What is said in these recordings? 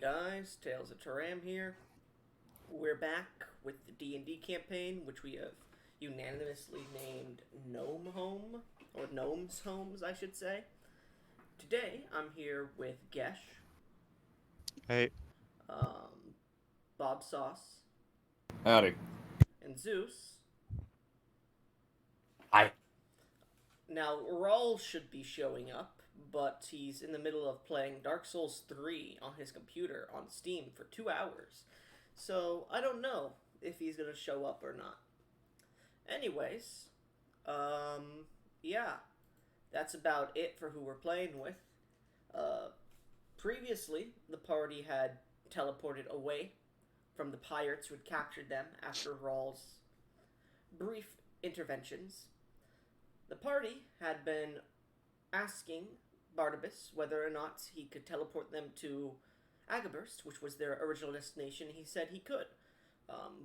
guys, Tales of Turam here. We're back with the D&D campaign, which we have unanimously named Gnome Home, or Gnomes Homes, I should say. Today, I'm here with Gesh, Hey, um, Bob Sauce, Howdy. and Zeus. Hi. Now, Raul should be showing up, but he's in the middle of playing Dark Souls 3 on his computer on Steam for 2 hours. So, I don't know if he's going to show up or not. Anyways, yeah, that's about it for who we're playing with. Previously, the party had teleported away from the pirates who had captured them after Raul's brief interventions. The party had been asking Barnabas whether or not he could teleport them to Agaburst, which was their original destination. He said he could,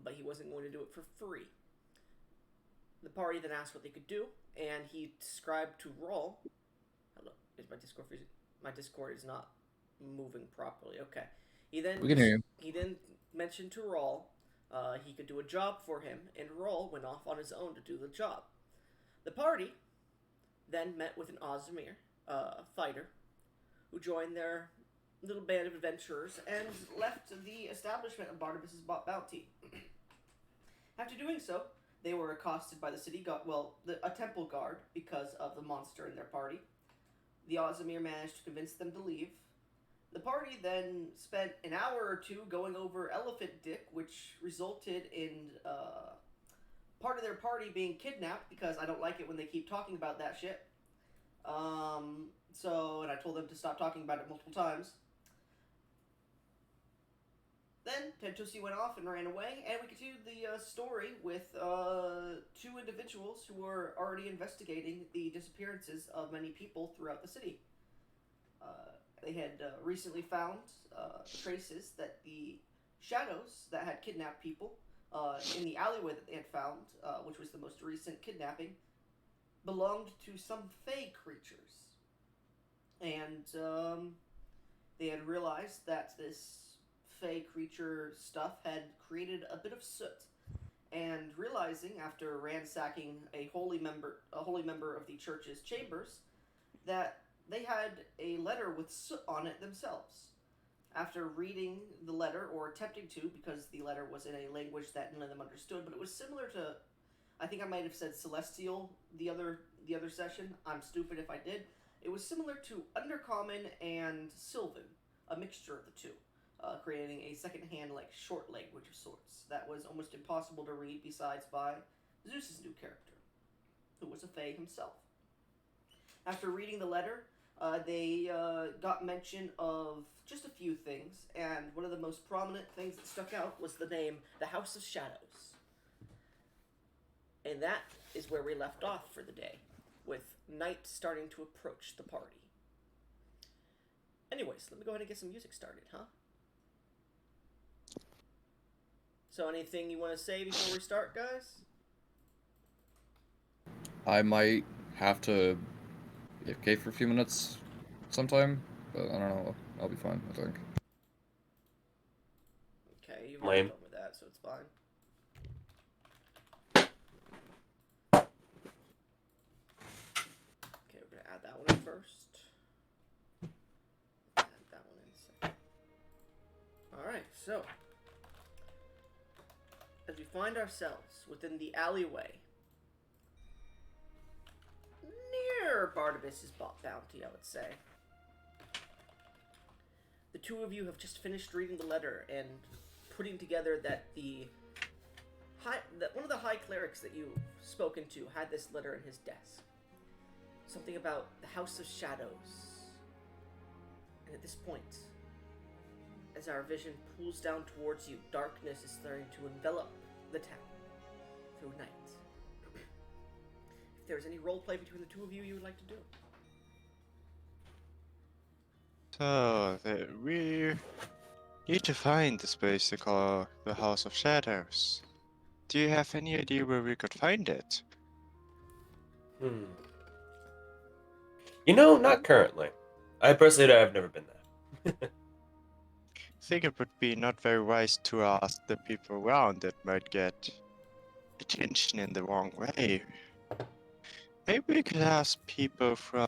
but he wasn't going to do it for free. The party then asked what they could do, and he described to Raul. Hello, is my Discord freezing? My Discord is not moving properly. Okay. We can hear you. He then mentioned to Raul he could do a job for him, and Raul went off on his own to do the job. The party then met with an Ozmir fighter, who joined their little band of adventurers and left the establishment of Barnabas's bounty. After doing so, they were accosted by the city guard, a temple guard, because of the monster in their party. The Ozmir managed to convince them to leave. The party then spent an hour or two going over Elephant Dick, which resulted in part of their party being kidnapped, because I don't like it when they keep talking about that shit. And I told them to stop talking about it multiple times. Then Tentussy went off and ran away, and we continued the story with two individuals who were already investigating the disappearances of many people throughout the city. They had recently found traces that the shadows that had kidnapped people in the alleyway that they had found, which was the most recent kidnapping, belonged to some fey creatures. And they had realized that this fey creature stuff had created a bit of soot. And realizing, after ransacking a holy member of the church's chambers, that they had a letter with soot on it themselves. After reading the letter, or attempting to, because the letter was in a language that none of them understood, but it was similar to, I think I might have said Celestial the other session. I'm stupid if I did. It was similar to Undercommon and Sylvan, a mixture of the two, creating a second-hand, short language of sorts that was almost impossible to read, besides by Zeus's new character, who was a fae himself. After reading the letter, they got mention of just a few things, and one of the most prominent things that stuck out was the name, the House of Shadows. And that is where we left off for the day, with night starting to approach the party. Anyways, let me go ahead and get some music started, huh? So anything you want to say before we start, guys? I might have to AFK for a few minutes sometime, but I don't know. I'll be fine, I think. Okay, you've already told me that, so it's fine. Okay, we're gonna add that one in first. Add that one in second. Alright, so as we find ourselves within the alleyway near Barnabas's bounty, I would say. The two of you have just finished reading the letter and putting together that one of the High Clerics that you've spoken to had this letter in his desk. Something about the House of Shadows. And at this point, as our vision pulls down towards you, darkness is starting to envelop the town through night. If there's any roleplay between the two of you would like to do. so we need to find this place they call the House of Shadows. Do you have any idea where we could find it? Not currently. I personally have never been there. think it would be not very wise to ask the people around that might get attention in the wrong way. Maybe we could ask people from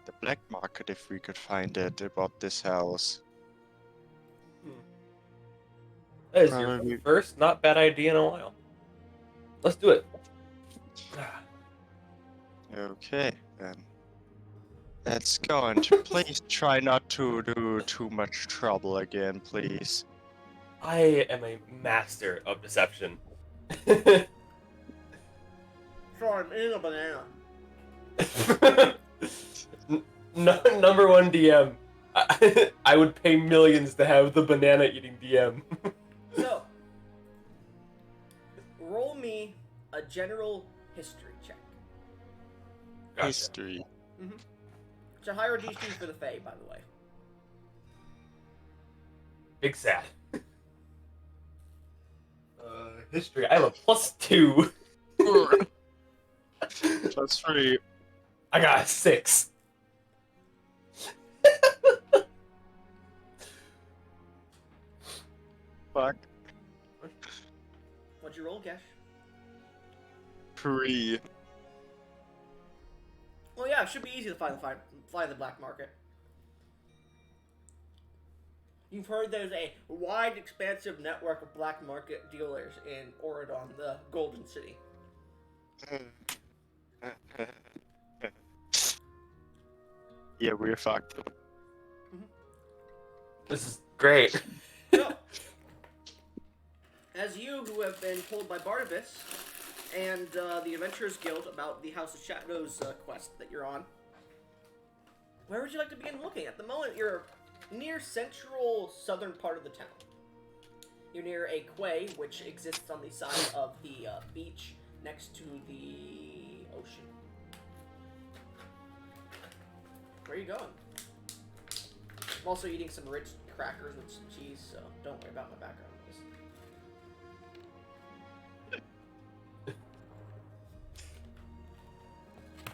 the black market if we could find it about this house. That is Probably- your first not bad idea in a while. Let's do it. Okay, then. Let's go, and please try not to do too much trouble again, please. I am a master of deception. So I'm eating a banana. Number one DM. I would pay millions to have the banana eating DM. So, roll me a general history check. Gotcha. History. It's a higher DC for the Fae, by the way. Big sad. History. I have a +2. +3. I got a 6. Fuck. What'd you roll, Gesh? 3. Well, yeah, it should be easy to fly the black market. You've heard there's a wide, expansive network of black market dealers in Auradon, the Golden City. Yeah, we're fucked. This is great. So, as you who have been told by Barnabas and the Adventurers Guild about the House of Shadows quest that you're on, where would you like to begin looking? At the moment, you're near central southern part of the town. You're near a quay, which exists on the side of the beach next to the ocean. Where are you going? I'm also eating some rich crackers with some cheese, so don't worry about my background noise.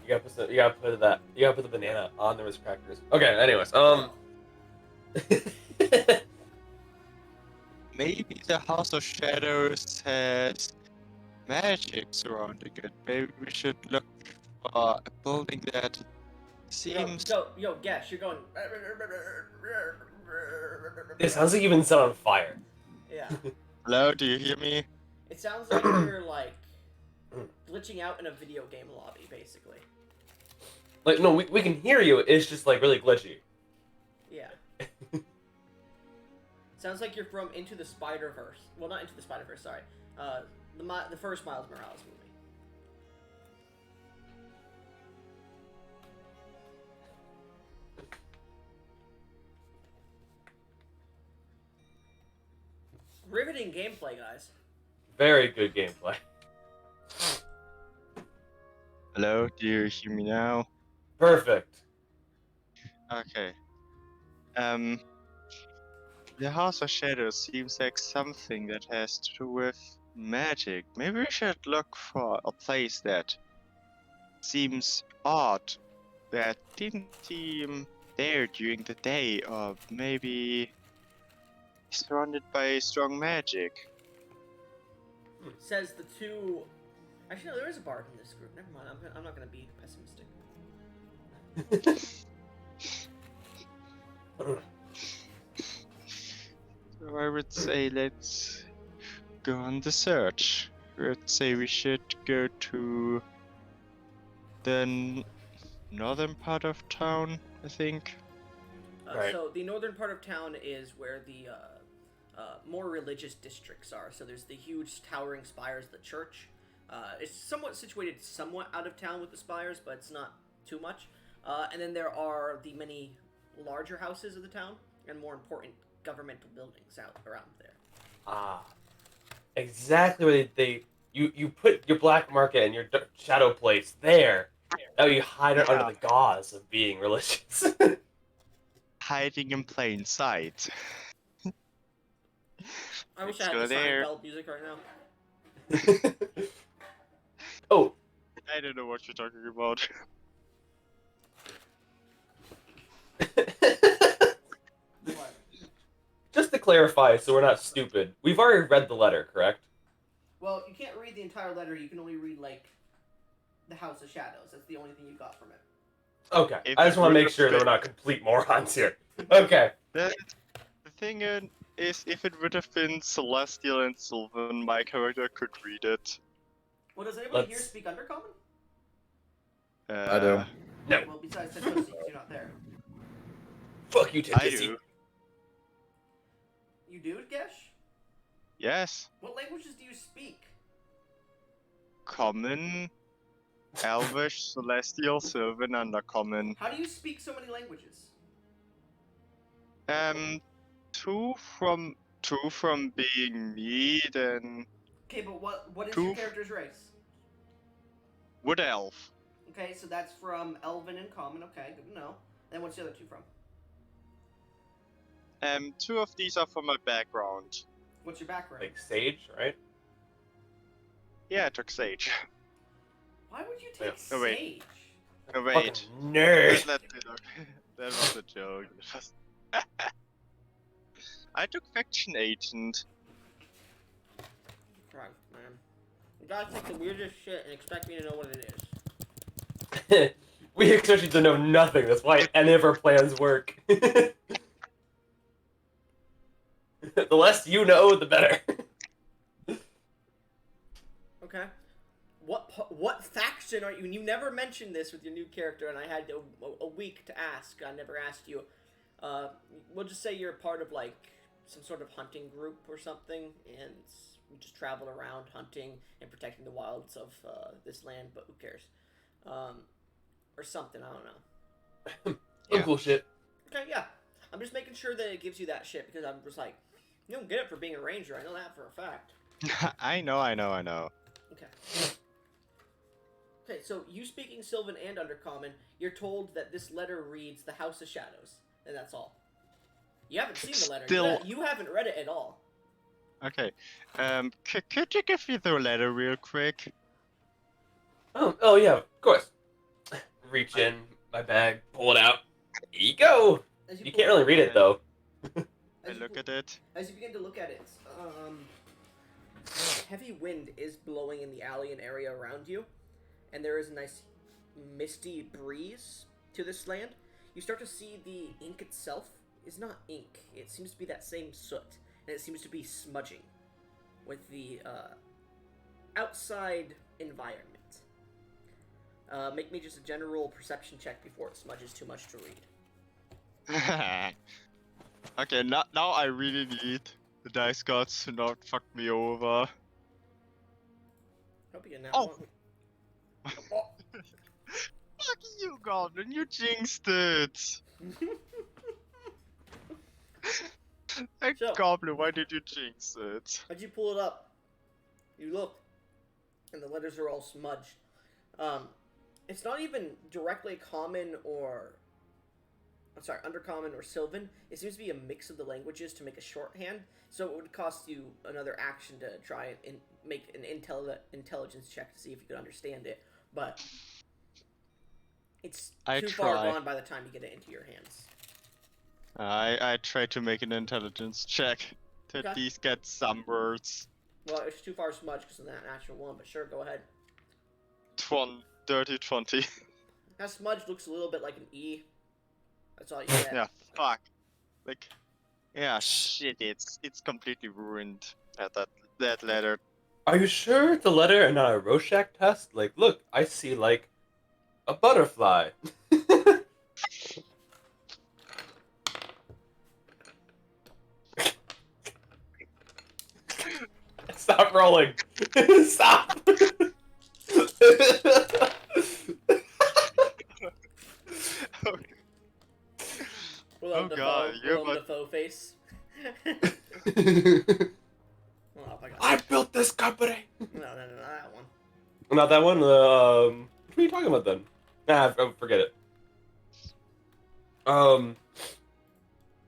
You gotta put the banana on the Ritz crackers. Okay, anyways, Maybe the House of Shadows has magic surrounding it. Maybe we should look for a building that seems... Yo, Gesh, you're going. it sounds like you've been set on fire. Yeah. Hello, do you hear me? It sounds like you're like glitching out in a video game lobby, basically. Like, no, we can hear you. It's just like really glitchy. Yeah. Sounds like you're from Into the Spider-Verse. Well, not Into the Spider-Verse. Sorry. The first Miles Morales movie. Riveting gameplay, guys. Very good gameplay. Hello, do you hear me now? Perfect. Okay. The House of Shadows seems like something that has to do with magic. Maybe we should look for a place that seems odd, that didn't seem there during the day, or maybe surrounded by strong magic. Says the two. Actually, no, there is a bard in this group. Never mind. I'm not gonna be pessimistic. So I would say let's go on the search. I would say we should go to the northern part of town, I think. Right. So the northern part of town is where the more religious districts are. So there's the huge towering spires of the church. It's somewhat situated out of town with the spires, but it's not too much. And then there are the many larger houses of the town and more important governmental buildings out around there. Ah, exactly where you put your black market and your shadow place there. Now you hide it under the gauze of being religious. Hiding in plain sight. I wish Let's I go had the there. Seinfeld music right now. Oh, I don't know what you're talking about. clarify so we're not stupid. We've already read the letter, correct? Well, you can't read the entire letter. You can only read, like, the House of Shadows. That's the only thing you got from it. Okay. If I just it want to would make have sure that we're been- not complete morons here. Okay. The thing is, if it would have been Celestial and Sylvan, my character could read it. Well, does anybody here Let's- speak Undercommon? I do. No. Well, besides Tentussy, because you're not there. Fuck you, I Tentussy. do. You do, Gesh? Yes. What languages do you speak? Common, Elvish, Celestial, Sylvan, Undercommon. How do you speak so many languages? Two from being me, then Okay, but what is Two. your character's race? Wood Elf. Okay, so that's from Elven and Common. Okay, good to know. Then what's the other two from? Two of these are from my background. What's your background? Like Sage, right? Yeah, I took Sage. Why would you take Oh, wait. Sage? Oh, wait. Fucking nerd. That was a joke. I took Faction Agent. Christ, man. You gotta take the weirdest shit and expect me to know what it is. We expect you to know nothing. That's why any of our plans work. The less you know, the better. Okay. What faction are you? And you never mentioned this with your new character, and I had a week to ask. I never asked you. We'll just say you're part of, like, some sort of hunting group or something, and you just travel around hunting and protecting the wilds of this land, but who cares? Or something, I don't know. Yeah. Cool shit. Okay, yeah. I'm just making sure that it gives you that shit, because I'm just like, you don't get it for being a ranger, I know that for a fact. I know. Okay. Okay, so you speaking Sylvan and Undercommon, you're told that this letter reads the House of Shadows, and that's all. You haven't seen the letter. Still- You haven't read it at all. Okay. Could you give me the letter real quick? Oh yeah, of course. Reach in my bag, pull it out. Here you go. As You can't really read it though. I look at it. As you begin to look at it, heavy wind is blowing in the alley and area around you, and there is a nice misty breeze to this land. You start to see the ink itself is not ink. It seems to be that same soot, and it seems to be smudging with the outside environment. Make me just a general perception check before it smudges too much to read. Okay, now I really need the dice gods to not fuck me over. Hope you get that Oh. one. Fuck you, Goblin, you jinxed it! Hey, So- Goblin, why did you jinx it? As you pull it up, you look, and the letters are all smudged. It's not even directly common or, Undercommon or Sylvan. It seems to be a mix of the languages to make a shorthand, so it would cost you another action to try and make an intelligence check to see if you could understand it, but it's I too far try. gone by the time you get it into your hands. I tried to make an intelligence check to Okay. at least get some words. Well, it's too far smudged because of that natural one, but sure, go ahead. Dirty 20. That smudge looks a little bit like an E. That's all you get. Yeah, fuck. Like, yeah, shit, it's completely ruined at that letter. Are you sure it's a letter and not a Rorschach test? Like, look, I see like a butterfly. Stop rolling. Stop. Willem Oh Dafoe, God, you're Willem about- Dafoe face. Oh my god. I built this company. No, not that one. Not that one. What are you talking about then? Nah, forget it.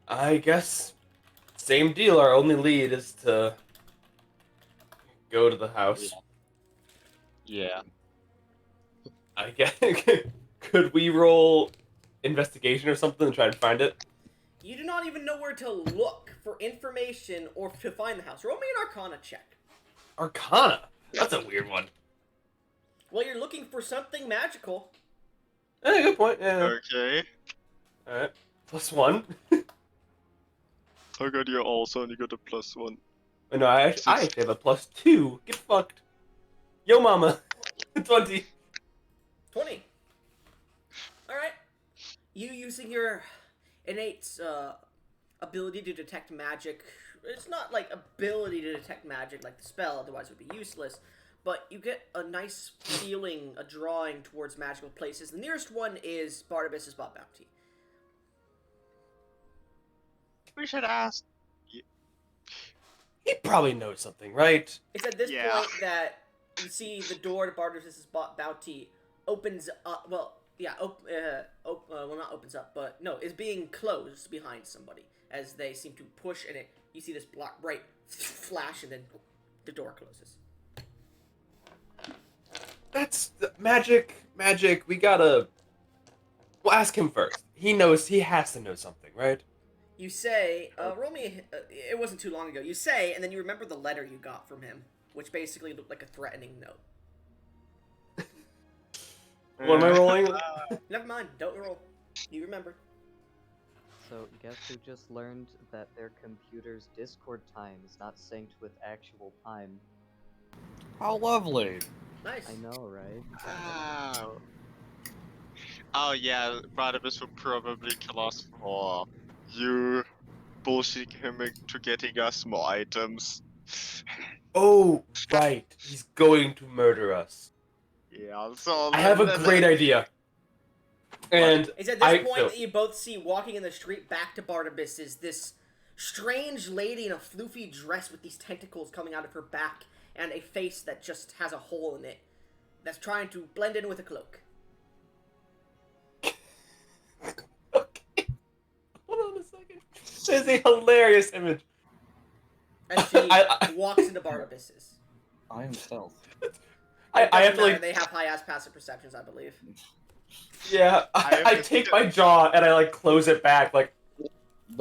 I guess same deal. Our only lead is to go to the house. Yeah. I guess. Could we roll investigation or something and try and find it? You do not even know where to look for information or to find the house. Roll me an Arcana check. Arcana? That's a weird one. Well, you're looking for something magical. Good point. Yeah. Okay. Alright. +1. I got you also, and you got a +1. No, I actually have a +2. Get fucked. Yo, mama. 20. 20. Alright. You using your innate ability to detect magic. It's not like ability to detect magic like the spell, otherwise it would be useless. But you get a nice feeling, a drawing towards magical places. The nearest one is Barnabas's Bob Bounty. We should ask. He probably knows something, right? It's at this Yeah. point that you see the door to Barnabas's Bounty opens up. Well, yeah, well, not opens up, but no, is being closed behind somebody as they seem to push, and you see this bright flash, and then the door closes. That's magic. We gotta. We'll ask him first. He knows. He has to know something, right? You say, roll me. It wasn't too long ago. You say, and then you remember the letter you got from him, which basically looked like a threatening note. What am I rolling? Never mind. Don't roll. You remember. So, guess who just learned that their computer's Discord time is not synced with actual time? How lovely. Nice. I know, right? Oh. Oh yeah, Barnabas will probably kill us for you bullshitting him into getting us more items. Oh, right. He's going to murder us. Yeah, so I have a great idea. And It's at this point that you both see walking in the street back to Barnabas is this strange lady in a floofy dress with these tentacles coming out of her back and a face that just has a hole in it that's trying to blend in with a cloak. Okay. Hold on a second. There's a hilarious image. As she walks into Barnabas's. I am stealth. I have to like. They have high-ass passive perceptions, I believe. Yeah, I take my jaw and I like close it back. Like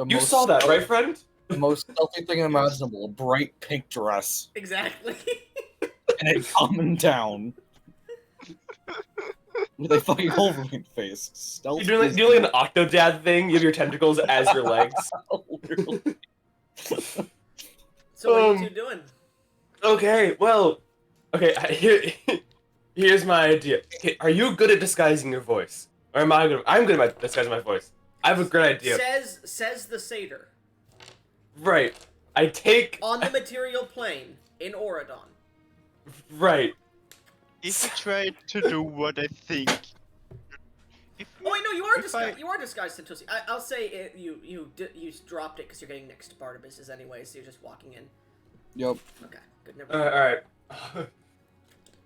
you saw that, right, friend? The most stealthy thing imaginable: a bright pink dress Exactly. and it coming down with a fucking Wolverine face. Stealth. You're doing like an Octodad thing. You have your tentacles as your legs. So what are you two doing? Okay, well, here's my idea. Okay, are you good at disguising your voice, or am I good? I'm good at disguising my voice. I have a great idea. Says the satyr. Right. I take on the material plane in Auradon. Right. If you try to do what I think. Oh wait, no, you are disguised Tentussy. I'll say you dropped it because you're getting next to Barnabas's anyway, so you're just walking in. Yep. Okay, good. Never mind. All right.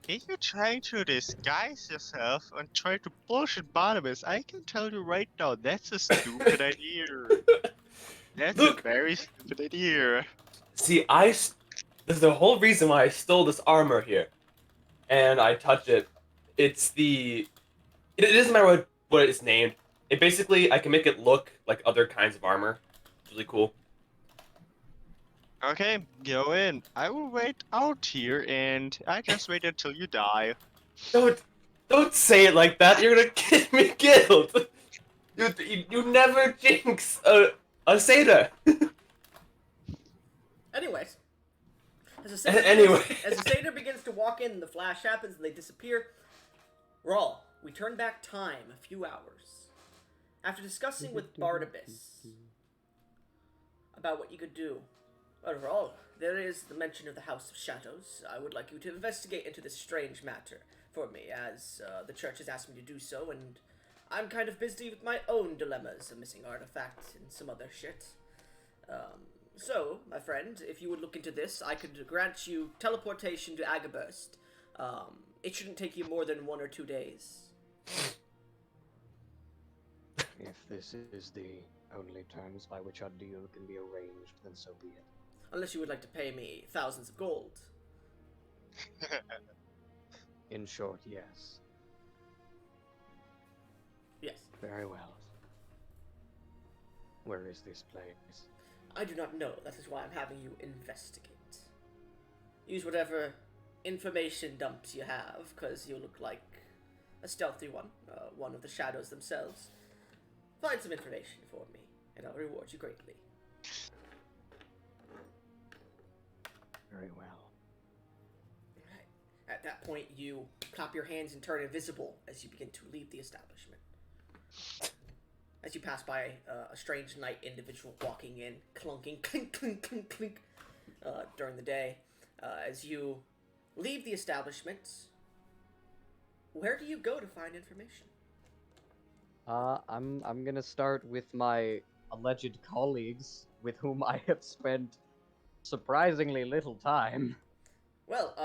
If you try to disguise yourself and try to bullshit Barnabas, I can tell you right now, that's a stupid idea. That's a very stupid idea. See, this is the whole reason why I stole this armor here, and I touch it. It doesn't matter what it's named. It basically, I can make it look like other kinds of armor. It's really cool. Okay, go in. I will wait out here, and I just wait until you die. Don't say it like that. You're gonna get me killed. You never jinx a satyr. Anyways, as the satyr begins to walk in, the flash happens and they disappear. We turn back time a few hours. After discussing with Barnabas about what you could do, overall, there is the mention of the House of Shadows. I would like you to investigate into this strange matter for me, as the church has asked me to do so, and I'm kind of busy with my own dilemmas, a missing artifact and some other shit. So, my friend, if you would look into this, I could grant you teleportation to Agaburst. It shouldn't take you more than 1 or 2 days. If this is the only terms by which our deal can be arranged, then so be it. Unless you would like to pay me thousands of gold. In short, yes. Yes. Very well. Where is this place? I do not know. That is why I'm having you investigate. Use whatever information dumps you have, because you look like a stealthy one, one of the shadows themselves. Find some information for me, and I'll reward you greatly. Very well. Alright. At that point, you clap your hands and turn invisible as you begin to leave the establishment. As you pass by a strange night individual walking in, clunking, clink, clink, clink, clink, during the day. As you leave the establishment, where do you go to find information? I'm gonna start with my alleged colleagues, with whom I have spent surprisingly little time. Well,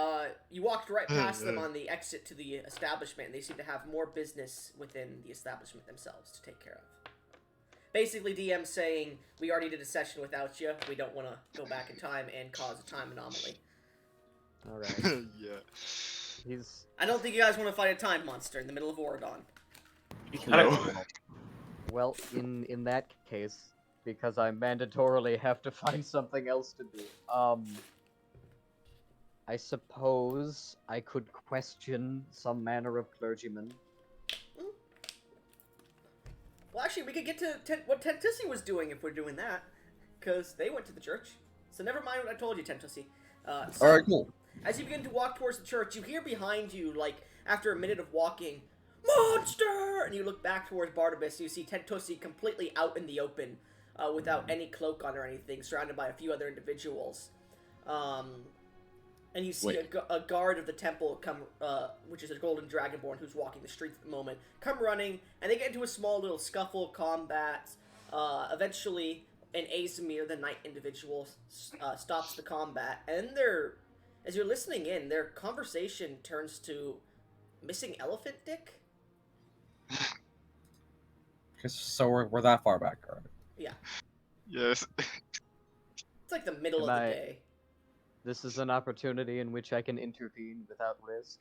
you walked right past them on the exit to the establishment, and they seem to have more business within the establishment themselves to take care of. Basically, DM saying, we already did a session without you, we don't want to go back in time and cause a time anomaly. Alright. Yeah. I don't think you guys want to fight a time monster in the middle of Auradon. No. Well, in that case, because I mandatorily have to find something else to do, I suppose I could question some manner of clergyman. Well, actually, we could get to what Tentussy was doing if we're doing that, because they went to the church. So never mind what I told you, Tentussy. Alright, cool. As you begin to walk towards the church, you hear behind you, like, after a minute of walking, "Monster!" And you look back towards Barnabas, and you see Tentussy completely out in the open, without any cloak on or anything, surrounded by a few other individuals. And you see a guard of the temple come, which is a golden dragonborn who's walking the streets at the moment, come running, and they get into a small little scuffle, combat. Eventually, an Azamir, the knight individual, stops the combat, and as you're listening in, their conversation turns to missing elephant dick. So we're that far back, alright. Yeah, Yes. it's like the middle Am of the I- day. This is an opportunity in which I can intervene without risk.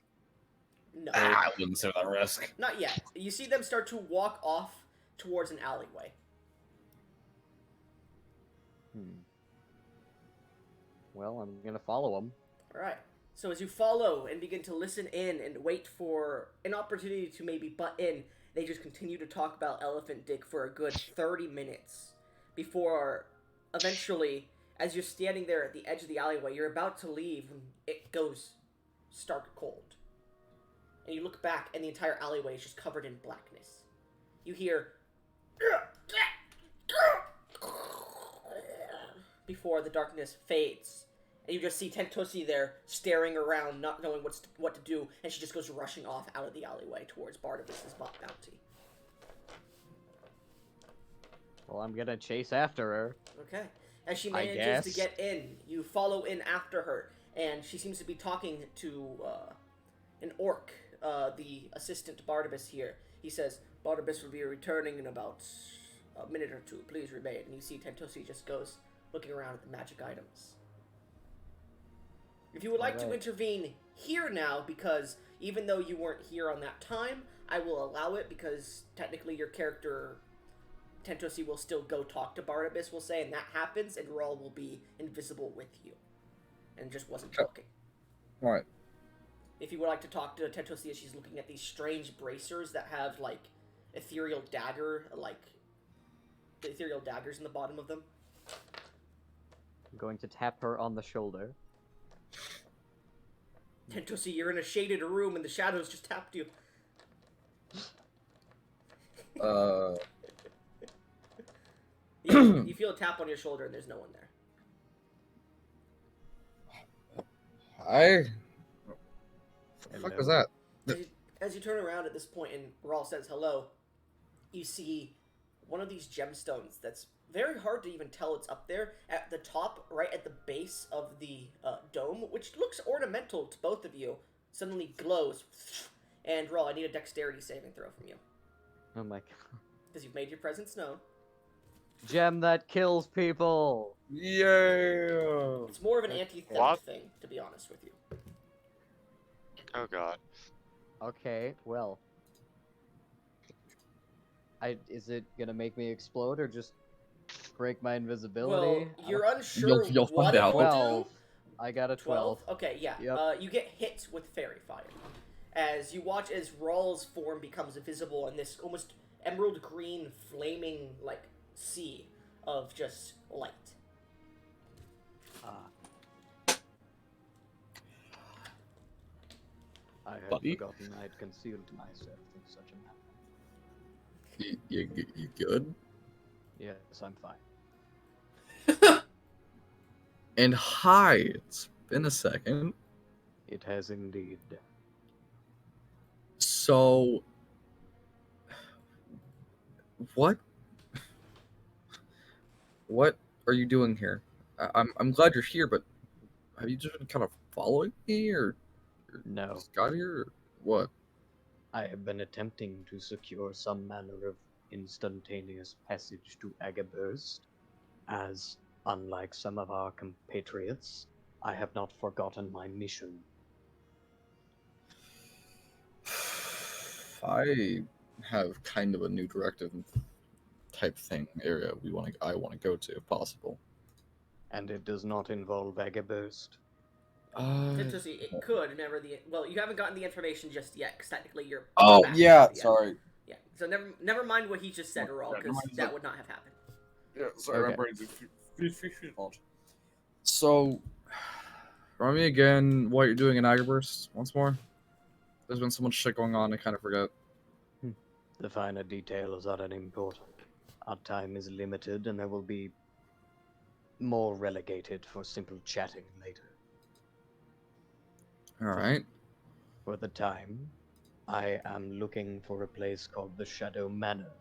No, I wouldn't say that risk. not yet. You see them start to walk off towards an alleyway. Well, I'm gonna follow them. Alright, so as you follow and begin to listen in and wait for an opportunity to maybe butt in, they just continue to talk about elephant dick for a good 30 minutes before eventually, as you're standing there at the edge of the alleyway, you're about to leave and it goes stark cold. And you look back and the entire alleyway is just covered in blackness. You hear before the darkness fades. And you just see Tentussy there, staring around, not knowing what to do, and she just goes rushing off out of the alleyway towards Barnabas' bounty. Well, I'm gonna chase after her. Okay. As she I manages to guess. get in, you follow in after her, and she seems to be talking to an orc, the assistant to Barnabas here. He says, Barnabas will be returning in about a minute or two. Please remain. And you see Tentussy just goes looking around at the magic items. If you would like to Alright. intervene here now, because even though you weren't here on that time, I will allow it, because technically your character, Tentussy, will still go talk to Barnabas, we'll say, and that happens, and Raul will be invisible with you. And just wasn't talking. Alright. If you would like to talk to Tentussy as she's looking at these strange bracers that have, like, ethereal daggers in the bottom of them. I'm going to tap her on the shoulder. Tentussy, you're in a shaded room and the shadows just tapped you. You feel a tap on your shoulder and there's no one there. The fuck was that? As you turn around at this point and Raul says hello, you see one of these gemstones that's very hard to even tell it's up there at the top, right at the base of the dome, which looks ornamental to both of you, suddenly glows. And Raul, I need a dexterity saving throw from you, Oh my god. because you've made your presence known. Gem that kills people! Yeah. It's more of an anti-theft What? thing, to be honest with you. Oh god. Okay, well. Is it gonna make me explode or just break my invisibility. Well, you're unsure You'll what find it out. will 12. do. I got a 12? 12. Okay, yeah. Yep. You get hit with fairy fire. As you watch as Rawl's form becomes invisible in this almost emerald green flaming like sea of just light. I had Buddy? forgotten I'd concealed myself in such a manner. You good? Yes, I'm fine. And hi, it's been a second. It has indeed. So, what are you doing here? I'm glad you're here, but have you just been kind of following me, or No, just got here, or what? I have been attempting to secure some manner of instantaneous passage to Agaburst, as, unlike some of our compatriots, I have not forgotten my mission. I have kind of a new directive type thing area I want to go to if possible. And it does not involve Agaburst. Tentussy, it could. Well, you haven't gotten the information just yet, because technically you're. Oh back yeah, at the end. sorry. Yeah. So never mind what he just said, Raul, because that would not have happened. Yeah, sorry, Okay. my brain's So, remind me again what you're doing in Agaburst once more. There's been so much shit going on, I kind of forget. The finer details are unimportant. Our time is limited, and there will be more relegated for simple chatting later. All right. For the time, I am looking for a place called the Shadow Manor,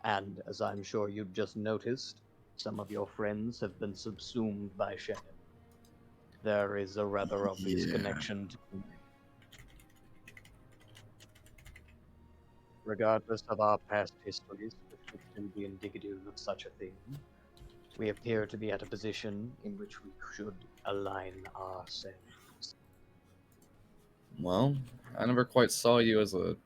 and as I'm sure you've just noticed, some of your friends have been subsumed by Shadow. There is a rather obvious Yeah. connection to me. Regardless of our past histories, which would still be indicative of such a thing, we appear to be at a position in which we should align ourselves. Well, I never quite saw you as a.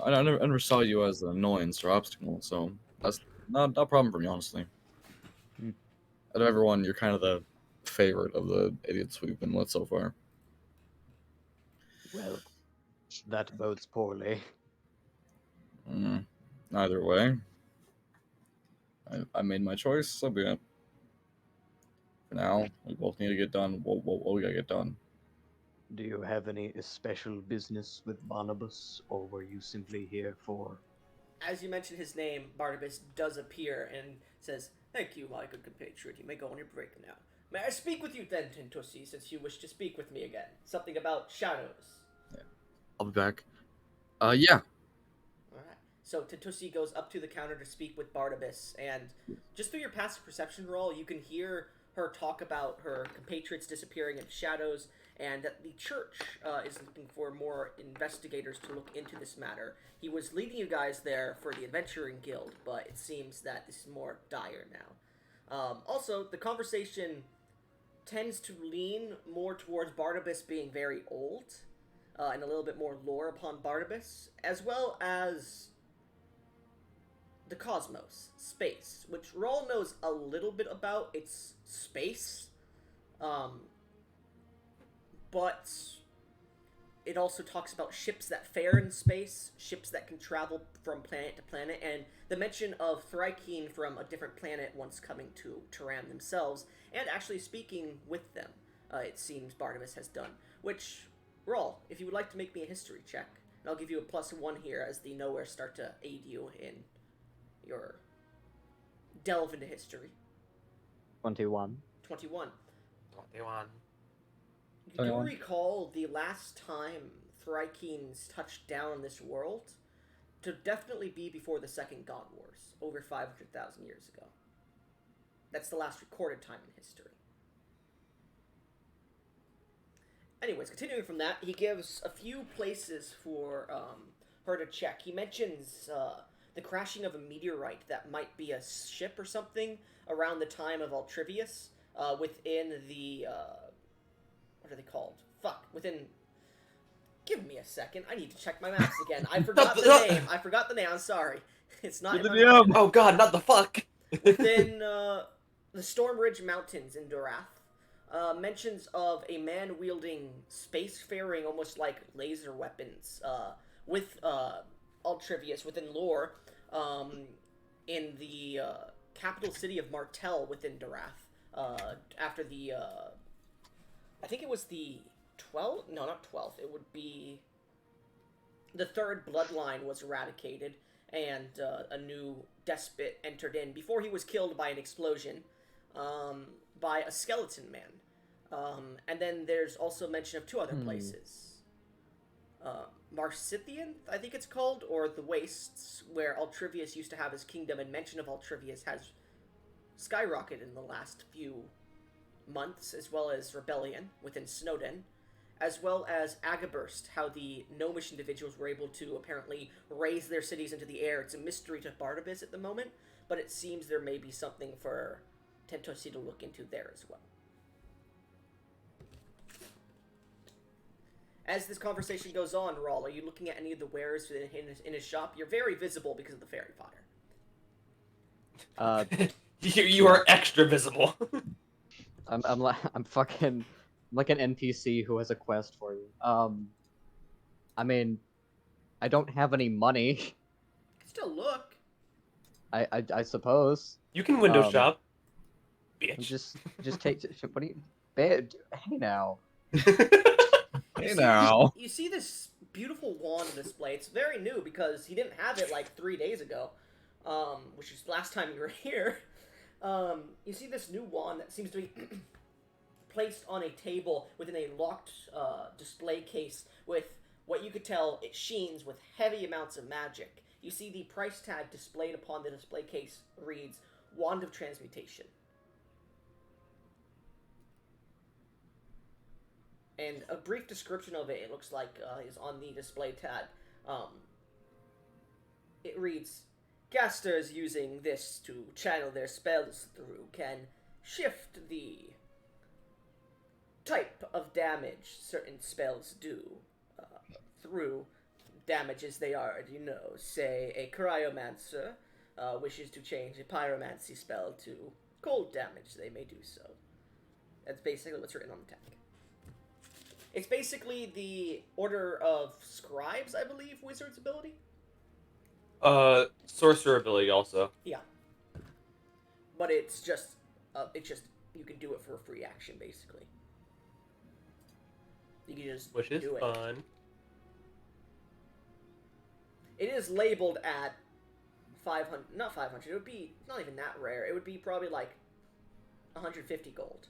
I never saw you as an annoyance or obstacle, so that's not a problem for me, honestly. Hmm. Out of everyone, you're kind of the favorite of the idiots we've been with so far. Well, that bodes poorly. Either way, I made my choice, so be it. For now, we both need to get done what we gotta get done. Do you have any special business with Barnabas, or were you simply here for... As you mention his name, Barnabas does appear and says, "Thank you, my good compatriot. You may go on your break now. May I speak with you then, Tentussy, since you wish to speak with me again? Something about shadows." I'll be back. Yeah. Alright. So Tentussy goes up to the counter to speak with Barnabas, and just through your passive perception roll, you can hear her talk about her compatriots disappearing into shadows, and that the church is looking for more investigators to look into this matter. He was leading you guys there for the Adventuring Guild, but it seems that this is more dire now. Also, the conversation tends to lean more towards Barnabas being very old, and a little bit more lore upon Barnabas, as well as the cosmos, space, which Raul knows a little bit about. It's space, but it also talks about ships that fare in space, ships that can travel from planet to planet, and the mention of Thrykeen from a different planet once coming to Turam themselves, and actually speaking with them, it seems Barnabas has done. Which, Raul, if you would like to make me a history check, and I'll give you a +1 here as the Nowhere start to aid you in your delve into history. 21. 21. 21. You do 21. recall the last time Thrykeens touched down on this world to definitely be before the Second God Wars, over 500,000 years ago. That's the last recorded time in history. Anyways, continuing from that, he gives a few places for her to check. He mentions the crashing of a meteorite that might be a ship or something around the time of Altrivius, within the what are they called? Within. Give me a second. I need to check my maps again. I forgot the name. I'm sorry. It's not You're the in my mind. DM. Oh god, not the fuck! Within the Stormridge Mountains in Dorath, mentions of a man wielding spacefaring, almost like laser weapons, with Ultrivius within lore, in the capital city of Martell within Dorath. After the, I think it was the 12th? No, not 12th. It would be the third bloodline was eradicated, and a new despot entered in before he was killed by an explosion by a skeleton man. And then there's also mention of two other places. Marsithian, I think it's called, or the Wastes, where Ultrivius used to have his kingdom, and mention of Ultrivius has skyrocketed in the last few months, as well as Rebellion within Snowden, as well as Agaburst, how the gnomish individuals were able to apparently raise their cities into the air. It's a mystery to Barnabas at the moment, but it seems there may be something for Tentussy to look into there as well. As this conversation goes on, Raul, are you looking at any of the wares in his shop? You're very visible because of the fairy fire. You are extra visible. I'm fucking like an NPC who has a quest for you. I mean, I don't have any money. You can still look. I suppose. You can window Um, shop. Bitch. Just take. What do you? Hey now. Hey now. You see this beautiful wand display. It's very new because he didn't have it like 3 days ago, which is the last time you were here. You see this new wand that seems to be placed on a table within a locked display case with what you could tell it sheens with heavy amounts of magic. You see the price tag displayed upon the display case reads Wand of Transmutation. And a brief description of it looks like is on the display tag. It reads, casters using this to channel their spells through can shift the type of damage certain spells do through damages they already know. Say a cryomancer wishes to change a pyromancy spell to cold damage, they may do so. That's basically what's written on the tag. It's basically the Order of Scribes, I believe, wizard's ability. Sorcerer ability also. Yeah. But it's just you can do it for a free action, basically. You can just Which is do it. fun. It is labeled at 500, not 500, it would be not even that rare. It would be probably like 150 gold.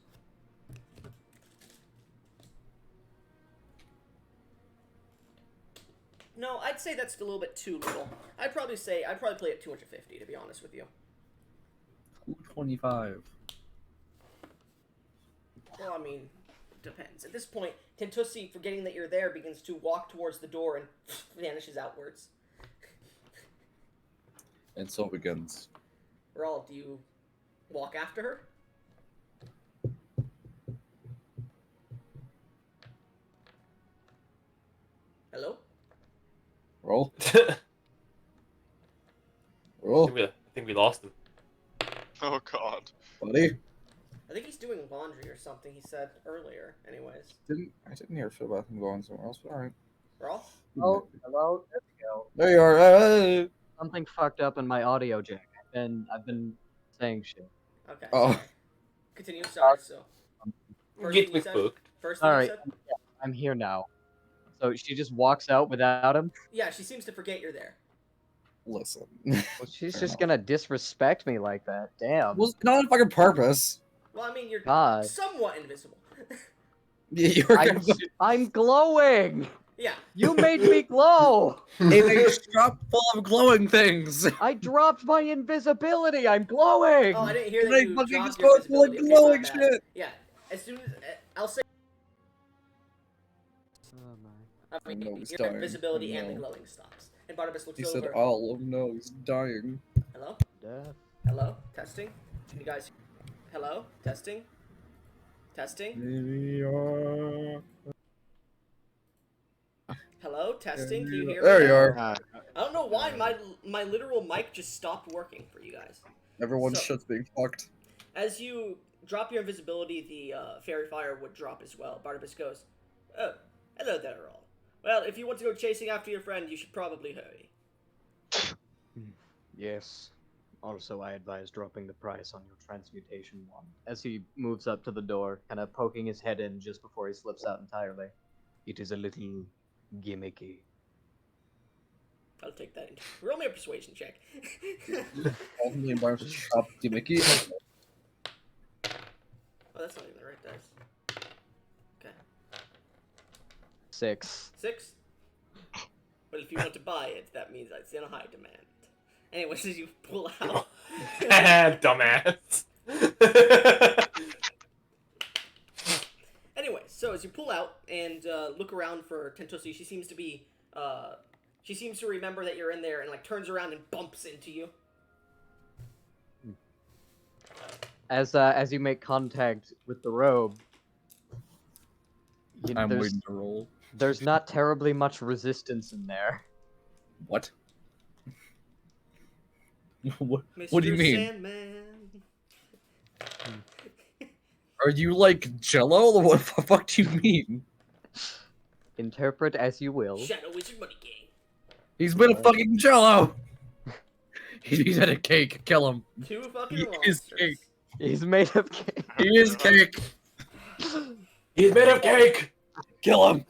No, I'd say that's a little bit too little. I'd probably play it 250, to be honest with you. 225. Well, I mean, depends. At this point, Tentussy, forgetting that you're there, begins to walk towards the door and vanishes outwards. And so begins. Raul, do you walk after her? Hello? Roll. I Roll, think we lost him. Oh god. buddy. I think he's doing laundry or something, he said earlier, anyways. I didn't hear shit about him going somewhere else, but alright. Raul? Oh, hello. There we go. There you are. Something fucked up in my audio jack. I've been saying shit. Okay. Oh. Sorry. Continue, sorry, so. Get thing you said? booked. First thing Alright, you said? I'm here now. So she just walks out without him? Yeah, she seems to forget you're there. Listen. Well, she's Fair just enough. gonna disrespect me like that. Damn. Was not on fucking purpose. Well, I mean, you're God. somewhat invisible. You were I'm, gonna I'm glowing! Yeah. You made me glow! in a shop full of glowing things. I dropped my invisibility! I'm glowing! Oh, I didn't hear that Like you fucking dropped just your going full of visibility. Okay, my glowing bad. shit. Yeah. As soon as I'll say, Oh my. I mean, No, he's your dying. invisibility and the No. glowing stops. And Barnabas looks He over. said, "Oh no, he's dying." Hello? Death. Hello? Testing? Can you guys? Hello? Testing? Testing? Hello? Testing? Can you hear me? There you now? are. I don't know why my literal mic just stopped working for you guys. Everyone's So- shit's being fucked. As you drop your invisibility, the fairy fire would drop as well. Barnabas goes, "Oh, hello there, all. Well, if you want to go chasing after your friend, you should probably hurry." Yes. Also, I advise dropping the price on your transmutation wand. As he moves up to the door, kind of poking his head in just before he slips out entirely. It is a little gimmicky. I'll take that. Roll me a persuasion check. Often the environment shop gimmicky. Oh, that's not even the right dice. Okay. 6. 6? But if you want to buy it, that means it's in a high demand. Anyways, as you pull out... Dumbass. Anyway, so as you pull out and look around for Tentussy, she seems to be... she seems to remember that you're in there and like turns around and bumps into you. As you make contact with the robe, I'm there's, waiting to roll. there's not terribly much resistance in there. What? What Mr. do you mean? Sandman. Are you like Jello? What the fuck do you mean? Interpret as you will. Shadow Wizard Money Gang. He's been a fucking Jello! He's had a cake. Kill him. 2 fucking He is monsters. cake. He's made of cake. He is cake. He's made of cake. Kill him.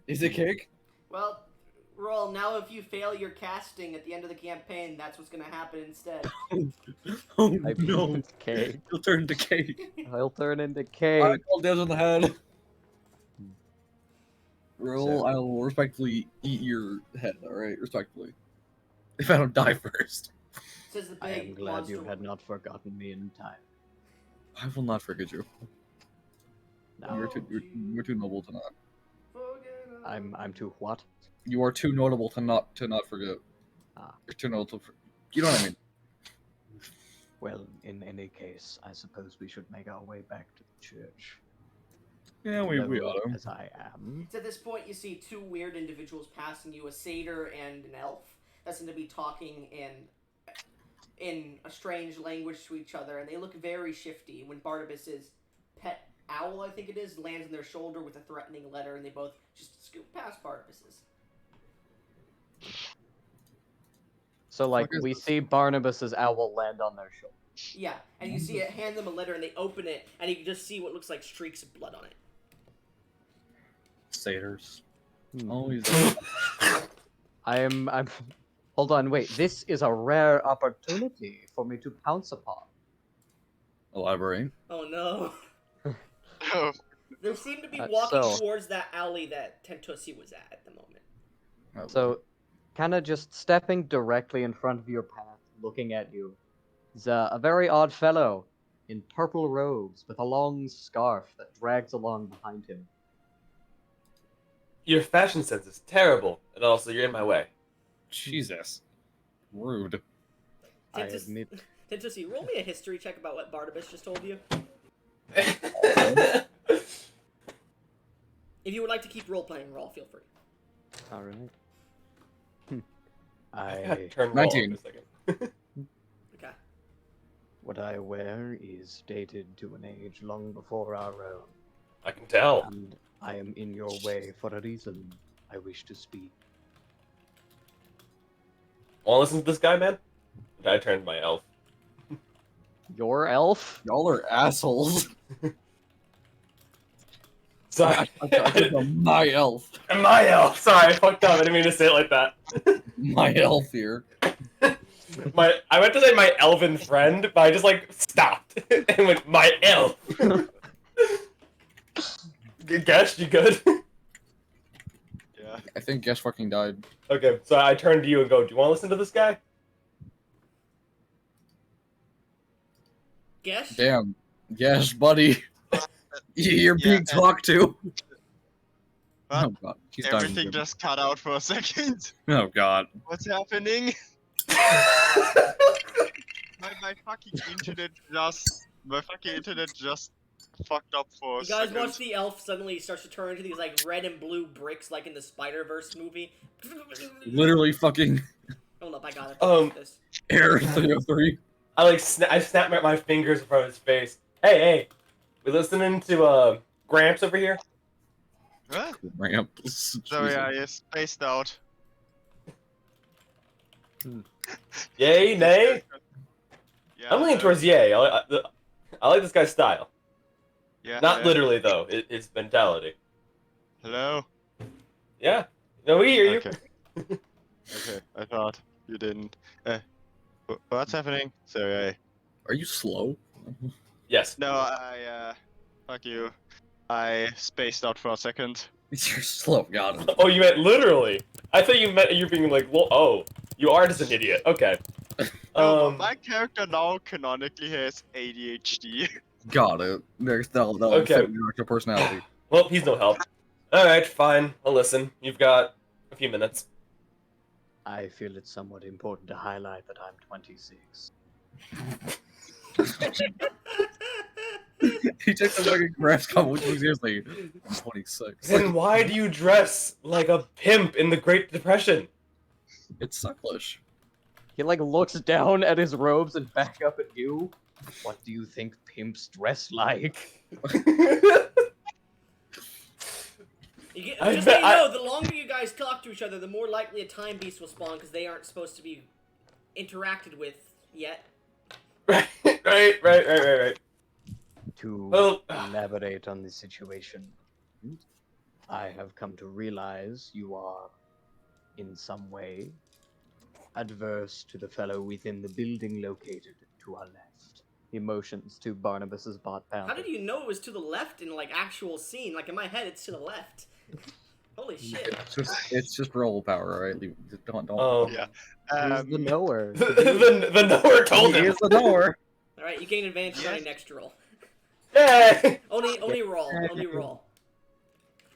Is it cake? Well, Roll, now if you fail your casting at the end of the campaign, that's what's gonna happen instead. Oh I no. it's cake. He'll turn to cake. I'll turn into I cake. call dibs on the head. Roll, So- I will respectfully eat your head, alright? Respectfully. If I don't die first. Says the I big am glad monster. you had not forgotten me in time. I will not forget you. Now, You're too noble to not. I'm too what? You are too notable to not forget. Ah. You're too notable for, you know what I mean? Well, in any case, I suppose we should make our way back to the church. Yeah, we Low ought to. As I am. At this point, you see 2 weird individuals passing you, a satyr and an elf. That seem to be talking in a strange language to each other, and they look very shifty. When Barnabas's pet owl, I think it is, lands on their shoulder with a threatening letter, and they both just scoot past Barnabas's. So, like, Fuck is we this? see Barnabas's owl land on their shoulder. Yeah, and you see it hand them a letter, and they open it, and you can just see what looks like streaks of blood on it. Satyrs. Hmm. Always. I'm. Hold on, wait. This is a rare opportunity for me to pounce upon. Elaborate. Oh no. Oh, They seem to be So- walking towards that alley that Tentussy was at the moment. Oh, So, kind of just stepping directly in front of your path, looking at you, is a very odd fellow in purple robes with a long scarf that drags along behind him. Your fashion sense is terrible, and also you're in my way. Jesus. Rude. I Tentus- admit. Tentussy, roll me a history check about what Barnabas just told you. If you would like to keep role-playing, Roll, feel free. All right. I I turn roll 19. in a second. Okay. what I wear is dated to an age long before our own, I can tell. and I am in your way for a reason. I wish to speak. Want to listen to this guy, man? I turned my elf. Your elf? Y'all are assholes. Sorry. I took my elf. My elf. Sorry, I fucked up. I didn't mean to say it like that. My elf here. I went to say my elven friend, but I just like stopped and went my elf. Guess you good? yeah. I think Guess fucking died. Okay, so I turn to you and go, do you want to listen to this guy? Guess? Damn. Yes, buddy. You're Yeah, being talked to. What? Oh god. He's dying. Everything just cut out for a second. Oh god. What's happening? My fucking internet just fucked up for a You guys second. watch the elf suddenly starts to turn into these like red and blue bricks like in the Spider-Verse movie. Literally fucking Hold up, I got it. This. Air 303. I snap my fingers in front of his face. Hey, we listening to Gramps over here? What? Ramps. Sorry, I spaced out. Yay, nay? Yeah, I'm leaning towards yay. I like this guy's style. Yeah. Not yeah. literally though. His mentality. Hello. Yeah. No, we hear you. Okay. Okay, I thought you didn't. What's happening? Sorry. Are you slow? Yes. No, fuck you. I spaced out for a second. You're slow, got it. Oh, you meant literally. I thought you meant you being like, well, oh, you are just an idiot. Okay. No, my character now canonically has ADHD. Got it. That'll Okay. fit your actual personality. Well, he's no help. All right, fine. I'll listen. You've got a few minutes. I feel it's somewhat important to highlight that I'm 26. He took the fucking grass comment seriously. I'm 26. Then why do you dress like a pimp in the Great Depression? It's sucklish. He like looks down at his robes and back up at you. What do you think pimps dress like? Just so you know, the longer you guys talk to each other, the more likely a time beast will spawn because they aren't supposed to be interacted with yet. Right. To elaborate on the situation, I have come to realize you are, in some way, adverse to the fellow within the building located to our left. He motions to Barnabas's bot pound. How did you know it was to the left in like actual scene? Like in my head, it's to the left. Holy shit! It's just roll power, right? Don't. Yeah. He's the knower. the knower told him. He's the knower. All right, you gain advantage on your next roll. Hey! Only roll.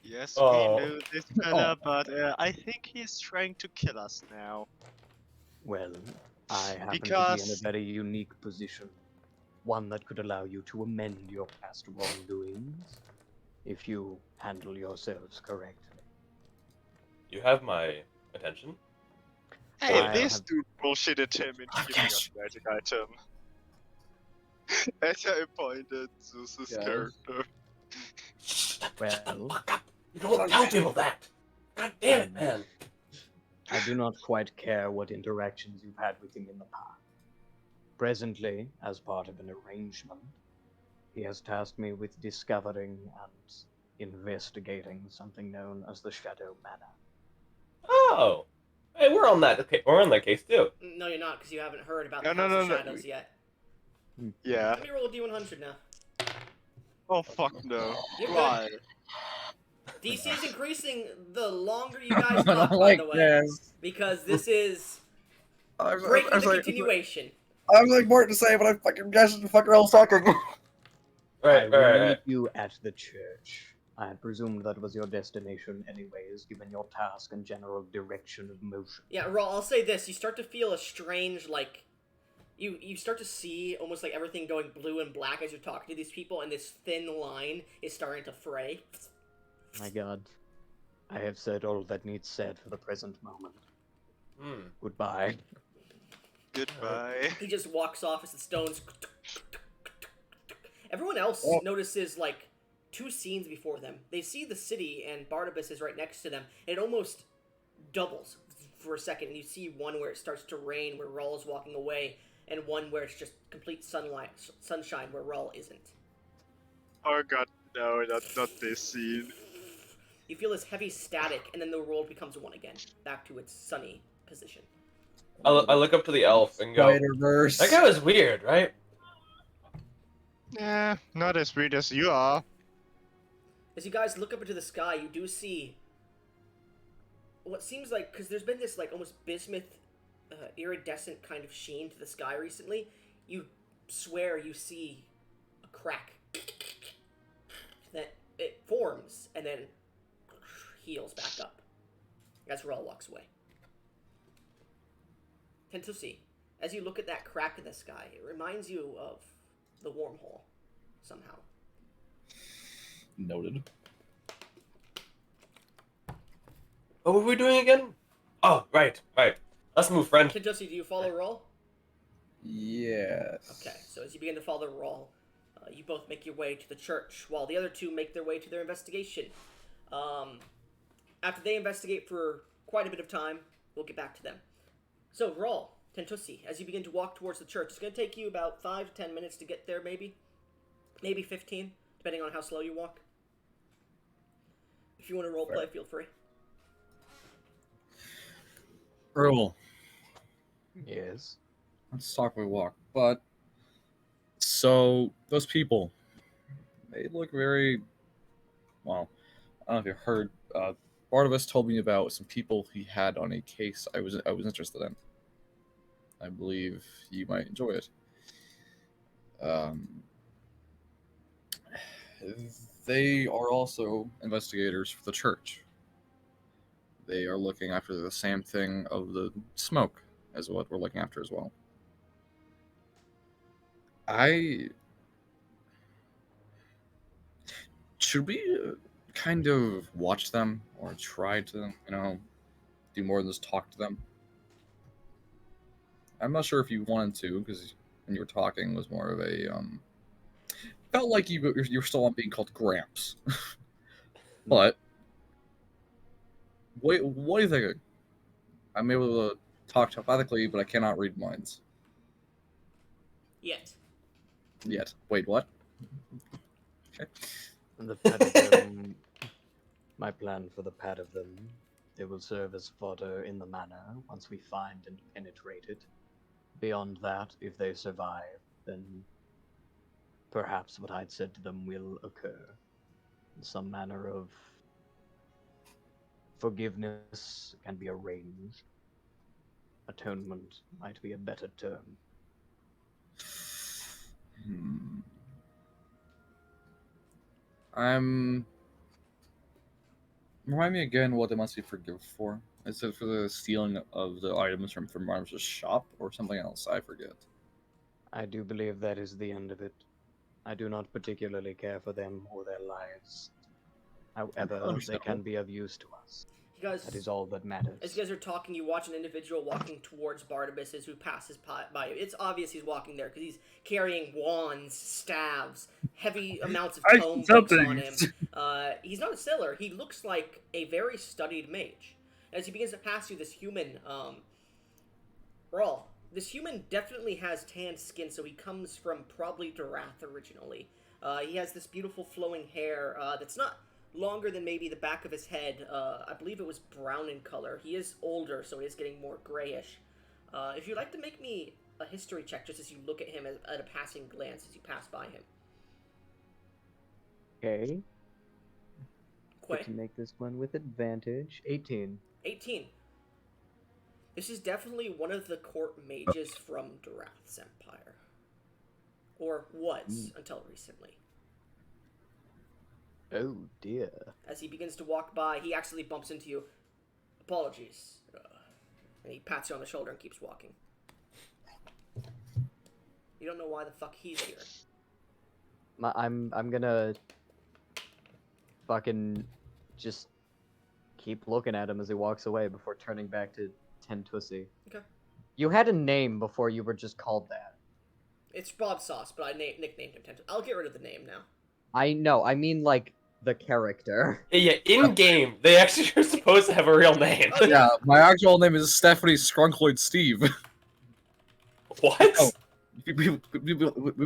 Yes, Oh. we knew this fella, but I think he's trying to kill us now. Well, I happen to be in a Because- very unique position. One that could allow you to amend your past wrongdoings if you handle yourselves correctly. You have my attention. Hey, I this have- dude bullshitted him into giving us magic item. As I pointed Zeus's Yes. character. Well, You don't tell people that. God damn it, man. I do not quite care what interactions you've had with him in the past. Presently, as part of an arrangement, he has tasked me with discovering and investigating something known as the Shadow Manor. Oh. Hey, we're on that. Okay, we're on that case too. No, you're not, because you haven't heard about No, the no, House no, of no. Shadows yet. Yeah. Let me roll a D100 now. Oh fuck no. You're good. Why? DC is increasing the longer you guys talk, I by like the way, this. because this is I'm breaking the like, continuation. I'm like more to say, but I fucking guessed the fucker else talking. I will Right. meet you at the church. I had presumed that was your destination anyways, given your task and general direction of motion. Yeah, Raul, I'll say this. You start to feel a strange, like... You start to see almost like everything going blue and black as you're talking to these people, and this thin line is starting to fray. My god. I have said all that needs said for the present moment. Goodbye. Goodbye. He just walks off as the stones... Everyone else notices, like, 2 scenes before them. They see the city, and Barnabas is right next to them, and it almost doubles for a second. And you see one where it starts to rain, where Raul is walking away, and one where it's just complete sunshine, where Raul isn't. Oh god, no, not this scene. You feel this heavy static, and then the world becomes one again, back to its sunny position. I look up to the elf and go, Spider-Verse. that guy was weird, right? Yeah, not as weird as you are. As you guys look up into the sky, you do see what seems like, because there's been this like almost bismuth, iridescent kind of sheen to the sky recently. You swear you see a crack that it forms and then heals back up as Raul walks away. Tentussy, as you look at that crack in the sky, it reminds you of the wormhole somehow. Noted. What were we doing again? Oh, right. Let's move, friend. Tentussy, do you follow Raul? Yes. Okay, so as you begin to follow Raul, you both make your way to the church, while the other two make their way to their investigation. After they investigate for quite a bit of time, we'll get back to them. So, Raul, Tentussy, as you begin to walk towards the church, it's going to take you about 5 to 10 minutes to get there, maybe 15, depending on how slow you walk. If you want to roleplay, feel free. Earl, Yes. let's talk we walk. But so those people, they look very well. I don't know if you heard. Barnabas told me about some people he had on a case I was interested in. I believe you might enjoy it. They are also investigators for the church. They are looking after the same thing of the smoke as what we're looking after as well. Should we kind of watch them or try to, do more than just talk to them? I'm not sure if you wanted to, because when you were talking was more of a felt like you're still on being called Gramps. But what are you thinking? I'm able to talk telepathically, but I cannot read minds Yet. Wait, what? Okay. And the pad of them, my plan for the pad of them, they will serve as fodder in the manor once we find and penetrate it. Beyond that, if they survive, then perhaps what I'd said to them will occur. Some manner of forgiveness can be arranged. Atonement might be a better term. Remind me again what they must be forgiven for. Is it for the stealing of the items from Marvis's shop or something else? I forget. I do believe that is the end of it. I do not particularly care for them or their lives. However, they Understandable. can be of use to us. You guys, That is all that matters. as you guys are talking, you watch an individual walking towards Barnabas as who passes by. It's obvious he's walking there because he's carrying wands, staves, heavy amounts of tome books on him. He's not a sailor. He looks like a very studied mage. As he begins to pass you, this human, Raul, this human definitely has tanned skin, so he comes from probably Durath originally. He has this beautiful flowing hair that's not longer than maybe the back of his head. I believe it was brown in color. He is older, so he is getting more grayish. If you'd like to make me a history check just as you look at him at a passing glance as you pass by him. Okay. Quay? To make this one with advantage. 18. 18. This is definitely one of the court mages from Durath's empire. Or was, until recently. Oh dear. As he begins to walk by, he actually bumps into you. Apologies. And he pats you on the shoulder and keeps walking. You don't know why the fuck he's here. I'm gonna fucking just keep looking at him as he walks away before turning back to Tentussy. Okay. You had a name before you were just called that. It's Bob Sauce, but I nicknamed him Tentussy. I'll get rid of the name now. I know, I mean like the character. Yeah, in game, they actually are supposed to have a real name. Oh, Yeah, my actual name is Stephanie Skrunkloid Steve. What? Oh. People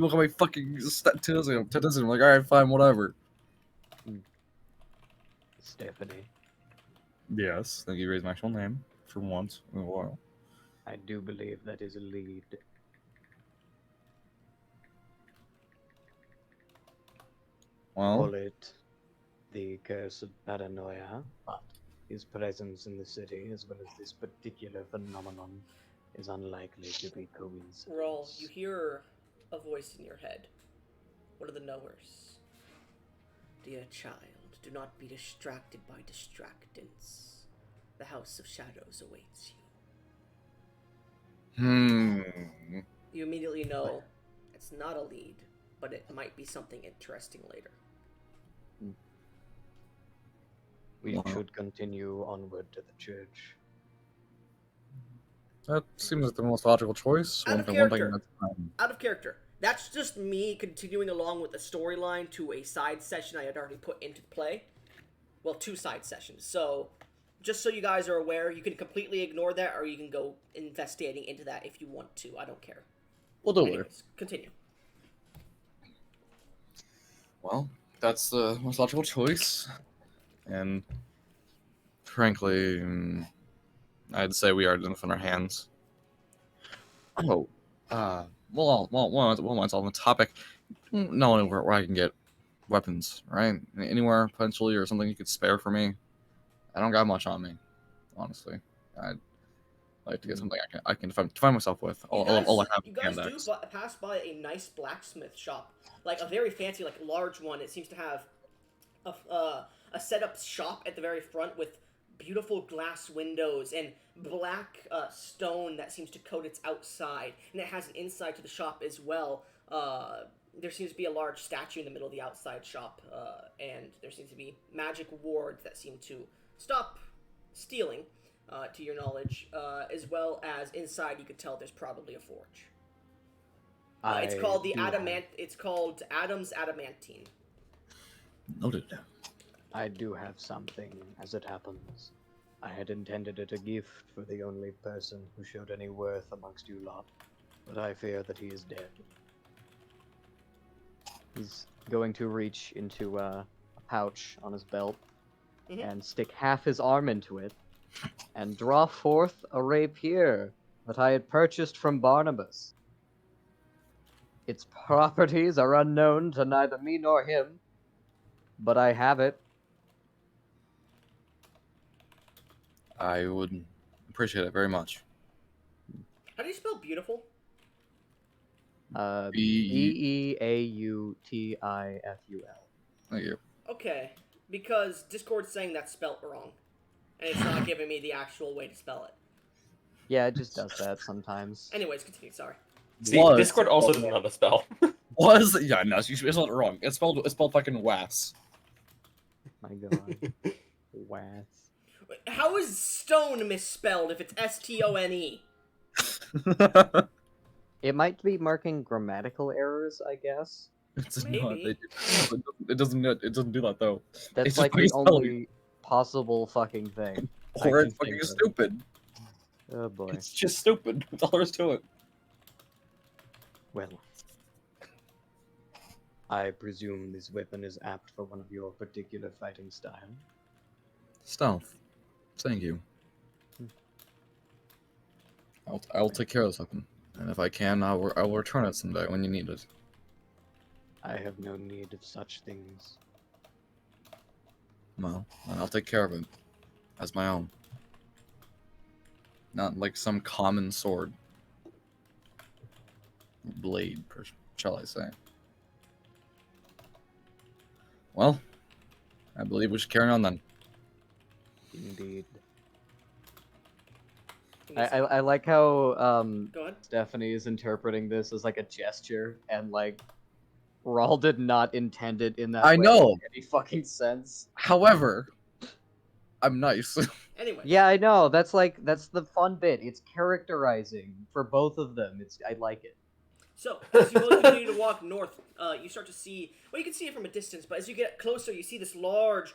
call me fucking Tentussy. I'm like, alright, fine, whatever. Stephanie. Yes, thank you for raising my actual name for once in a while. I do believe that is a lead. Well, Call it the curse of paranoia, but his presence in the city, as well as this particular phenomenon, is unlikely to be coincidence. Raul, you hear a voice in your head. One of the knowers. Dear child, do not be distracted by distractants. The House of Shadows awaits you. You immediately know it's not a lead, but it might be something interesting later. We Wow. should continue onward to the church. That seems like the most logical choice. Out of One thing character. at a time. Out of character. That's just me continuing along with the storyline to a side session I had already put into play. Well, 2 side sessions. So, just so you guys are aware, you can completely ignore that, or you can go investigating into that if you want to. I don't care. We'll do it. Anyways, continue. Well, that's the most logical choice. And frankly, I'd say we are enough in our hands. Oh, while it's on the topic, knowing where I can get weapons, right? Anywhere potentially, or something you could spare for me. I don't got much on me, honestly. I'd like to get something I can define myself with. All I have You is guys hand axe. do pass by a nice blacksmith shop, like a very fancy, like large one. It seems to have a set-up shop at the very front with beautiful glass windows and black stone that seems to coat its outside, and it has an inside to the shop as well. There seems to be a large statue in the middle of the outside shop, and there seems to be magic wards that seem to stop stealing, to your knowledge, as well as inside you could tell there's probably a forge. It's called the It's called Adam's Adamantine. Noted. I do have something, as it happens. I had intended it a gift for the only person who showed any worth amongst you lot, but I fear that he is dead. He's going to reach into a pouch on his belt and stick half his arm into it and draw forth a rapier that I had purchased from Barnabas. Its properties are unknown to neither me nor him, but I have it. I would appreciate it very much. How do you spell beautiful? Beautiful. Thank you. Okay, because Discord's saying that's spelt wrong, and it's not giving me the actual way to spell it. Yeah, it just does that sometimes. Anyways, continue. Sorry. See, Was- Discord also doesn't know how to spell. Yeah, no, it's not wrong. It's spelled fucking was. My god. Was. Wait, how is stone misspelled if it's S-T-O-N-E? It might be marking grammatical errors, I guess. It's Maybe. not. It doesn't do that though. That's It's like just the spelling. only possible fucking thing. I Or can it's fucking think of. stupid. Oh boy. It's just stupid. That's all there is to it. Well. I presume this weapon is apt for one of your particular fighting style. Stealth. Thank you. I'll take care of this weapon, and if I can, I will return it someday when you need it. I have no need of such things. Well, then I'll take care of it as my own. Not like some common sword. Blade, shall I say. Well, I believe we should carry on then. Indeed. I like how Go ahead. Stephanie is interpreting this as like a gesture, and like Raul did not intend it in that I way know. in any fucking sense. However, I'm nice. Anyway. Yeah, I know. That's the fun bit. It's characterizing for both of them. I like it. So, as you both continue to walk north, you start to see, well, you can see it from a distance, but as you get closer, you see this large,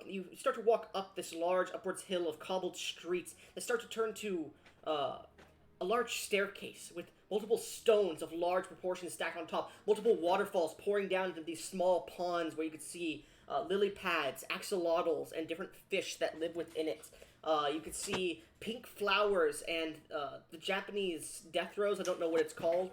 you start to walk up this large upwards hill of cobbled streets that start to turn to a large staircase with multiple stones of large proportions stacked on top, multiple waterfalls pouring down into these small ponds where you could see lily pads, axolotls, and different fish that live within it. You could see pink flowers and the Japanese death rose, I don't know what it's called.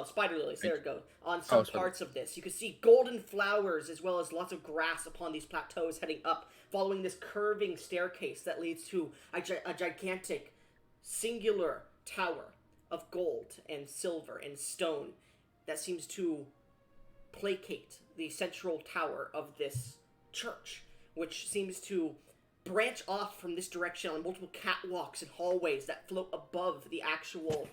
Spider lilies, there it goes. On some parts of this. You could see golden flowers as well as lots of grass upon these plateaus heading up, following this curving staircase that leads to a gigantic, singular tower of gold and silver and stone that seems to placate the central tower of this church, which seems to branch off from this direction on multiple catwalks and hallways that float above the actual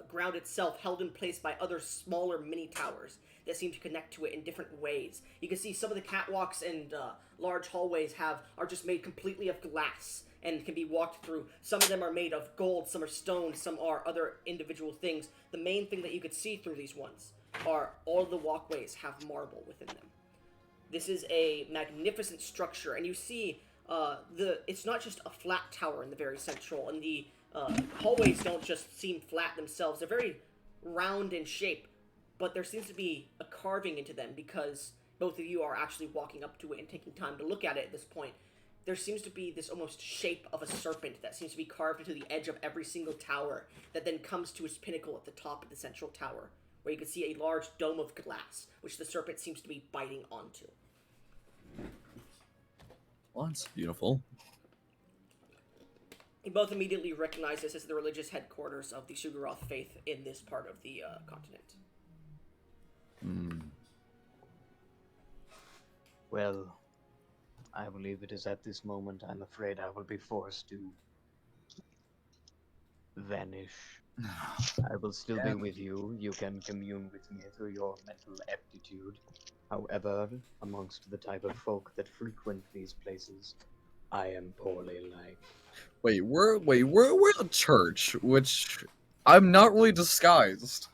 ground itself held in place by other smaller mini towers that seem to connect to it in different ways. You can see some of the catwalks and large hallways are just made completely of glass and can be walked through. Some of them are made of gold, some are stone, some are other individual things. The main thing that you could see through these ones are all the walkways have marble within them. This is a magnificent structure, and you see it's not just a flat tower in the very central, and the hallways don't just seem flat themselves. They're very round in shape, but there seems to be a carving into them because both of you are actually walking up to it and taking time to look at it at this point. There seems to be this almost shape of a serpent that seems to be carved into the edge of every single tower that then comes to its pinnacle at the top of the central tower, where you can see a large dome of glass, which the serpent seems to be biting onto. Well, that's beautiful. You both immediately recognize this as the religious headquarters of the Sugaroth faith in this part of the continent. Well, I believe it is at this moment I'm afraid I will be forced to vanish. I will still be with you. You can commune with me through your mental aptitude. However, amongst the type of folk that frequent these places, I am poorly liked. We're a church, which I'm not really disguised.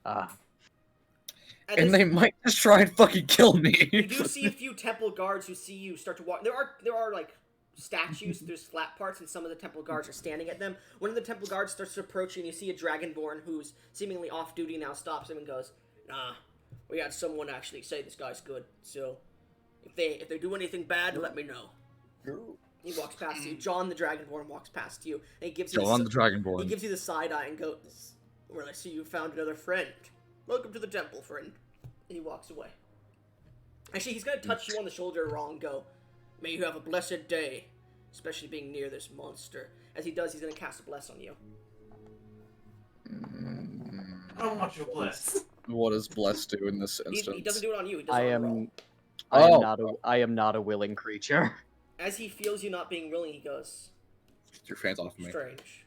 And they might just try and fucking kill me. You do see a few temple guards who see you start to walk. There are like statues. There's flat parts, and some of the temple guards are standing at them. One of the temple guards starts approaching. You see a dragonborn who's seemingly off duty now stops him and goes, "Nah, we had someone actually say this guy's good. So if they do anything bad, let me know." He walks past you. John the dragonborn walks past you, and he gives you the dragonborn. He gives you the side eye and goes, "Well, I see you found another friend. Welcome to the temple, friend." And he walks away. Actually, he's gonna touch you on the shoulder and go, "May you have a blessed day, especially being near this monster." As he does, he's gonna cast a bless on you. I don't want your bless. What does bless do in this instance? He doesn't do it on you. He does I it on a roll. am not a willing creature. As he feels you not being willing, he goes, Get your hands off me. "Strange.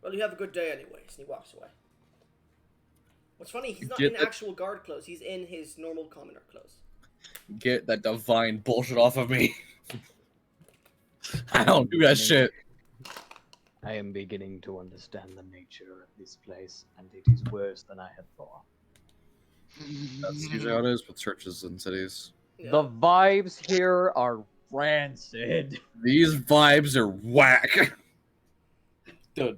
Well, you have a good day anyways." And he walks away. What's funny, he's not Get in the- actual guard clothes. He's in his normal commoner clothes. Get that divine bullshit off of me. I don't do that shit. I am beginning to understand the nature of this place, and it is worse than I had thought. That's usually how it is with churches and cities. Yeah. The vibes here are rancid. These vibes are whack. The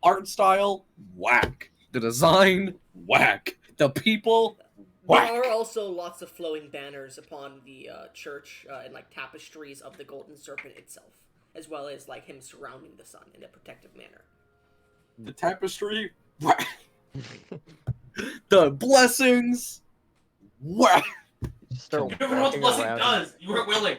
art style, whack. The design, whack. The people, whack. There are also lots of flowing banners upon the church and like tapestries of the golden serpent itself, as well as like him surrounding the sun in a protective manner. The tapestry, whack. The blessings, whack. Just start You never know what the walking blessing around. does. You weren't willing.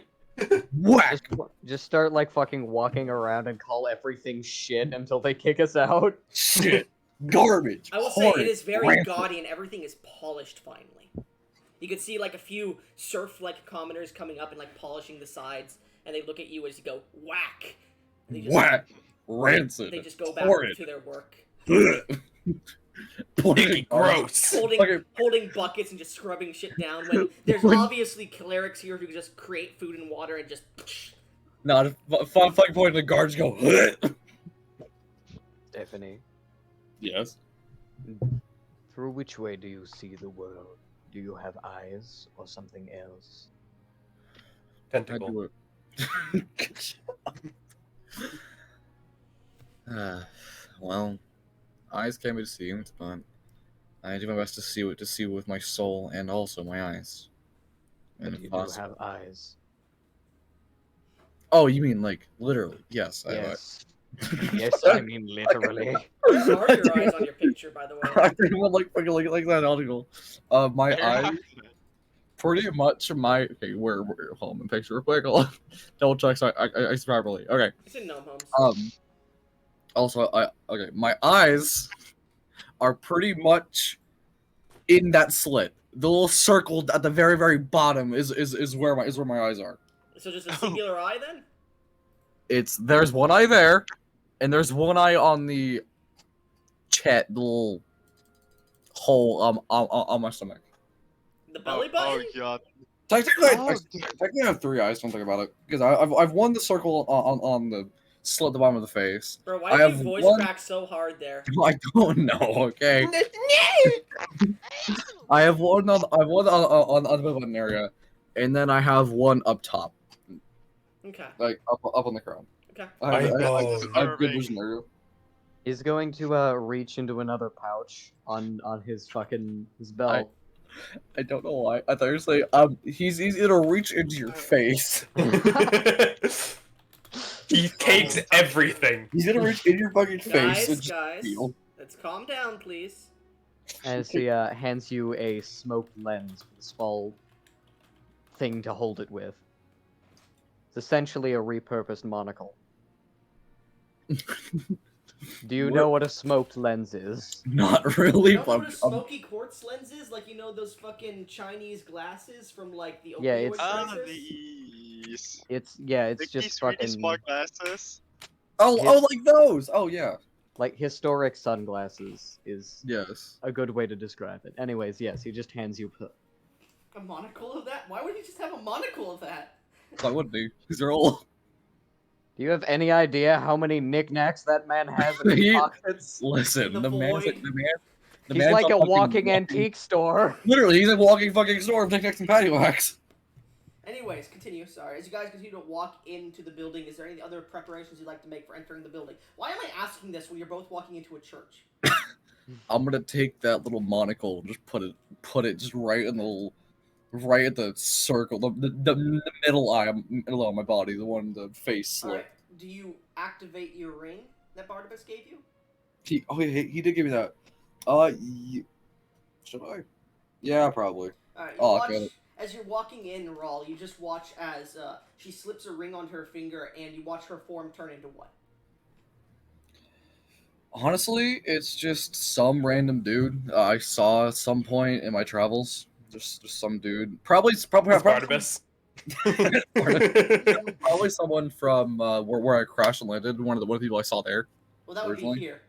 Whack. Just start like fucking walking around and call everything shit until they kick us out. Shit. Garbage. I will say it is very gaudy and everything is polished finally. You can see like a few surf-like commoners coming up and like polishing the sides, and they look at you as you go whack. And they just, Whack. Rancid. They just go back Horrid. to their work, Icky, gross. holding buckets and just scrubbing shit down. When there's obviously clerics here who can just create food and water and just. Not a fucking point. The guards go. Stephanie, Yes. through which way do you see the world? Do you have eyes or something else? I Tentacle. do it. Well, eyes can be deceived, but I do my best to see with my soul and also my eyes. And But if you do possible. have eyes. Oh, you mean like literally? Yes. Yes. Yes, I mean literally. Where are your eyes on your picture, by the way? I think I'm like that article. My eyes. Pretty much my where hold on, my picture real quick. I'll double check so I see properly. Okay. It's in Gnome Homes. Also my eyes are pretty much in that slit. The little circle at the very, very bottom is where my eyes are. So just a singular eye then? There's one eye there, and there's one eye on the chat, the little hole on my stomach. The belly button? Oh god. Technically, Oh, technically I have 3 eyes. Don't think about it, because I've won the circle on the slit at the bottom of the face. Bro, why I did you have voice one- crack so hard there? I don't know. Okay. I have one on the belly button area, and then I have one up top, Okay. like up on the crown. Okay. I have Eyeballs. good vision there. He's going to reach into another pouch on his belt. I don't know why. I thought you were saying he's gonna reach into your face. He takes everything. He's gonna reach in your fucking face. and just Guys, feel. let's calm down, please. As he hands you a smoked lens with a small thing to hold it with. It's essentially a repurposed monocle. Do you know what a smoked lens is? Not really, You know but what a smoky quartz lens is? Like, you know those fucking Chinese glasses from, like, the opioid Yeah, it's- crisis? these. It's Like just these really fucking smart glasses. oh, like those. Oh yeah. like historic sunglasses is Yes. a good way to describe it. Anyways, yes, he just hands you. A monocle of that? Why would he just have a monocle of that? So I wouldn't be. Because they're all. Do you have any idea how many knickknacks that man has in his He- pockets? Listen, The the man's void. the He's man's like a fucking walking antique store. Literally, he's a walking fucking store of knickknacks and paddywhacks. Anyways, continue. Sorry. As you guys continue to walk into the building, is there any other preparations you'd like to make for entering the building? Why am I asking this when you're both walking into a church? I'm gonna take that little monocle and just put it just right in right at the circle, the middle eye, middle of my body, the one the face slit. Alright. Do you activate your ring that Barnabas gave you? He did give me that. Should I? Yeah, probably. Alright, you Oh, watch, okay. as you're walking in, Raul, you just watch as she slips a ring onto her finger, and you watch her form turn into what? Honestly, it's just some random dude I saw at some point in my travels. Just some dude. Probably It's Barnabas. Barnabas. Probably someone from where I crashed and landed. One of the people I saw there. Well, that would Originally? be here.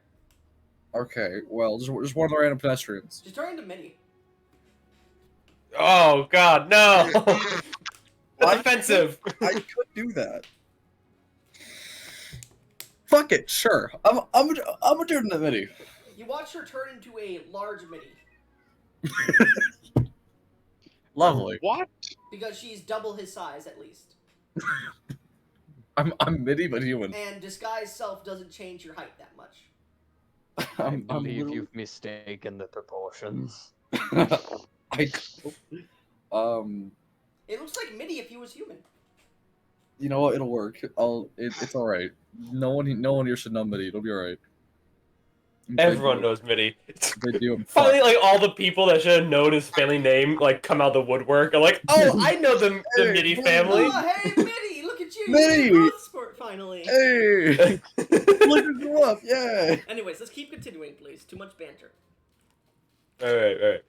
Okay, well, just one of the random pedestrians. Just turn into Minnie. Oh god, no! That's offensive. I could do that. Fuck it, sure. I'm gonna do it in the mini. You watch her turn into a large Minnie, Lovely. What? because she's double his size at least. I'm mini but human. And disguise self doesn't change your height that much. I I'm believe literally- you've mistaken the proportions. I It looks like Minnie if he was human. you know what? It'll work. It's all right. No one here should know Midi. It'll be all right. Everyone knows Mitty. They do. I'm Probably fucked. like all the people that should have known his family name like come out of the woodwork. Are like, oh, I know the Hey, Mitty Mitty. family. Oh, hey, Minnie! Look at you! Minnie! You're a growth spurt, finally! Hey, look at you up, yeah. Anyways, let's keep continuing, please. Too much banter. all right.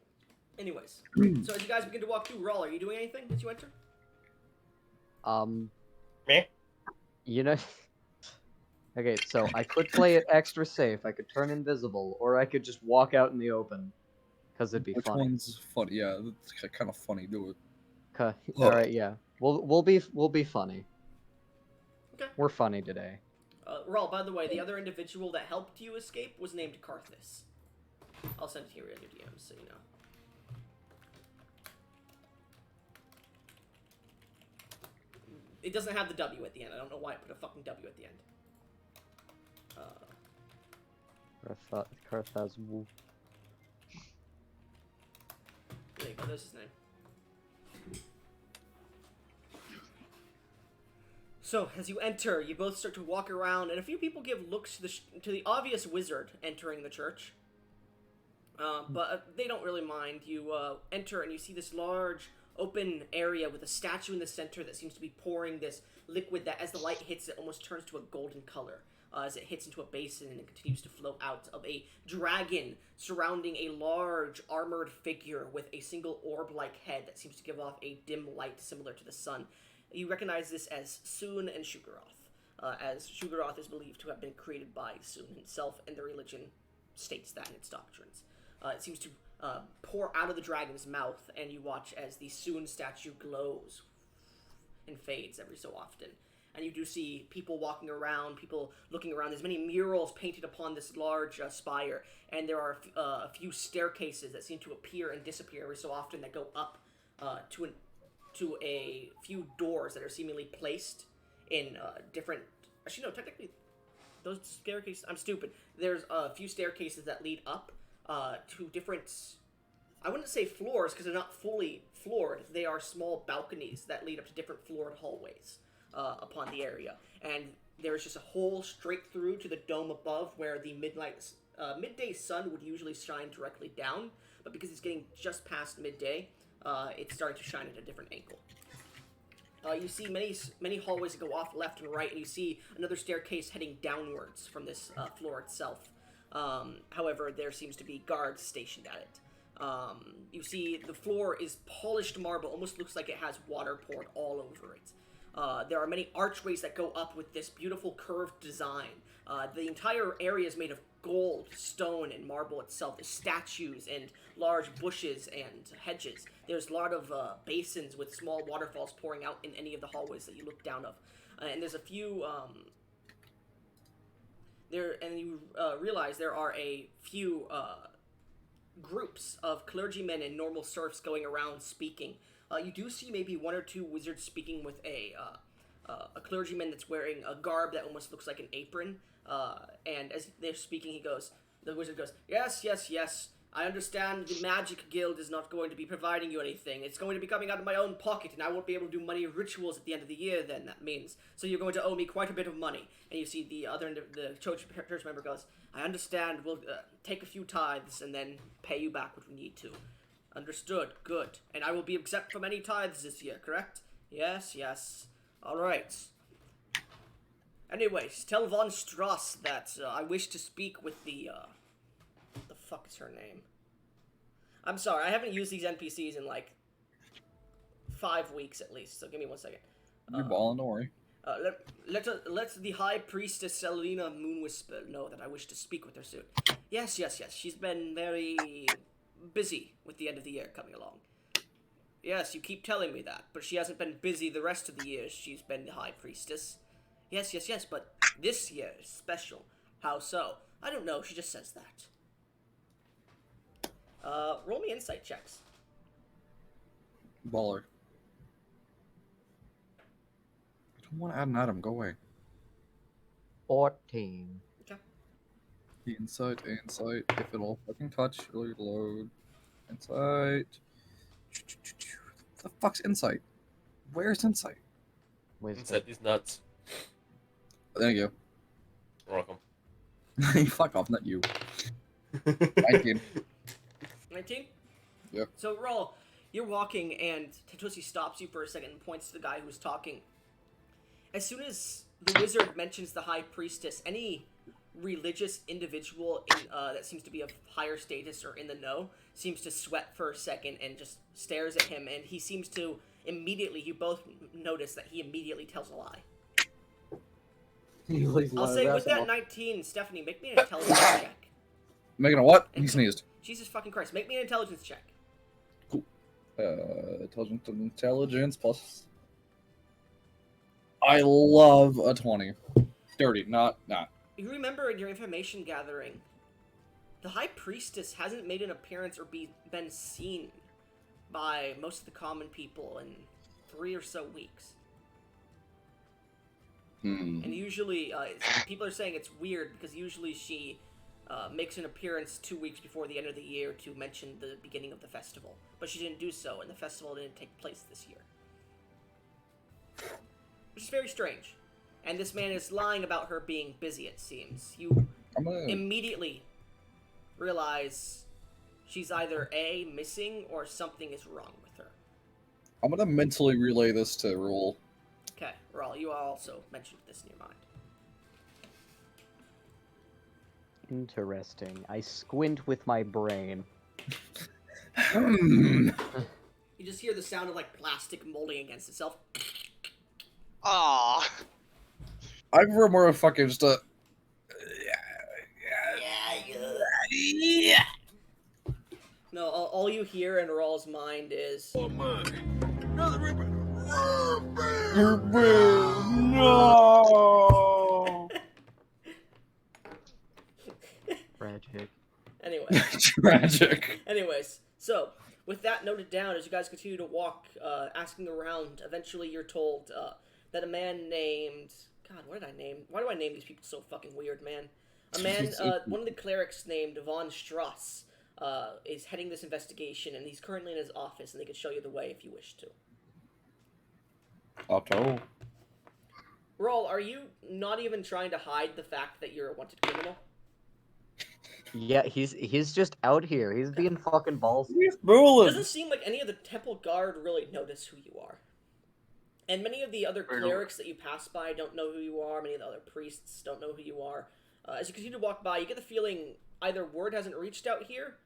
Anyways, so as you guys begin to walk through, Raul, are you doing anything as you enter? Meh. You know. Okay, so I could play it extra safe. I could turn invisible, or I could just walk out in the open, because it'd be Which funny. one's funny? Yeah, it's kind of funny. Do it. All right, yeah. We'll be funny. Okay. We're funny today. Raul, by the way, the other individual that helped you escape was named Carthus. I'll send it here in your DMs so you know. It doesn't have the W at the end. I don't know why I put a fucking W at the end. Carthaz. There you go, there's his name. So, as you enter, you both start to walk around, and a few people give looks to the obvious wizard entering the church. But they don't really mind. You enter, and you see this large, open area with a statue in the center that seems to be pouring this liquid that, as the light hits it, almost turns to a golden color. As it hits into a basin and it continues to flow out of a dragon surrounding a large armored figure with a single orb-like head that seems to give off a dim light similar to the sun. You recognize this as Soon and Shugaroth, as Shugaroth is believed to have been created by Soon himself and the religion states that in its doctrines. It seems to pour out of the dragon's mouth, and you watch as the Soon statue glows and fades every so often. And you do see people walking around, people looking around. There's many murals painted upon this large spire, and there are a few staircases that seem to appear and disappear every so often that go up to a few doors that are seemingly placed in different... Actually, no, technically, those staircases... I'm stupid. There's a few staircases that lead up to different... I wouldn't say floors, because they're not fully floored. They are small balconies that lead up to different floored hallways upon the area. And there's just a hole straight through to the dome above where the midday sun would usually shine directly down. But because it's getting just past midday, it's starting to shine at a different angle. You see many hallways that go off left and right, and you see another staircase heading downwards from this floor itself. However, there seems to be guards stationed at it. You see the floor is polished marble, almost looks like it has water poured all over it. There are many archways that go up with this beautiful curved design. The entire area is made of gold, stone, and marble itself. There's statues and large bushes and hedges. There's a lot of basins with small waterfalls pouring out in any of the hallways that you look down of. And there's a few... you realize there are a few groups of clergymen and normal serfs going around speaking. You do see maybe one or two wizards speaking with a clergyman that's wearing a garb that almost looks like an apron. And as they're speaking, the wizard goes, yes, I understand the magic guild is not going to be providing you anything. It's going to be coming out of my own pocket, and I won't be able to do money rituals at the end of the year then, that means. So you're going to owe me quite a bit of money. And you see the other end of the church member goes, I understand, we'll take a few tithes and then pay you back what we need to. Understood, good. And I will be exempt from any tithes this year, correct? Yes. Alright. Anyways, tell Von Strass that I wish to speak with the, what the fuck is her name? I'm sorry, I haven't used these NPCs in, like, 5 weeks at least, so give me 1 second. You're balling, don't worry. Let the High Priestess Selena Moonwhisper know that I wish to speak with her soon. Yes. She's been very busy with the end of the year coming along. Yes, you keep telling me that, but she hasn't been busy the rest of the years she's been the High Priestess. Yes, but this year is special. How so? I don't know, she just says that. Roll me insight checks. Baller. I don't want to add an item, go away. 14. Okay. Insight, if it'll fucking touch, it'll load. Insight. What the fuck's insight? Where's insight? Wisdom. Inside these nuts. Thank you. You're welcome. Fuck off, not you. 19. 19? Yep. So, Raul, you're walking, and Tentussy stops you for a second and points to the guy who's talking. As soon as the wizard mentions the High Priestess, any religious individual that seems to be of higher status or in the know seems to sweat for a second and just stares at him, and he seems to immediately, you both notice that he immediately tells a lie. I'll say with that 19, Stephanie, make me an intelligence check. Making a what? He sneezed. Jesus fucking Christ, make me an intelligence check. Cool. Intelligence plus. I love a 20. Dirty, not. You remember in your information gathering, the High Priestess hasn't made an appearance or been seen by most of the common people in 3 or so weeks. And usually, people are saying it's weird because usually she makes an appearance 2 weeks before the end of the year to mention the beginning of the festival. But she didn't do so, and the festival didn't take place this year. Which is very strange. And this man is lying about her being busy, it seems. You immediately realize she's either A, missing, or something is wrong with her. I'm gonna mentally relay this to Raul. Okay, Raul, you also mentioned this in your mind. Interesting. I squint with my brain. You just hear the sound of, like, plastic molding against itself. Ah. I'm more of a fucking just a. Yeah. No, all you hear in Rawl's mind is, No. Tragic. anyway. Tragic. Anyways, so with that noted down, as you guys continue to walk, asking around, eventually you're told that a man named God, what did I name? Why do I name these people so fucking weird, man? A man, one of the clerics named Von Strauss, is heading this investigation, and he's currently in his office, and they could show you the way if you wish to. Otto. Raul, are you not even trying to hide the fact that you're a wanted criminal? Yeah, he's just out here. He's being fucking balls. He's It bullying. doesn't seem like any of the temple guard really notice who you are. And many of the other clerics that you pass by don't know who you are. Many of the other priests don't know who you are. As you continue to walk by, you get the feeling either word hasn't reached out here,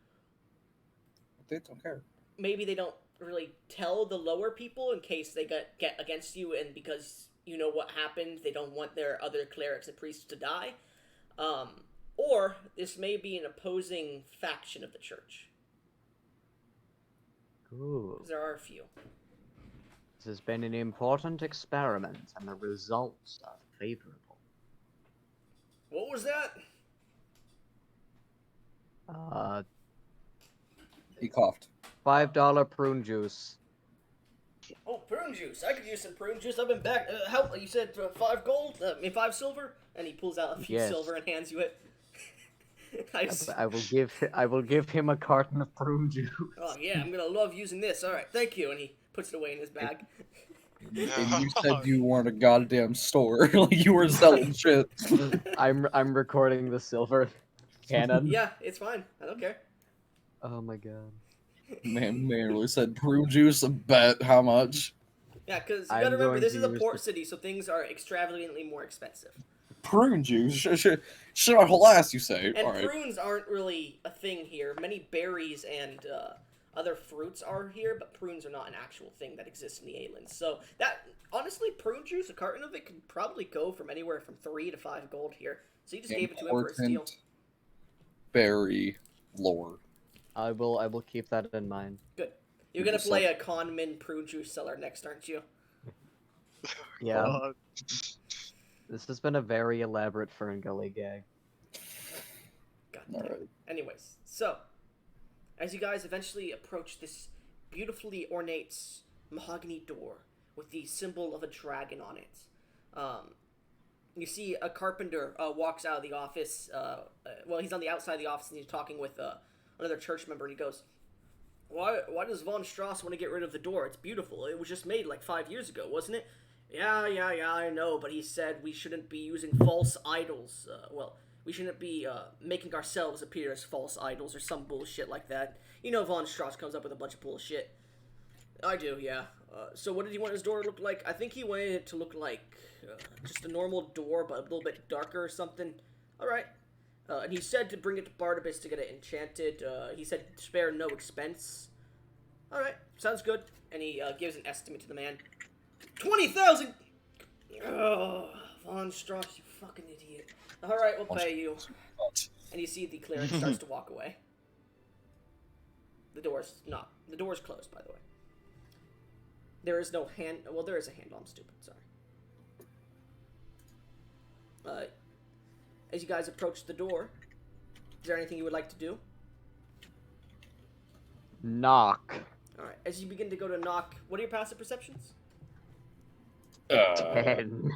They don't care. maybe they don't really tell the lower people in case they get against you, and because you know what happened, they don't want their other clerics and priests to die. Or this may be an opposing faction of the church. Ooh. 'Cause there are a few. This has been an important experiment, and the results are favorable. What was that? He coughed. $5 prune juice. Oh, prune juice. I could use some prune juice. I've been back. How you said 5 gold? 5 silver? And he pulls out a few Yes. silver and hands you it. Nice. I will give him a carton of prune juice. Oh yeah, I'm gonna love using this. All right, thank you. And he puts it away in his bag. And you said you weren't a goddamn store. Like you were selling shit. I'm recording the silver cannon. Yeah, it's fine. I don't care. Oh my god. Man really said prune juice a bet. How much? Yeah, because you I'm gotta remember going this to is a use port the- city, so things are extravagantly more expensive. Prune juice? Shit on whole ass, you say. And Alright. prunes aren't really a thing here. Many berries and other fruits are here, but prunes are not an actual thing that exists in the Aelands. So that, honestly, prune juice, a carton of it could probably go from anywhere from 3 to 5 gold here. So you just gave it to him for a steal. Important berry lore. I will keep that in mind. Good. You're gonna play a conman prune juice seller next, aren't you? Yeah. God. This has been a very elaborate Fern Gully gag. God damn. Alright. Anyways, so as you guys eventually approach this beautifully ornate mahogany door with the symbol of a dragon on it, you see a carpenter walks out of the office. Well, he's on the outside of the office and he's talking with another church member, and he goes, Why does Von Strauss want to get rid of the door? It's beautiful. It was just made like 5 years ago, wasn't it? Yeah, I know, but he said we shouldn't be using false idols. We shouldn't be making ourselves appear as false idols or some bullshit like that. You know Von Strauss comes up with a bunch of bullshit. I do, yeah. So what did he want his door to look like? I think he wanted it to look like just a normal door, but a little bit darker or something. Alright. And he said to bring it to Barnabas to get it enchanted. He said spare no expense. Alright, sounds good. And he gives an estimate to the man. 20,000! Oh, Von Strauss, you fucking idiot. Alright, we'll pay you. And you see the cleric starts to walk away. The door's closed, by the way. There is no hand... Well, there is a handle. I'm stupid. Sorry. As you guys approach the door, is there anything you would like to do? Knock. Alright, as you begin to go to knock, what are your passive perceptions? 10.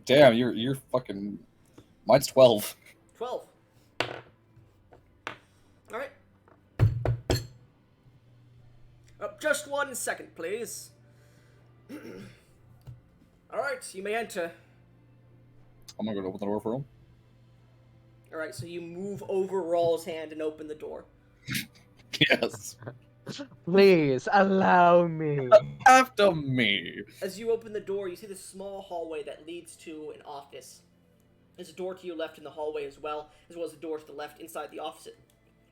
Damn, you're fucking. Mine's 12. 12. Alright. Just 1 second, please. Alright, you may enter. I'm gonna go open the door for him. Alright, so you move over Rawl's hand and open the door. Yes. Please allow me. After me. As you open the door, you see this small hallway that leads to an office. There's a door to your left in the hallway as well as a door to the left inside the office. It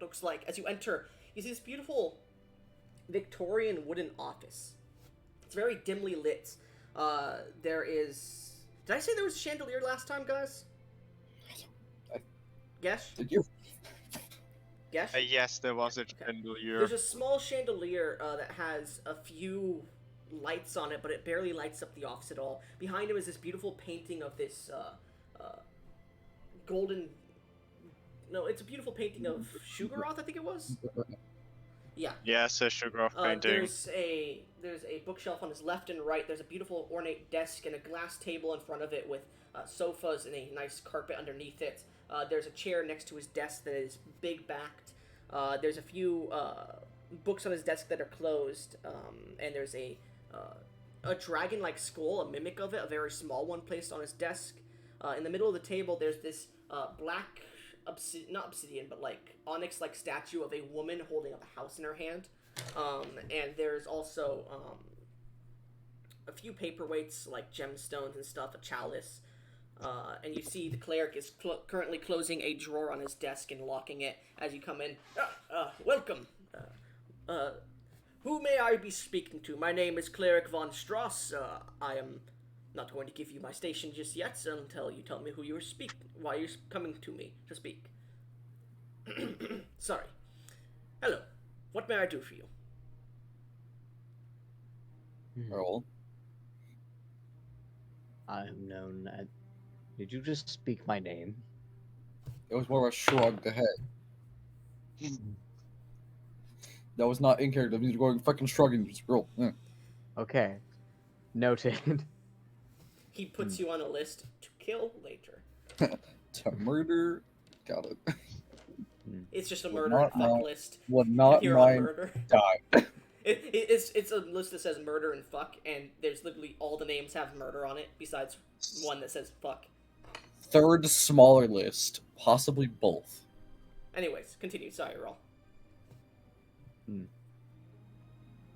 looks like, as you enter, you see this beautiful Victorian wooden office. It's very dimly lit. There is... Did I say there was a chandelier last time, guys? Gesh? Did you? Guess? Yes, there was a Okay. chandelier. There's a small chandelier that has a few lights on it, but it barely lights up the office at all. Behind him is this beautiful painting of this golden. No, it's a beautiful painting of Sugaroth, I think it was. Yeah. Yes, a sugar of painting. There's a bookshelf on his left and right. There's a beautiful ornate desk and a glass table in front of it with sofas and a nice carpet underneath it. There's a chair next to his desk that is big backed. There's a few books on his desk that are closed, and there's a dragon-like skull, a mimic of it, a very small one placed on his desk. In the middle of the table, there's this black not obsidian, but like onyx-like statue of a woman holding up a house in her hand. And there's also a few paperweights like gemstones and stuff, a chalice. And you see the cleric is currently closing a drawer on his desk and locking it as you come in. Welcome. Who may I be speaking to? My name is Cleric von Strauss. I am not going to give you my station just yet until you tell me who you are why you're coming to me to speak. Sorry. Hello. What may I do for you? Roll. I am known as. Did you just speak my name? It was more of a shrug the head. That was not in character. You're going fucking shrugging. Just roll. Yeah. Okay. Noted. He puts you on a list to kill later. To murder. Got it. It's just a Would murder not and fuck mind- list. Would not Here on mind murder. die. It's a list that says murder and fuck, and there's literally all the names have murder on it, besides one that says fuck. Third smaller list. Possibly both. Anyways, continue. Sorry, Raul.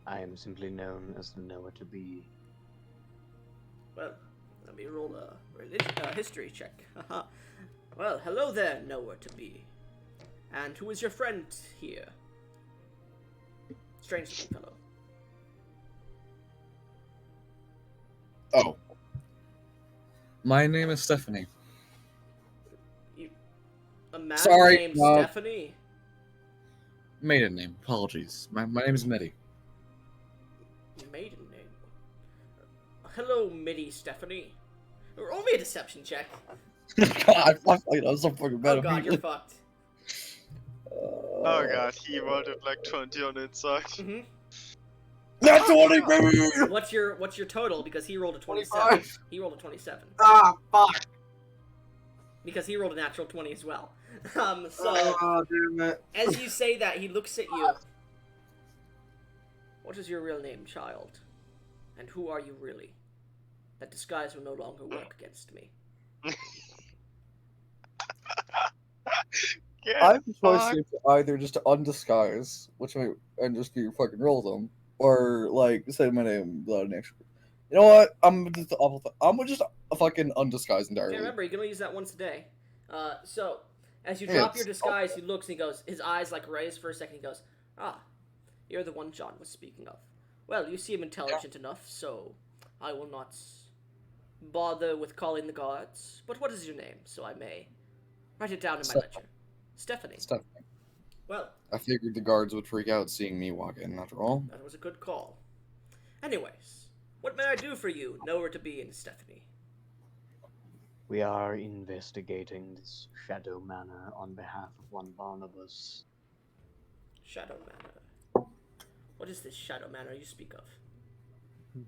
I am simply known as the knower to be. Well, let me roll a history check. Well, hello there, knower to be. And who is your friend here? Strange looking fellow. Oh. My name is Stephanie. A man Sorry, named no. Stephanie. Maiden name. Apologies. My name is Mitty. Maiden name. Hello, Mitty Stephanie. Roll me a deception check. God, I was so fucking bad. Oh god, you're fucked. Oh god, he rolled it like 20 on inside. Mm-hmm. That's 20, baby! What's your total? Because he rolled a 27. 25. He rolled a 27. Ah, fuck. Because he rolled a natural 20 as well. So Oh, damn it. as you say that, he looks at you. What is your real name, child? And who are you really? That disguise will no longer work against me. I have a choice here to either just undisguise, and just you fucking roll them, or like say my name without an extra. You know what? I'm just a fucking undisguise entirely. Okay, remember, you can only use that once a day. So, as you Yeah, drop your it's- disguise, he looks and he goes, his eyes like raise for a second, he goes, ah, you're the one John was speaking of. Well, you seem intelligent enough, so I will not bother with calling the guards. But what is your name, so I may write it down in my Stephanie. ledger? Stephanie. Stephanie. Well, I figured the guards would freak out seeing me walk in, after all. that was a good call. Anyways, what may I do for you, knower to be in Stephanie? We are investigating this Shadow Manor on behalf of one Barnabas. Shadow Manor. What is this Shadow Manor you speak of?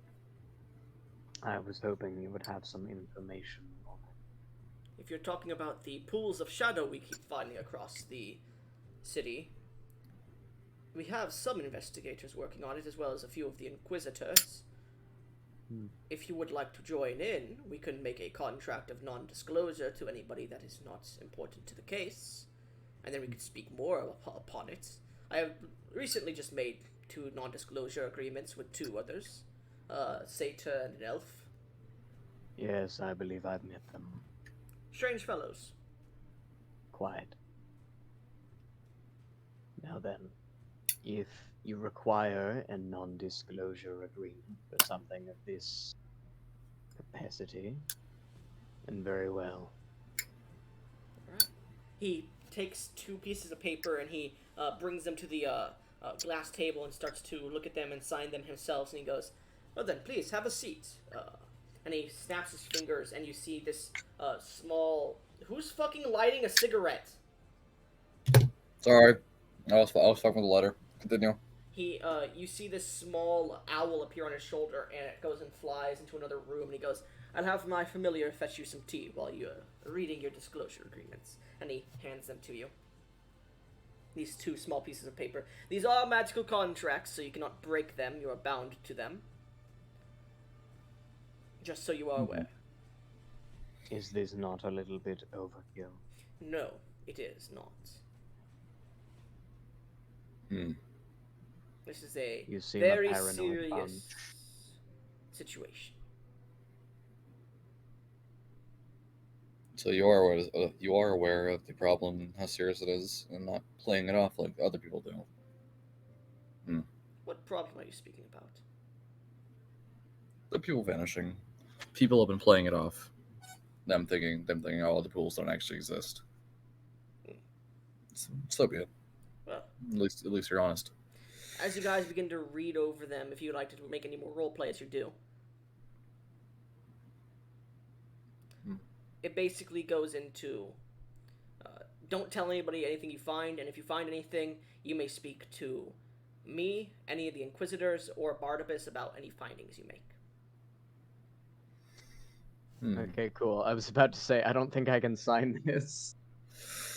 I was hoping you would have some information on it. If you're talking about the pools of shadow we keep finding across the city, we have some investigators working on it, as well as a few of the inquisitors. If you would like to join in, we can make a contract of non-disclosure to anybody that is not important to the case, and then we could speak more upon it. I have recently just made 2 non-disclosure agreements with 2 others, Satyr and an elf. Yes, I believe I've met them. Strange fellows. Quite. Now then, if you require a non-disclosure agreement for something of this capacity, then very well. He takes 2 pieces of paper and he brings them to the glass table and starts to look at them and sign them himself. And he goes, "Well then, please have a seat." And he snaps his fingers, and you see this small. Who's fucking lighting a cigarette? Sorry, I was talking with the letter. Continue. You see this small owl appear on his shoulder, and it goes and flies into another room. And he goes, "I'll have my familiar fetch you some tea while you're reading your disclosure agreements." And he hands them to you. These 2 small pieces of paper. These are magical contracts, so you cannot break them. You are bound to them. Just so you are aware. Is this not a little bit overkill? No, it is not. Hmm. This is a You seem very a paranoid serious bunch. situation. So you are aware of the problem and how serious it is, and not playing it off like other people do. What problem are you speaking about? The people vanishing. People have been playing it off. Them thinking, oh, other pools don't actually exist. So be it. Well, At least you're honest. as you guys begin to read over them, if you would like to make any more role plays, you do. It basically goes into don't tell anybody anything you find, and if you find anything, you may speak to me, any of the Inquisitors, or Barnabas about any findings you make. Okay, cool. I was about to say, I don't think I can sign this.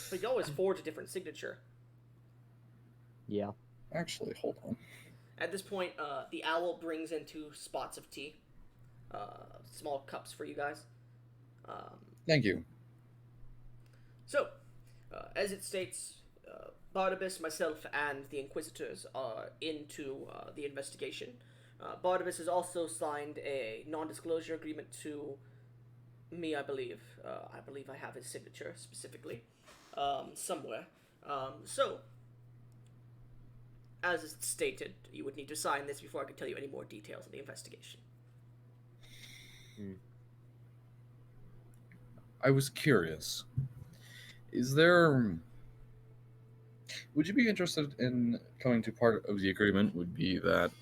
But you can always forge a different signature. Yeah. Actually, hold on. At this point, the owl brings in 2 spots of tea. Small cups for you guys. Thank you. So, as it states, Barnabas, myself, and the Inquisitors are into the investigation. Barnabas has also signed a non-disclosure agreement to me, I believe. I believe I have his signature, specifically, somewhere. So, as it's stated, you would need to sign this before I can tell you any more details on the investigation. I was curious. Would you be interested in coming to part of the agreement would be that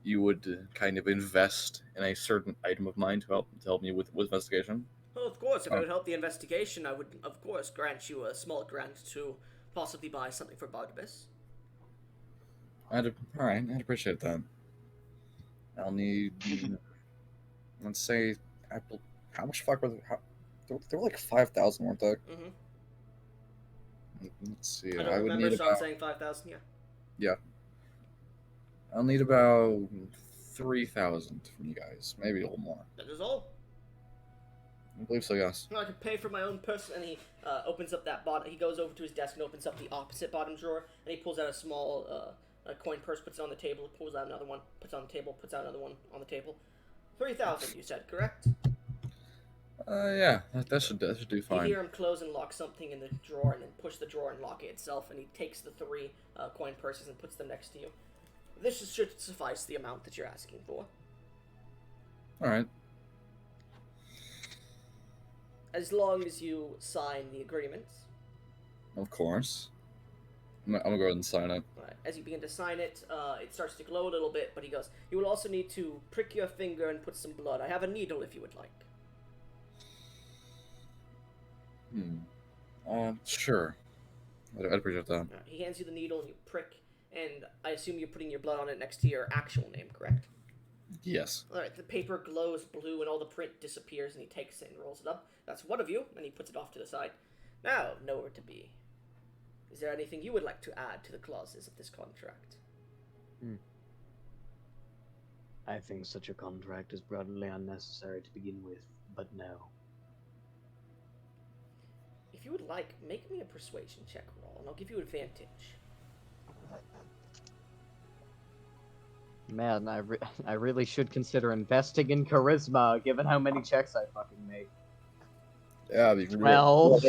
you would kind of invest in a certain item of mine to help me with investigation? Well, of course, if it would help the investigation, I would, of course, grant you a small grant to possibly buy something for Barnabas. Alright, I'd appreciate that. I'll need, let's say, how much fuck was it? They were like 5,000, weren't they? Mm-hmm. Let's see. I don't I would remember need Sean about, saying 5,000, yeah. yeah. I'll need about 3,000 from you guys, maybe a little more. That is all. I believe so, yes. I can pay for my own person, and he opens up that bottom. He goes over to his desk and opens up the opposite bottom drawer, and he pulls out a small a coin purse, puts it on the table, pulls out another one, puts it on the table, puts out another one on the table. 3,000, you said, correct? Yeah, that should do You fine. hear him close and lock something in the drawer, and then push the drawer and lock it itself, and he takes the 3 coin purses and puts them next to you. This should suffice the amount that you're asking for. Alright. As long as you sign the agreements. Of course. I'm gonna go ahead and sign it. Right. As you begin to sign it, it starts to glow a little bit, but he goes, "You will also need to prick your finger and put some blood. I have a needle if you would like." Sure. I'd appreciate that. He hands you the needle and you prick, and I assume you're putting your blood on it next to your actual name, correct? Yes. Alright, the paper glows blue and all the print disappears, and he takes it and rolls it up. That's one of you, and he puts it off to the side. Now, nowhere to be. Is there anything you would like to add to the clauses of this contract? I think such a contract is broadly unnecessary to begin with, but no. If you would like, make me a persuasion check roll, and I'll give you advantage. Man, I really should consider investing in charisma, given how many checks I fucking make. Yeah, 12.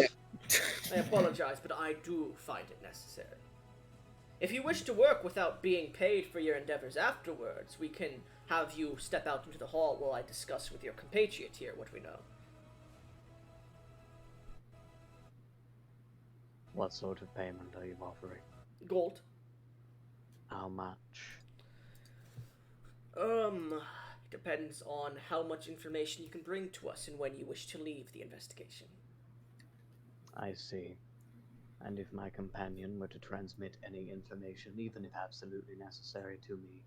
I apologize, but I do find it necessary. If you wish to work without being paid for your endeavors afterwards, we can have you step out into the hall while I discuss with your compatriot here what we know. What sort of payment are you offering? Gold. How much? Depends on how much information you can bring to us and when you wish to leave the investigation. I see. And if my companion were to transmit any information, even if absolutely necessary to me,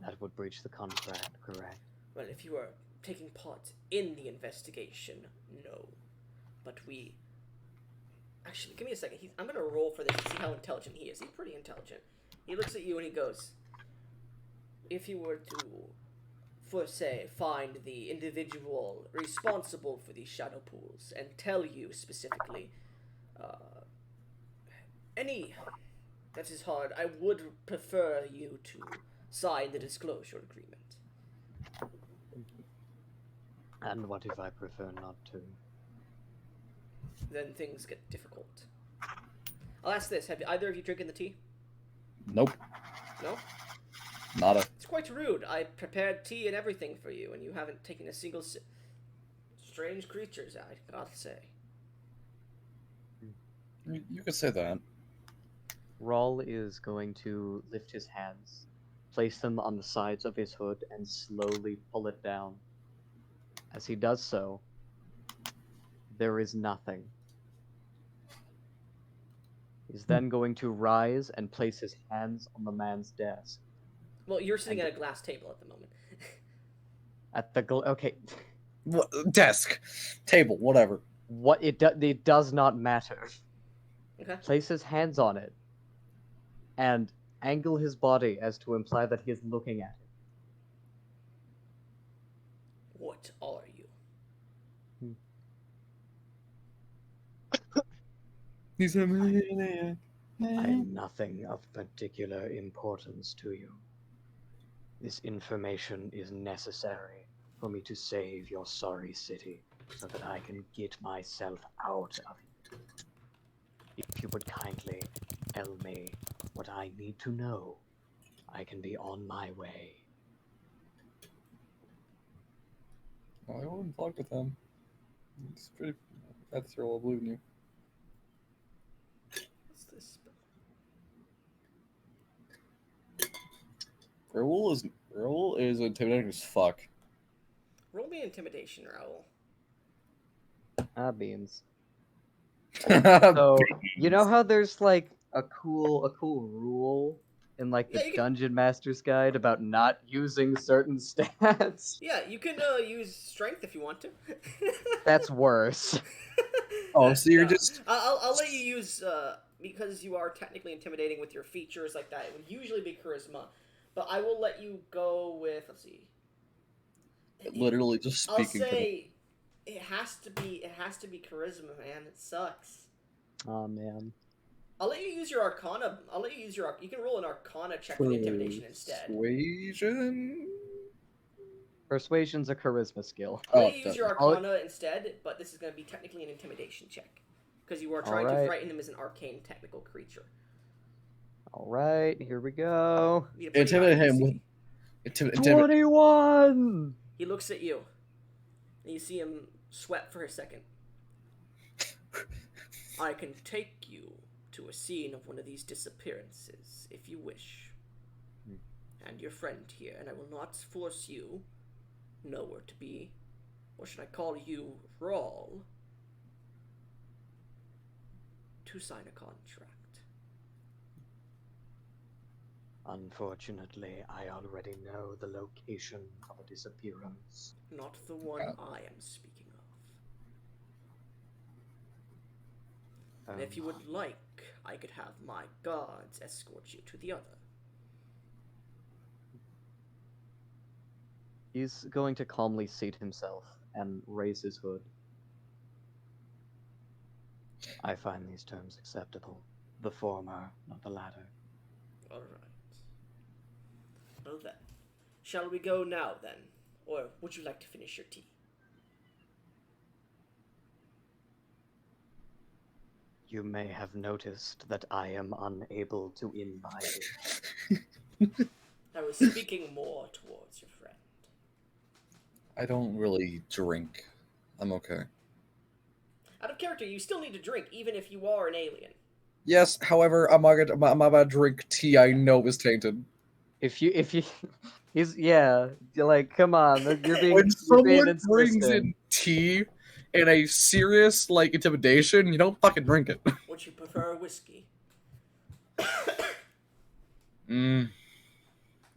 that would breach the contract, correct? Well, if you are taking part in the investigation, no. But we... Actually, give me a second. I'm going to roll for this to see how intelligent he is. He's pretty intelligent. He looks at you and he goes, if you were to, for say, find the individual responsible for these shadow pools and tell you specifically any... That is hard. I would prefer you to sign the disclosure agreement. And what if I prefer not to? Then things get difficult. I'll ask this. Have either of you drinking the tea? Nope. No? Nada. It's quite rude. I prepared tea and everything for you, and you haven't taken a single sip. Strange creatures, I gotta say. You could say that. Raul is going to lift his hands, place them on the sides of his hood, and slowly pull it down. As he does so, there is nothing. He's then going to rise and place his hands on the man's desk. Well, you're sitting at a glass table at the moment. At the okay, Desk, table, whatever. what it does not matter. Okay. Place his hands on it, and angle his body as to imply that he is looking at it. What are you? He's a millionaire. I'm nothing of particular importance to you. This information is necessary for me to save your sorry city, so that I can get myself out of it. If you would kindly tell me what I need to know, I can be on my way. Well, I wouldn't talk with him. It's pretty. That's Raul, I believe in you. What's this? Raul is intimidating as fuck. Roll me intimidation, Raul. Beans. So you know how there's like a cool rule in like the Yeah, you can- Dungeon Master's Guide about not using certain stats? Yeah, you can use strength if you want to. That's worse. Oh, so you're No. just. I'll let you use because you are technically intimidating with your features like that. It would usually be charisma, but I will let you go with. Let's see. Literally just I'll speaking. say it has to be charisma, man. It sucks. Oh man. I'll let you use your Arcana. You can roll an Arcana check with intimidation instead. Persuasion. Persuasion's a charisma skill. I'll let you use your I'll- Arcana instead, but this is going to be technically an intimidation check because you are trying to Alright. frighten him as an arcane technical creature. Alright, here we go. You need a pretty high Intimidate him DC. with. Intimidate. 21! He looks at you, and you see him sweat for a second. I can take you to a scene of one of these disappearances, if you wish. And your friend here, and I will not force you know where to be. Or should I call you Raul? To sign a contract. Unfortunately, I already know the location of a disappearance. Not the one I am speaking of. And if you would like, I could have my guards escort you to the other. He's going to calmly seat himself and raise his hood. I find these terms acceptable. The former, not the latter. Alright. Well then. Shall we go now then? Or would you like to finish your tea? You may have noticed that I am unable to imbibe. I was speaking more towards your friend. I don't really drink. I'm okay. Out of character, you still need to drink, even if you are an alien. Yes, however, I'm about to drink tea I know is tainted. If you, you're like, come on, you're When being someone brings insistent. in tea and a serious, like, intimidation, you don't fucking drink it. Would you prefer whiskey? I'm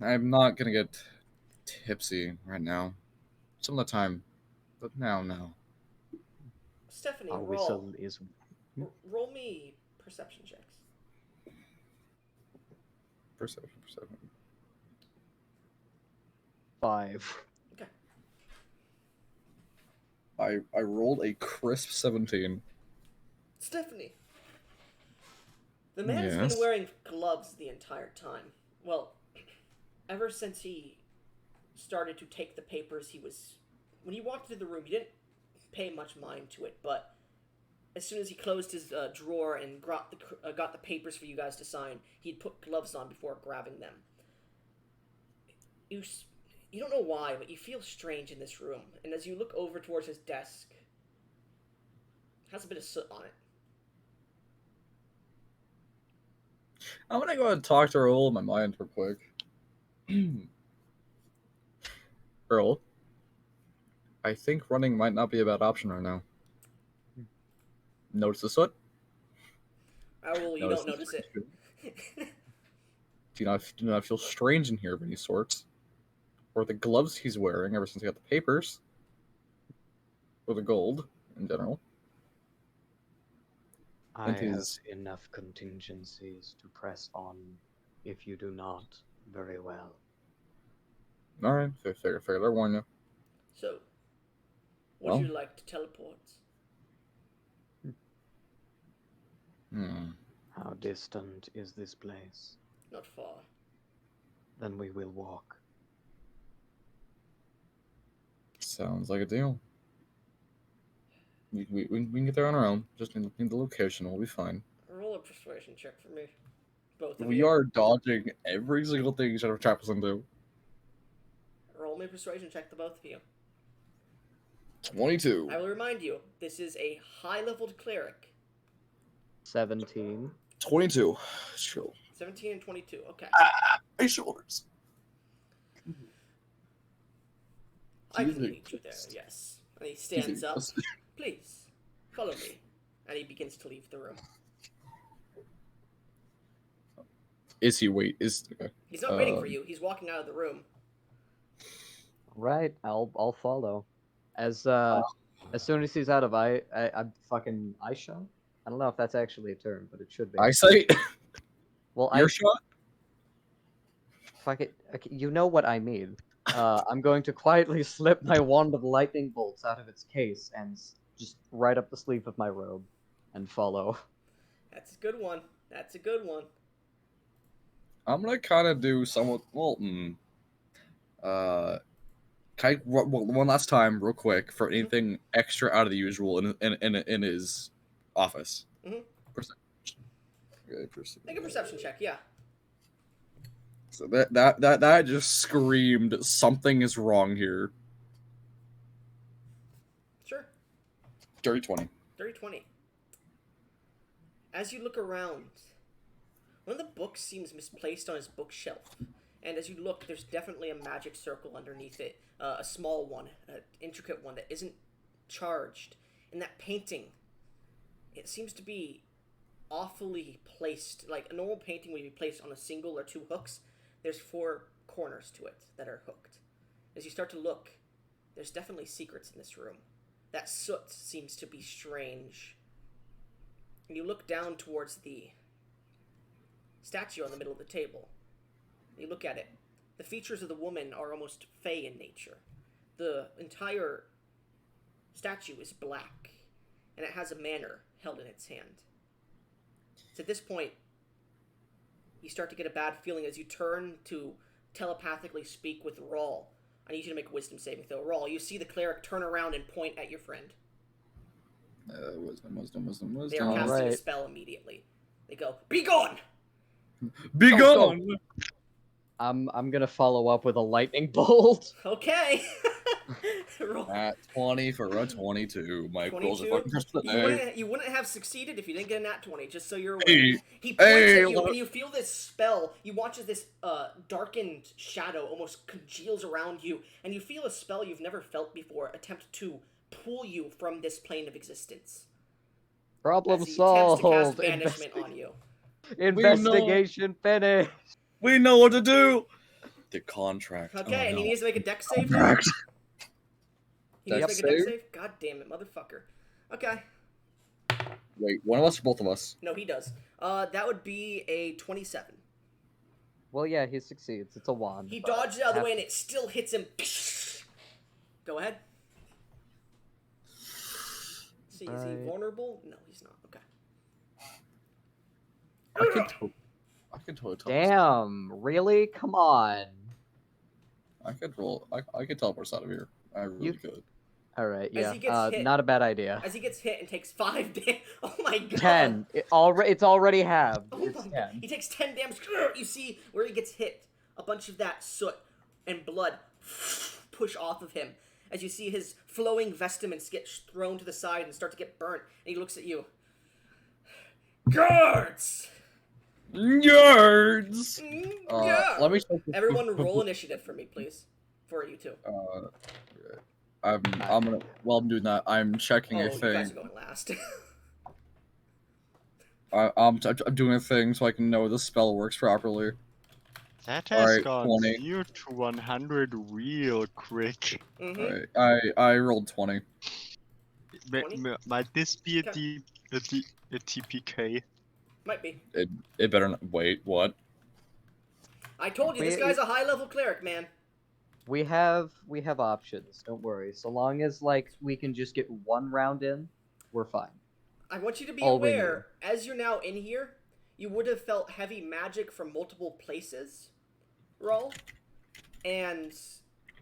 not gonna get tipsy right now. Some of the time, but now, no. Stephanie, Our roll. whistle is Roll me perception checks. Perception. 5. Okay. I rolled a crisp 17. Stephanie, the man has Yes. been wearing gloves the entire time. Well, ever since he started to take the papers, when he walked into the room, he didn't pay much mind to it, but as soon as he closed his drawer and got the papers for you guys to sign, he'd put gloves on before grabbing them. You don't know why, but you feel strange in this room, and as you look over towards his desk, it has a bit of soot on it. I'm gonna go ahead and talk to Earl in my mind real quick. Earl, I think running might not be a bad option right now. Notice the soot? Raul, you don't notice it. Do not feel strange in here of any sorts? Or the gloves he's wearing ever since he got the papers? Or the gold in general? I And have his... enough contingencies to press on if you do not very well. Alright, fair. I warn you. So, would Well. you like to teleport? How distant is this place? Not far. Then we will walk. Sounds like a deal. We can get there on our own. Just need the location. We'll be fine. Roll a persuasion check for me. Both of We you. are dodging every single thing you try to trap us into. Roll me a persuasion check, the both of you. 22. I will remind you, this is a high-leveled cleric. 17. 22. Chill. 17 and 22, okay. My shoulders. I can lead you there, yes. And he stands up. Please, follow me. And he begins to leave the room. Is he? Wait, is... Okay. He's not waiting for you, he's walking out of the room. Right, I'll follow. As soon as he's out of I'm fucking eye shot. I don't know if that's actually a term, but it should be. Eyesight? Well, Earshot? Fuck it. Okay, you know what I mean. I'm going to quietly slip my wand of lightning bolts out of its case and just right up the sleeve of my robe and follow. That's a good one. That's a good one. I'm gonna kind of do somewhat... Well, one last time, real quick, for anything extra out of the usual in his office. Mhm. Perception. Okay, Make a perception check, yeah. So that just screamed something is wrong here. Sure. Dirty 20. Dirty 20. As you look around, one of the books seems misplaced on his bookshelf. And as you look, there's definitely a magic circle underneath it. A small one, an intricate one that isn't charged. And that painting, it seems to be awfully placed. Like a normal painting would be placed on a single or two hooks. There's 4 corners to it that are hooked. As you start to look, there's definitely secrets in this room. That soot seems to be strange. And you look down towards the statue on the middle of the table. You look at it. The features of the woman are almost fey in nature. The entire statue is black, and it has a manor held in its hand. It's at this point, you start to get a bad feeling as you turn to telepathically speak with Raul. I need you to make a wisdom saving throw. Raul, you see the cleric turn around and point at your friend. Wisdom. They are casting a spell immediately. They go, "Be gone!" Be Go, gone! I'm gonna follow up with a lightning bolt. Okay. Roll. At 20 for a 22. Mike rolls a 22. fucking crystal today. You wouldn't have succeeded if you didn't get a nat 20, just so you're aware. Hey, He points hey, at you, look. and you feel this spell. You watch as this darkened shadow almost congeals around you, and you feel a spell you've never felt before attempt to pull you from this plane of existence. Problem As he attempts to cast solved. banishment on you. Investigation finished. We know what to do. The contract. Okay, oh, and no. he needs to make a dex save. Contract. He needs to Dex make a dex save? save? God damn it, motherfucker. Okay. Wait, one of us or both of us? No, he does. That would be a 27. Well, yeah, he succeeds. It's a wand. He but dodges out of the half- way and it still hits him. Go ahead. See, is he Right. vulnerable? No, he's not. Okay. I can totally tell. Damn, really? Come on. I could roll. I could teleport us out of here. I really You- could. All right, As yeah. he gets hit- Not a bad idea. As he gets hit and takes 5 damage. Oh my god. 10. It's already halved. Oh It's my god. 10. He takes 10 damage. You see where he gets hit. A bunch of that soot and blood push off of him. As you see his flowing vestments get thrown to the side and start to get burnt. And he looks at you. Guards! Nerds. Yeah. Let me. Everyone roll initiative for me, please. For you two. I'm gonna. While I'm doing that, I'm checking Oh, a you guys thing. are going last. I'm doing a thing so I can know the spell works properly. That has Alright, gone 20. 0 to 100 real quick. Mm-hmm. Alright, I rolled 20. 20? Might this be Okay. a TPK? Might be. It better not. Wait, what? I told you, this Wait, guy's a high-level cleric, man. We have options. Don't worry. So long as like we can just get one round in, we're fine. I want you to be All we aware, as you're now in here, you would have felt heavy magic from multiple places, Raul. And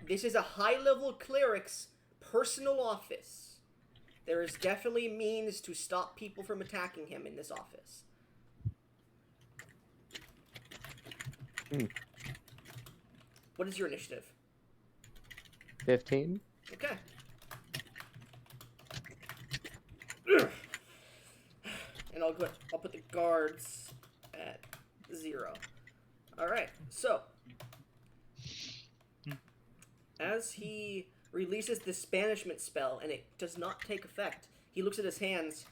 this is a high-level cleric's personal office. There is definitely means to stop people from attacking him in this office. What is your initiative? 15. Okay. And I'll put the guards at 0. Alright, so as he releases this banishment spell and it does not take effect, he looks at his hands.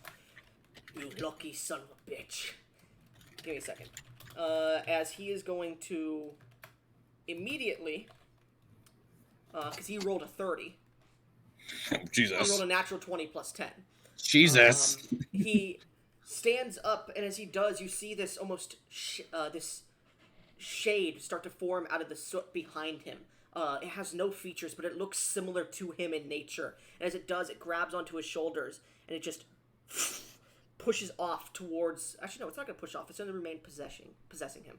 You lucky son of a bitch. Give me a second. As he is going to immediately, because he rolled a 30. He Jesus. rolled a natural 20 plus 10. Jesus. He stands up, and as he does, you see this almost this shade start to form out of the soot behind him. It has no features, but it looks similar to him in nature. And as it does, it grabs onto his shoulders, and it just pushes off towards... Actually, no, it's not going to push off. It's going to remain possessing him.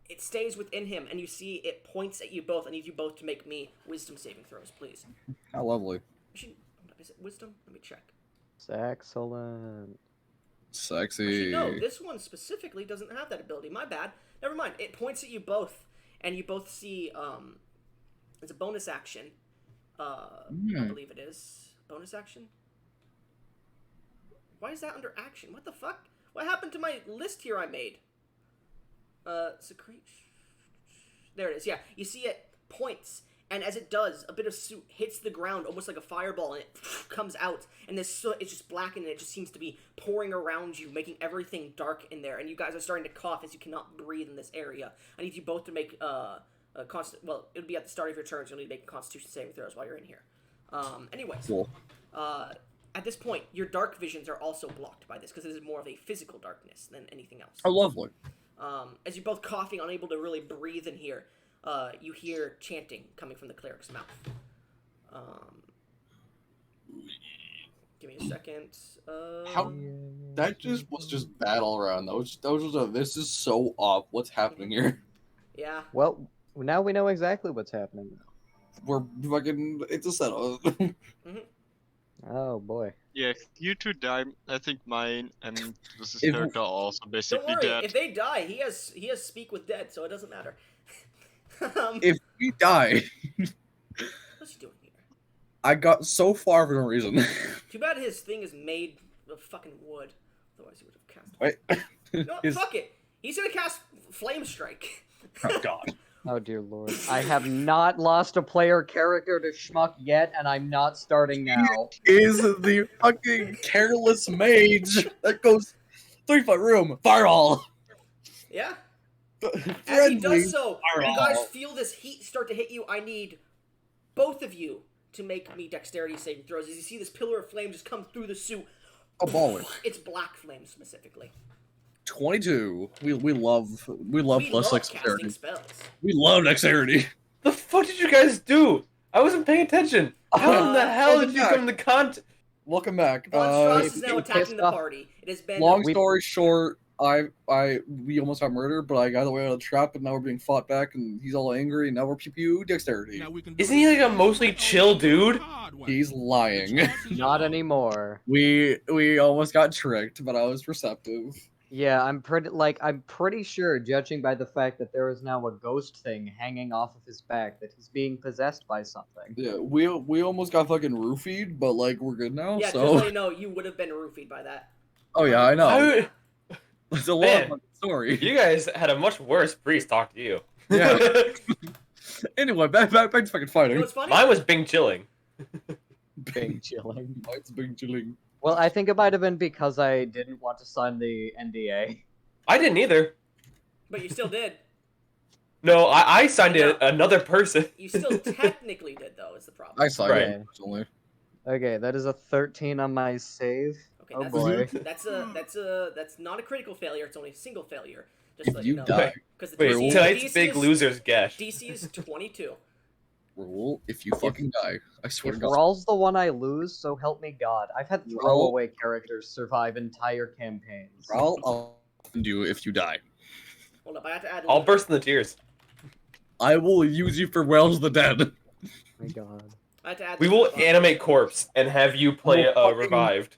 It stays within him, and you see it points at you both. I need you both to make me wisdom saving throws, please. How lovely. Actually, is it wisdom? Let me check. Excellent. Sexy. Actually, no, this one specifically doesn't have that ability. My bad. Never mind. It points at you both, and you both see, it's a bonus action. I believe it is. Bonus action? Why is that under action? What the fuck? What happened to my list here I made? Secrete. There it is. Yeah, you see it points, and as it does, a bit of soot hits the ground almost like a fireball, and it comes out, and this soot is just blackened, and it just seems to be pouring around you, making everything dark in there, and you guys are starting to cough as you cannot breathe in this area. I need you both to make a constant. Well, it'll be at the start of your turns. You'll need to make Constitution saving throws while you're in here. Anyways, Cool. at this point, your dark visions are also blocked by this because it is more of a physical darkness than anything else. How lovely. As you're both coughing, unable to really breathe in here, you hear chanting coming from the cleric's mouth. Give me a second. How- That just was just bad all around. That was just a, this is so off. What's happening here? Yeah. Well, now we know exactly what's happening. We're fucking. It's a setup. Oh boy. Yeah, if you two die, I think mine and this If- character are also Don't basically worry. dead. If they die, he has speak with dead, so it doesn't matter. If we die, What's he doing here? I got so far for no reason. Too bad his thing is made of fucking wood. Otherwise, he would have cast. Wait. No, His- fuck it. He's gonna cast Flame Strike. Oh god. Oh dear lord. I have not lost a player character to Schmuck yet, and I'm not starting now. Is the fucking careless mage that goes 3-foot room, fireball. Yeah. As he Friendly. does so, you fireball. guys feel this heat start to hit you. I need both of you to make me dexterity saving throws. As you see this pillar of flame just come through the suit. A baller. It's black flame specifically. 22. We love We plus love dexterity. casting spells. We love dexterity. The fuck did you guys do? I wasn't paying attention. How in the hell did you welcome come to contact? Welcome back. Von Strauss is we now pissed attacking the off- party. It has been Long We- story short, we almost got murdered, but I got away out of the trap, and now we're being fought back, and he's all angry, and now we're pew dexterity. Isn't he like a mostly chill dude? He's lying. Not anymore. We almost got tricked, but I was perceptive. Yeah, I'm pretty sure, judging by the fact that there is now a ghost thing hanging off of his back, that he's being possessed by something. Yeah, we almost got fucking roofied, but like we're good now. Yeah, just so let you know, you would have been roofied by that. oh yeah, I know. I- It's a long Man. fucking story. you guys had a much worse priest talk to you. Yeah. Anyway, back to fucking You know fighting. what's funny? Mine was Bing chilling. Big chilling. Mine's big chilling. Well, I think it might have been because I didn't want to sign the NDA. I didn't either. But you still did. No, I signed it another person. You still technically did, though, is the problem. I saw Right. it personally. Okay, that is a 13 on my save. Okay, Oh that's, boy. that's not a critical failure. It's only a single failure. Just If so you know. die, Because the Wait, DC, tonight's DC big is, loser's guess. DC is 22. rule. If you fucking die, I swear If to God. Rawl's the one I lose, so help me God. I've had Rawl- throwaway characters survive entire campaigns. I'll offend you if you die. Hold up, I have to add. I'll burst into tears. I will use you for Wells the Dead. Oh my God. I have to add. We will animate corpse and have you play fucking- revived.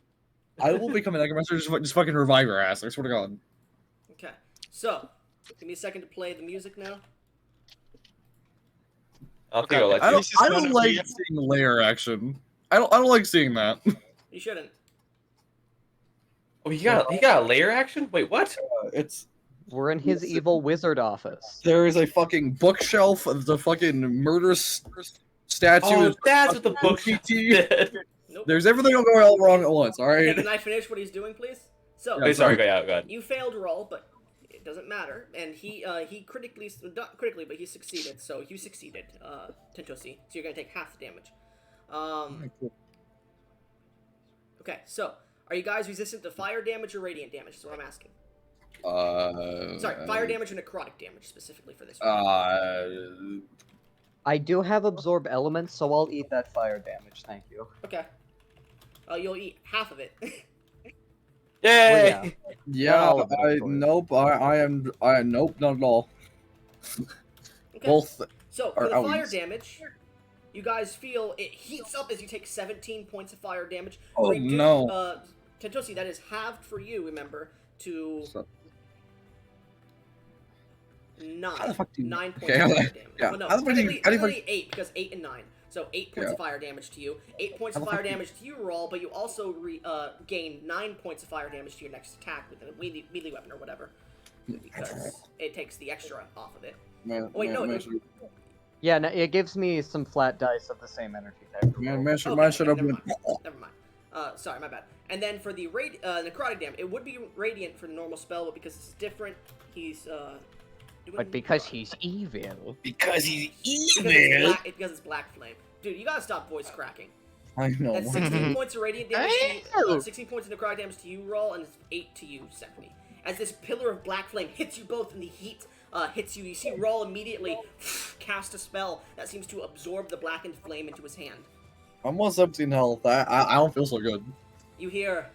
I will become a necromancer. Just fucking revive your ass. I swear to God. Okay, so give me a second to play the music now. I'll think I'll let I you. don't like seeing layer action. I don't like seeing that. You shouldn't. Oh, he got a layer action? Wait, what? It's We're in his evil wizard office. there is a fucking bookshelf. The fucking murderous statue. Oh, is that's what the fucking book PT. did. Nope. There's everything going all wrong at once. All Okay, right. can I finish what he's doing, please? So, Wait, sorry, go ahead. you failed roll, but it doesn't matter. And he critically, not critically, but he succeeded. So you succeeded, Tentussy. So you're gonna take half the damage. Okay, so are you guys resistant to fire damage or radiant damage? Is what I'm asking. Sorry, fire damage or necrotic damage specifically for this one. I do have absorb elements, so I'll eat that fire damage. Thank you. Okay. You'll eat half of it. Yay! yeah. Yeah, All of it, I of course. nope. I am nope, not at all. Okay. Both So are for the fire owies. damage, you guys feel it heats up as you take 17 points of fire damage. Oh, no. Tentussy, that is halved for you. Remember to So- 9. How the fuck do you- 9 points Okay, of fire okay, damage. yeah. Well, no, How the fuck do you- technically, how do you technically 8 because 8 and 9. So 8 points Yeah. of fire damage to you. 8 points How of the fire fuck do you- damage to you roll, but you also gain 9 points of fire damage to your next attack with a melee weapon or whatever. Because it takes the extra off of it. Wait, no, Yeah, no, it gives me some flat dice of the same energy type. to roll. Man should never open. mind. Never mind. Sorry, my bad. And then for the necrotic damage, it would be radiant for the normal spell, but because it's different, he's doing But because necrotic. he's evil. Because he's Because it's black flame. Dude, you gotta stop voice cracking. I know. That's 16 points of radiant damage to you, 16 points of necrotic damage to you, Roll, and it's 8 to you, Stephanie. As this pillar of black flame hits you both in the heat, hits you, you see Roll immediately cast a spell that seems to absorb the blackened flame into his hand. I'm almost 17 health. I don't feel so good. You hear,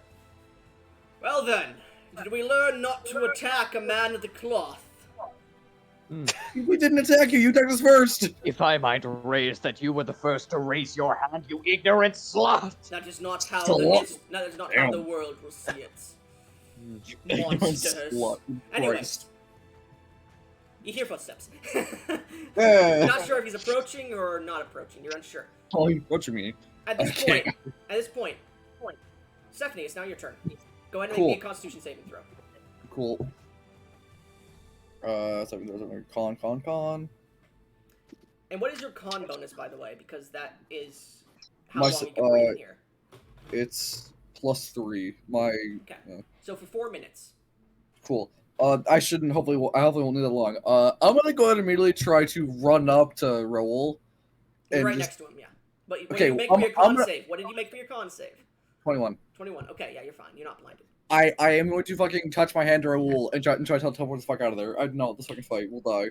well then, did we learn not to attack a man of the cloth? We didn't attack you. You attacked us first. If I might raise that you were the first to raise your hand, you ignorant sloth! That is not how Slut. that is not how Damn. the world will see it. Ignorant Monsters. slut. Anyway, Christ. You hear footsteps. Yeah. Not sure if he's approaching or not approaching. You're unsure. Oh, what you mean? At this Okay. point, Stephanie, it's now your turn. Go ahead and Cool. make me a Constitution saving throw. Cool. So there's a con. And what is your con bonus, by the way? Because that is how My long s- you can breathe in here. It's +3. My Okay. So for 4 minutes. cool. I shouldn't. I hopefully won't need that long. I'm gonna go ahead and immediately try to run up to Raul. You're And right just- next to him, yeah. But what Okay, did you make I'm- for your I'm con gonna- save? What did you make for your con save? 21. 21. Okay, yeah, you're fine. You're not blinded. I am going to fucking touch my hand to Raul and try to teleport the fuck out of there. I know this fucking fight. We'll die.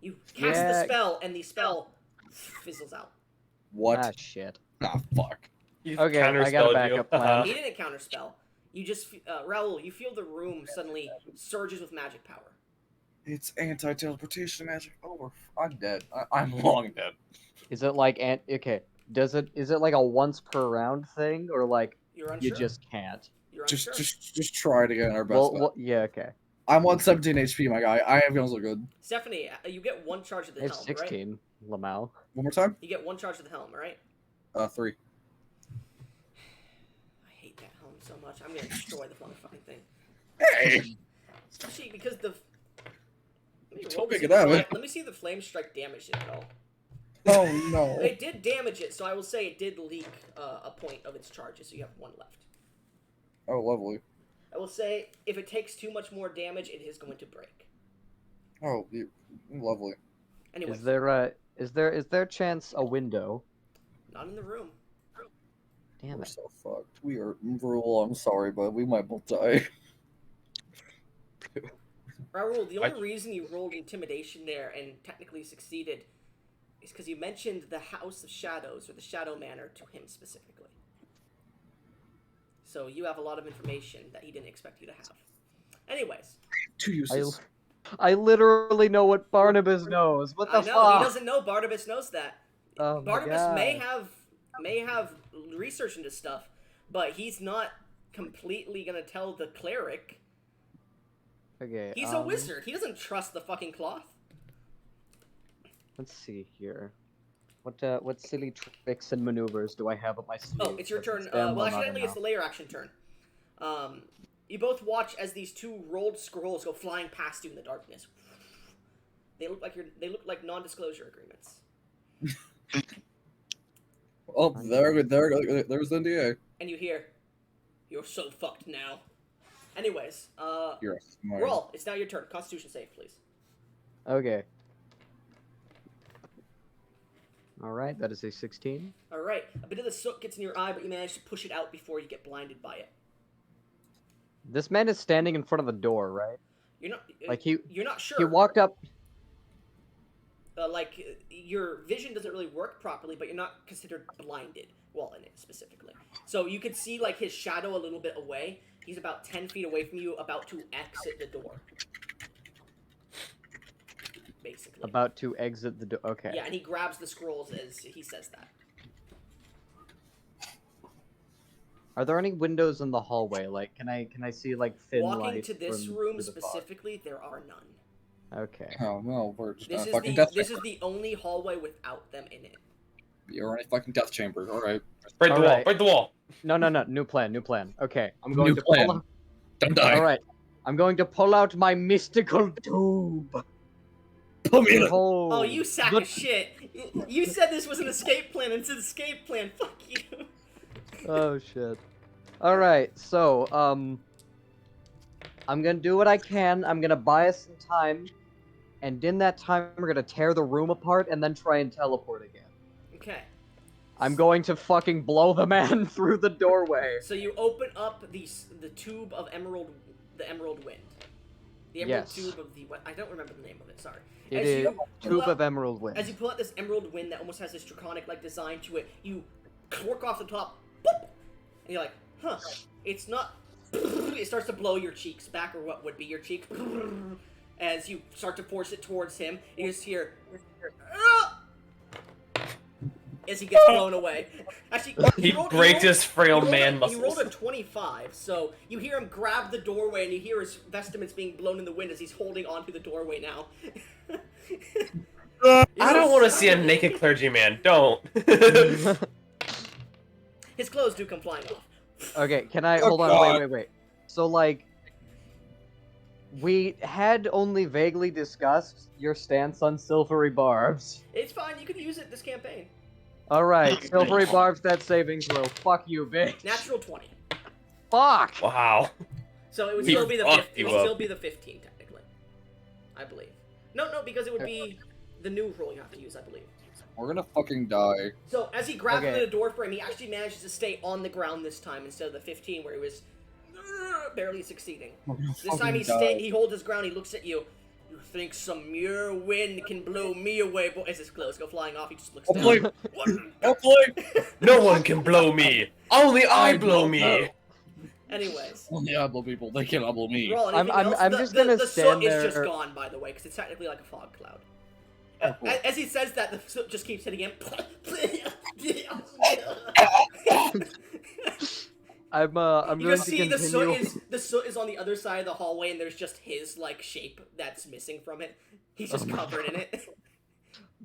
You cast the Yeah. spell, and the spell fizzles out. What? Ah, shit. Ah, fuck. He's Okay, I got a counterspelled backup you. plan. He didn't counterspell. You just, Raul, you feel the room suddenly surges with magic power. It's anti-teleportation magic. Oh, I'm dead. I'm long dead. Is it like okay? Is it like a once per round thing, or like You're unsure? you just can't? You're Just, unsure? just try it again. Our best. bet. Yeah, okay. I'm on 17 HP, my guy. I have guns look good. Stephanie, you get 1 charge of the I have helm, right? 16, Lamau. One more time. You get 1 charge of the helm, right? 3. I hate that helm so much. I'm gonna destroy the motherfucking thing. Hey. Especially because the... Don't make it that way. Let me see if the flame strike damaged it at all. Oh no. It did damage it, so I will say it did leak a point of its charges, so you have 1 left. Oh, lovely. I will say, if it takes too much more damage, it is going to break. Oh, lovely. Anyway, Is there chance a window? not in the room. Damn We're it. so fucked. We are. Raul, I'm sorry, but we might both die. Raul, the only reason you rolled intimidation there and technically succeeded is because you mentioned the House of Shadows, or the Shadow Manor, to him specifically. So you have a lot of information that he didn't expect you to have. Anyways, 2 uses. I literally know what Barnabas knows. What the I know, he fuck? doesn't know Barnabas knows that. Oh my Barnabas God. may have research into stuff, but he's not completely gonna tell the cleric. Okay. He's a wizard. He doesn't trust the fucking cloth. Let's see here. What silly tricks and maneuvers do I have up my sleeve? Oh, it's your turn. That's damn Well, not actually, it's enough. the layer action turn. You both watch as these 2 rolled scrolls go flying past you in the darkness. They look like non-disclosure agreements. Oh, there's the NDA. And you hear, "You're so fucked now." Anyways, You're a roll. It's now your turn. Constitution save, please. Okay. Alright, that is a 16. All right. A bit of the soot gets in your eye, but you manage to push it out before you get blinded by it. This man is standing in front of the door, right? You're not Like You're not sure. he walked up. Your vision doesn't really work properly, but you're not considered blinded. Well, in it specifically. So you could see like his shadow a little bit away. He's about 10 feet away from you, about to exit the door. Basically. About to exit the door. Okay. Yeah, and he grabs the scrolls as he says that. Are there any windows in the hallway? Like, can I see like thin Walking light to this from- room through the fog? specifically, there are none. Okay. Oh no, we're just This in a is fucking the death this chamber. is the only hallway without them in it. You're in a fucking death chamber. All right. Break the wall. Alright. Break the wall. No. New plan. Okay. I'm going New to plan. pull. Don't die. All right. I'm going to pull out my mystical tube. Put me in it. Behold, Oh, you sack the- of shit! You said this was an escape plan, and it's an escape plan. Fuck you. Oh shit. All right. So I'm gonna do what I can. I'm gonna buy us some time, and in that time, we're gonna tear the room apart and then try and teleport again. Okay. I'm going to fucking blow the man through the doorway. So you open up the tube of the emerald wind. The emerald Yes. tube of the I don't remember the name of it. Sorry. It As is you tube pull out- of emerald wind. As you pull out this emerald wind that almost has this draconic-like design to it, you work off the top, boop, and you're like, huh, it's not. It starts to blow your cheeks back, or what would be your cheek, as you start to force it towards him. You just hear, "Ah!" as he gets blown away. Actually, He rolled- breaks his frail he rolled man a, He rolled a muscles. 25, so you hear him grab the doorway, and you hear his vestments being blown in the wind as he's holding onto the doorway now. I don't want to see a naked clergyman. Don't. His clothes do come flying off. Okay, can I Oh, hold on? God. Wait. So like, we had only vaguely discussed your stance on silvery barbs. It's fine, you can use it this campaign. All right, silvery barbs. That saving throw. Fuck you, bitch. Natural 20. Fuck. Wow. So it would He still be the fucked 15. It you would up. still be the 15 technically. I believe. No, because it would be the new roll you have to use, I believe. We're gonna fucking die. So as he grabs Okay. into the door frame, he actually manages to stay on the ground this time instead of the 15 where he was barely succeeding. We're gonna This time fucking he holds his ground. He looks at you. You think some mere wind can blow me away? As his clothes go flying off, he just looks down. Hopefully, What? hopefully. No one can blow me. Only I blow me. Anyways, Only I blow people. They cannot blow me. roll anything I'm else? just gonna the stand soot is just there. gone, by the way, because it's technically like a fog cloud. cool. As he says that, the soot just keeps hitting him. I'm You going just to see continue. the soot is on the other side of the hallway, and there's just his like shape that's missing from it. He's just Oh my covered in it.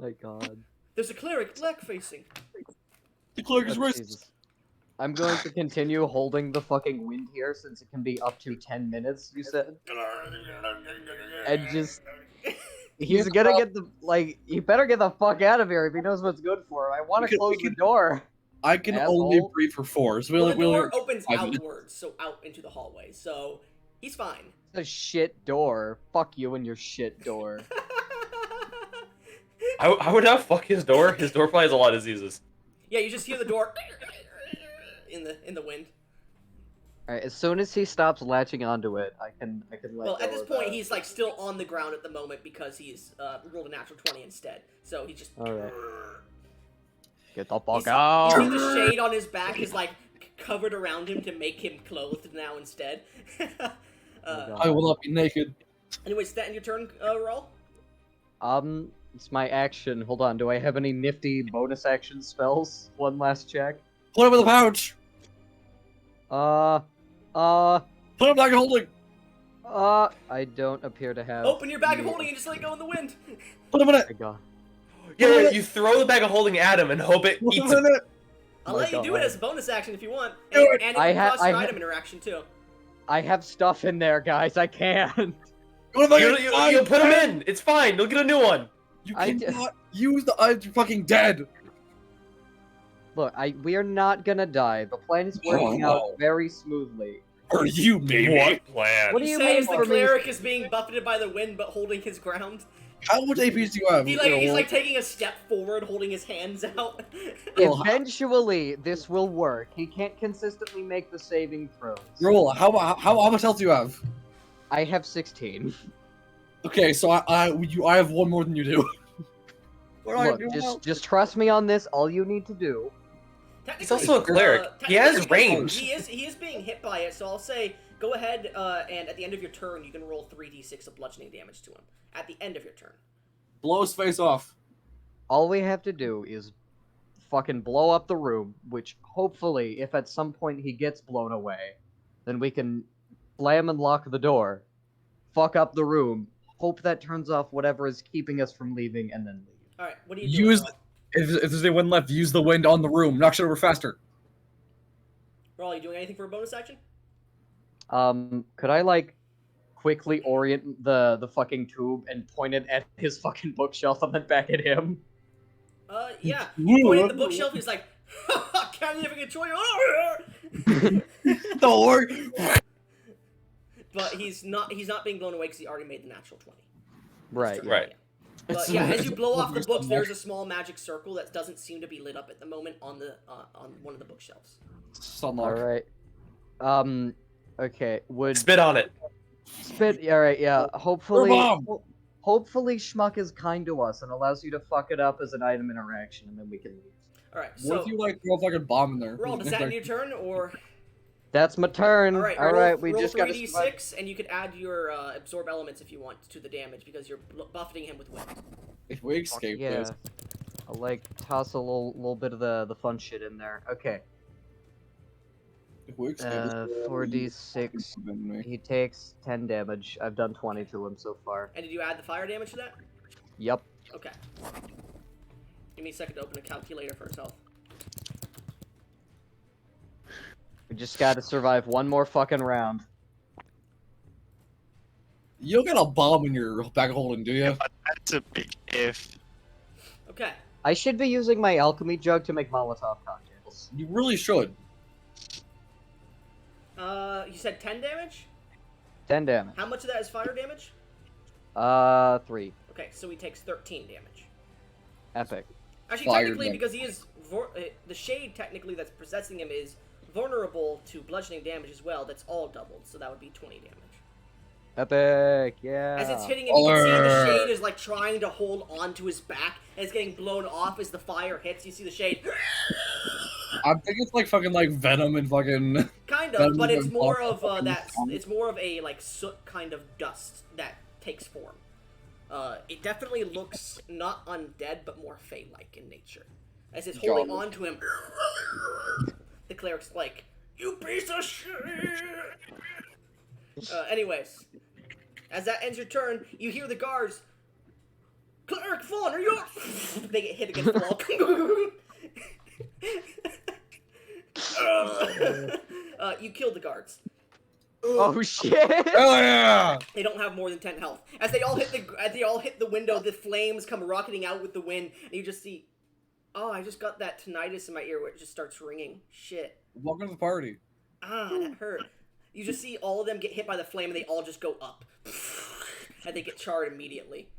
My God. There's a cleric black facing. The clerk is Oh, racist. Jesus. I'm going to continue holding the fucking wind here since it can be up to 10 minutes, you said. And just... He's gonna get the... Like, he better get the fuck out of here if he knows what's good for him. I want We to can- close we the can- door. I can Asshole. only breathe for 4. So Well, the we'll door opens 5 minutes. outwards, so out into the hallway. So he's fine. It's a shit door. Fuck you and your shit door. I would not fuck his door. His door probably has a lot of diseases. Yeah, you just hear the door in the wind. Alright, as soon as he stops latching onto it, I can let Well, go at this of point, that. he's like still on the ground at the moment because he's rolled a natural 20 instead. So he just. Alright. Get the You fuck see, out! you see the shade on his back is like covered around him to make him clothed now instead. I will not be naked. Anyways, that in your turn, Raul? It's my action. Hold on, do I have any nifty bonus action spells? One last check. Put him in the pouch. Put Put him back in holding. I don't appear to have... Open your bag of holding and just let it go in the wind. Put him in Oh it. my God. Yeah, you throw the bag of holding at him and hope it Put eats him him. in it. I'll Oh my let you do it God. as a bonus action if you want. Do it. And it I will ha- cost I your ha- item interaction too. I have stuff in there, guys. I can't. What if I get You put him in. It's fine. You'll get a new one. You I cannot use the items. You're fucking dead. Look, we are not gonna die. The plan is working out very smoothly. Or you, baby. What plan? What do He you says mean the for me? cleric is being buffeted by the wind but holding his ground. How much APs do you have? He's like taking a step forward, holding his hands out. Eventually, this will work. He can't consistently make the saving throws. Roll. How much health do you have? I have 16. Okay, so I have one more than you do. What do I Look, do now? just trust me on this. All you need to do. He's also a cleric. He has technically, range. He is being hit by it, so I'll say go ahead and at the end of your turn you can roll 3d6 of bludgeoning damage to him. At the end of your turn. Blow his face off. All we have to do is fucking blow up the room, which hopefully, if at some point he gets blown away, then we can slam and lock the door, fuck up the room, hope that turns off whatever is keeping us from leaving, and then leave. Alright, what are you doing? Use if there's a wind left, use the wind on the room. Knock shit over faster. Raul, you doing anything for a bonus action? Could I, like, quickly orient the fucking tube and point it at his fucking bookshelf and then back at him? Yeah. Pointing at the bookshelf, he's like, can't even control you. Don't worry. But he's not being blown away because he already made the natural 20. Right. Yeah. Right. But yeah, as you blow off the books, there's a small magic circle that doesn't seem to be lit up at the moment on the on one of the bookshelves. Sunlock. Alright. Okay, would... Spit on it. Spit, alright, yeah. Hopefully... Bomb! Hopefully Schmuck is kind to us and allows you to fuck it up as an item interaction, and then we can leave. Alright, What so if you like throw a fucking bomb in there? Raul, does that end your turn or? That's my turn. Alright, we roll just gotta 3d6 and you could add your absorb elements if you want to the damage because you're buffeting him with wind. If we escape this, I'll like toss a little bit of the fun shit in there. Okay. If we escape this world, you 4d6. fucking abandon me. He takes 10 damage. I've done 20 to him so far. And did you add the fire damage to that? Yep. Okay. Give me a second to open a calculator for his health. We just gotta survive one more fucking round. You don't got a bomb in your bag holding, do you? But that's a big if. Okay. I should be using my alchemy jug to make Molotov cocktails. You really should. You said 10 damage? 10 damage. How much of that is fire damage? 3. Okay, so he takes 13 damage. Epic. Actually, Fire technically, damage. because he is the shade technically that's possessing him is vulnerable to bludgeoning damage as well. That's all doubled, so that would be 20 damage. Epic, yeah. As it's hitting him, you can see the shade is like trying to hold on to his back, and it's getting blown off as the fire hits. You see the shade, I think it's like fucking like Venom and fucking. kind of, Venom but it's and more of fucking that. zombie. It's more of a like soot kind of dust that takes form. It definitely looks not undead, but more fey-like in nature. As it's holding Got it. on to him, the cleric's like, "You piece of shit!" Anyways, as that ends your turn, you hear the guards. Cleric Fawn, are you up? They get hit against the wall. You killed the guards. Oh shit! Hell yeah! They don't have more than 10 health. As they all hit the window, the flames come rocketing out with the wind, and you just see, oh, I just got that tinnitus in my ear where it just starts ringing. Shit. Welcome to the party. Ah, that hurt. You just see all of them get hit by the flame, and they all just go up. And they get charred immediately.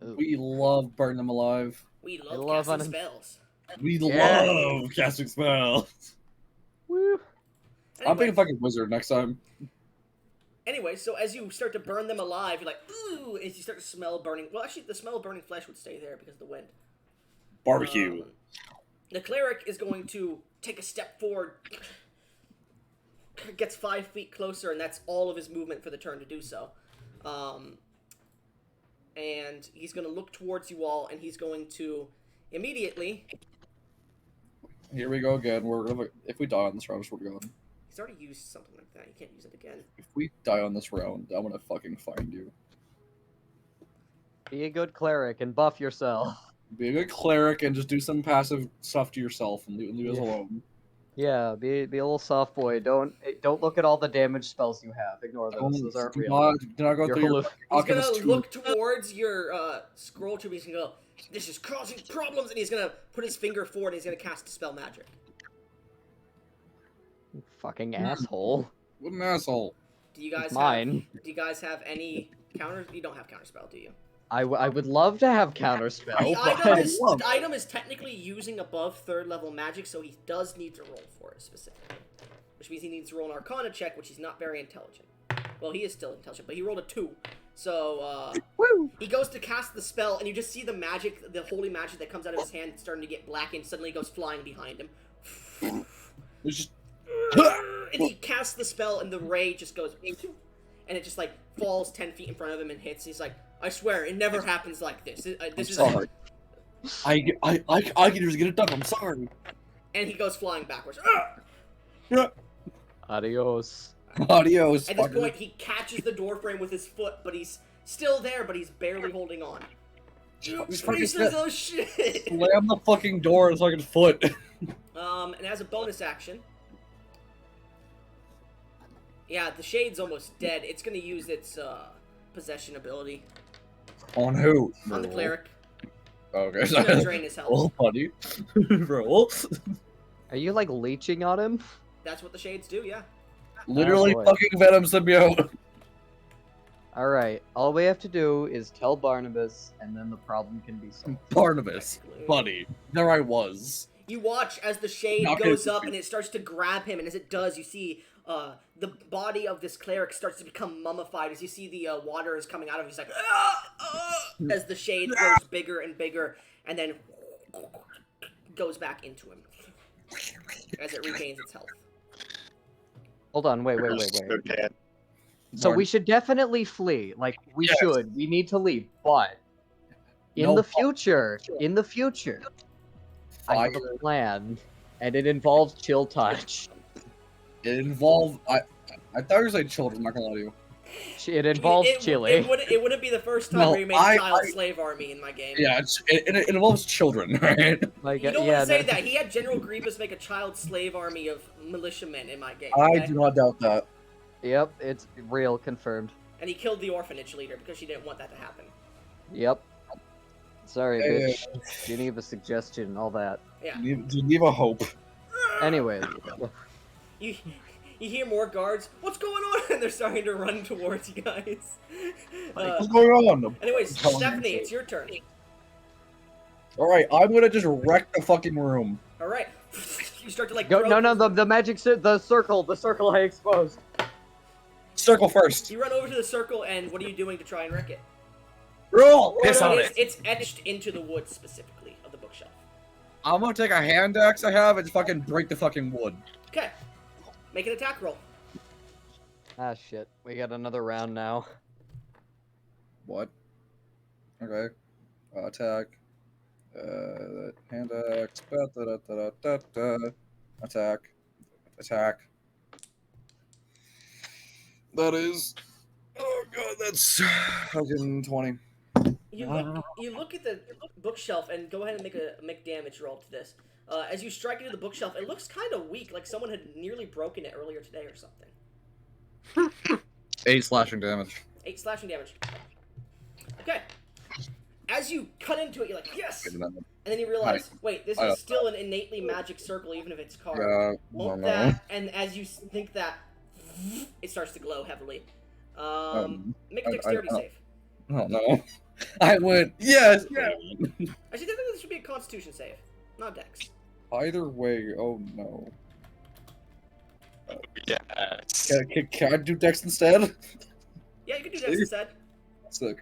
We love burning them alive. We I love love casting un- spells. We Yeah. love casting spells. Woo. I'm being a Anyway, fucking wizard next time. anyway, so as you start to burn them alive, you're like, ooh, as you start to smell burning. Well, actually, the smell of burning flesh would stay there because of the wind. Barbecue. The cleric is going to take a step forward, gets 5 feet closer, and that's all of his movement for the turn to do so. And he's going to look towards you all, and he's going to immediately. Here we go again. We're gonna, if we die on this round, I swear to God. He's already used something like that. You can't use it again. If we die on this round, I'm gonna fucking find you. Be a good cleric and buff yourself. Be a good cleric and just do some passive stuff to yourself and leave us Yeah. alone. Yeah, be a little soft boy. Don't look at all the damage spells you have. Ignore those. Those aren't do real. not go You're through your halluc- He's Alchemist going to tube. look towards your scroll tube. He's going to go, this is causing problems. And he's going to put his finger forward, and he's going to cast Dispel Magic. Fucking asshole. What an asshole. Do you guys It's mine. Do you guys have any counter? You don't have counterspell, do you? I would love to have counterspell, The but item is technically using above 3rd level magic, so he does need to roll for it specifically. Which means he needs to roll an Arcana check, which he's not very intelligent. Well, he is still intelligent, but he rolled a 2. So, woo. he goes to cast the spell, and you just see the magic, the holy magic that comes out of his hand starting to get blackened, suddenly goes flying behind him. It's just And he casts the spell, and the ray just goes, and it just like falls 10 feet in front of him and hits. He's like, I swear, it never happens like this. This is. sorry. I can just get it done. I'm sorry. And he goes flying backwards. Adios. Adios. At this fucker. point, he catches the door frame with his foot, but he's still there, but he's barely holding on. He's fucking Pieces of shit. Slam the fucking door with his fucking foot. And as a bonus action, yeah, the shade's almost dead. It's gonna use its possession ability On who? on the cleric. Okay. It's gonna drain his health. Roll, buddy. Roll. Are you like leeching on him? That's what the shades do, yeah. Literally boy. fucking Venom symbiote. Alright, all we have to do is tell Barnabas, and then the problem can be solved. Barnabas. Buddy. There I was. You watch as the shade Not goes gonna- up and it starts to grab him, and as it does, you see the body of this cleric starts to become mummified. As you see the water is coming out of him, he's like, as the shade grows bigger and bigger, and then goes back into him as it regains its health. Hold on, wait. Okay. So we should definitely flee. Like, we Yes. should. We need to leave. But In No, the future, I have fire. a plan, and it involves chill touch. It involved. I thought you were saying children. I'm not gonna lie to you. It involves chili. It wouldn't be the first time No, where you made a child slave army in my game. Yeah, it involves children, right? Like, You don't yeah, want to say no- that. He had General Grievous make a child slave army of militiamen in my game. I Okay? do not doubt that. Yep, it's real, confirmed. And he killed the orphanage leader because she didn't want that to happen. Yep. Sorry, Hey, bitch. Geneva suggestion, all that. Yeah. Geneva hope. Anyways, You hear more guards. What's going on? And they're starting to run towards you guys. What's going on? Anyways, Tell me. Stephanie, it's your turn. All right, I'm gonna just wreck the fucking room. All right. You start to like. go. throw- No, the magic, the circle I exposed. Circle first. You run over to the circle, and what are you doing to try and wreck it? Roll. Piss on it. It's etched into the wood specifically of the bookshelf. I'm gonna take a hand axe I have and fucking break the fucking wood. Okay. Make an attack roll. Ah, shit. We got another round now. What? Okay. Attack. Hand axe. Attack. Attack. That is. Oh god, that's fucking 20. You look at the bookshelf and go ahead and make damage roll to this. As you strike into the bookshelf, it looks kind of weak, like someone had nearly broken it earlier today or something. 8 slashing damage. 8 slashing damage. Okay. As you cut into it, you're like, yes! And then you realize, wait, this is still an innately magic circle, even if it's carved. Yeah, Won't that, and as you think that, it starts to glow heavily. Make a dexterity save. Oh no. I went, yes! Actually, I think this should be a constitution save, not dex. Either way, oh no. Yes. Can I do dex instead? Yeah, you can do dex instead. Sick.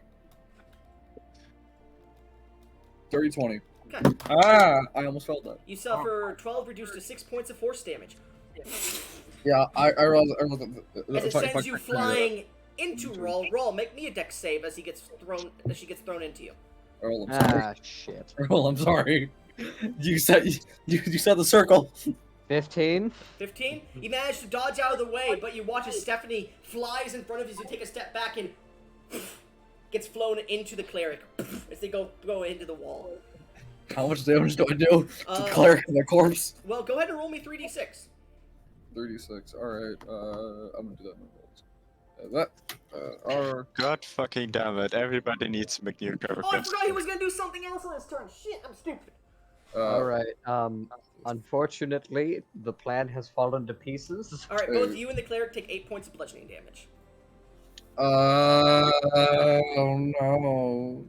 30-20. Okay. Ah, I almost felt that. You suffer 12 reduced to 6 points of force damage. Yeah, I realized As it sends you flying into Raul. Raul, make me a dex save as she gets thrown into you. Earl, I'm sorry. Ah, shit. Earl, I'm sorry. You said the circle. 15? 15? You manage to dodge out of the way, but you watch as Stephanie flies in front of you as you take a step back and gets flown into the cleric as they go into the wall. How much damage do I do to the cleric and their corpse? Well, go ahead and roll me 3d6. 36. Alright, I'm gonna do that. God fucking damn it! Everybody needs to make new Oh, I characters. forgot he was gonna do something else on his turn. Shit, I'm stupid. Alright, unfortunately, the plan has fallen to pieces. Alright, both you and the cleric take 8 points of bludgeoning damage. Oh no.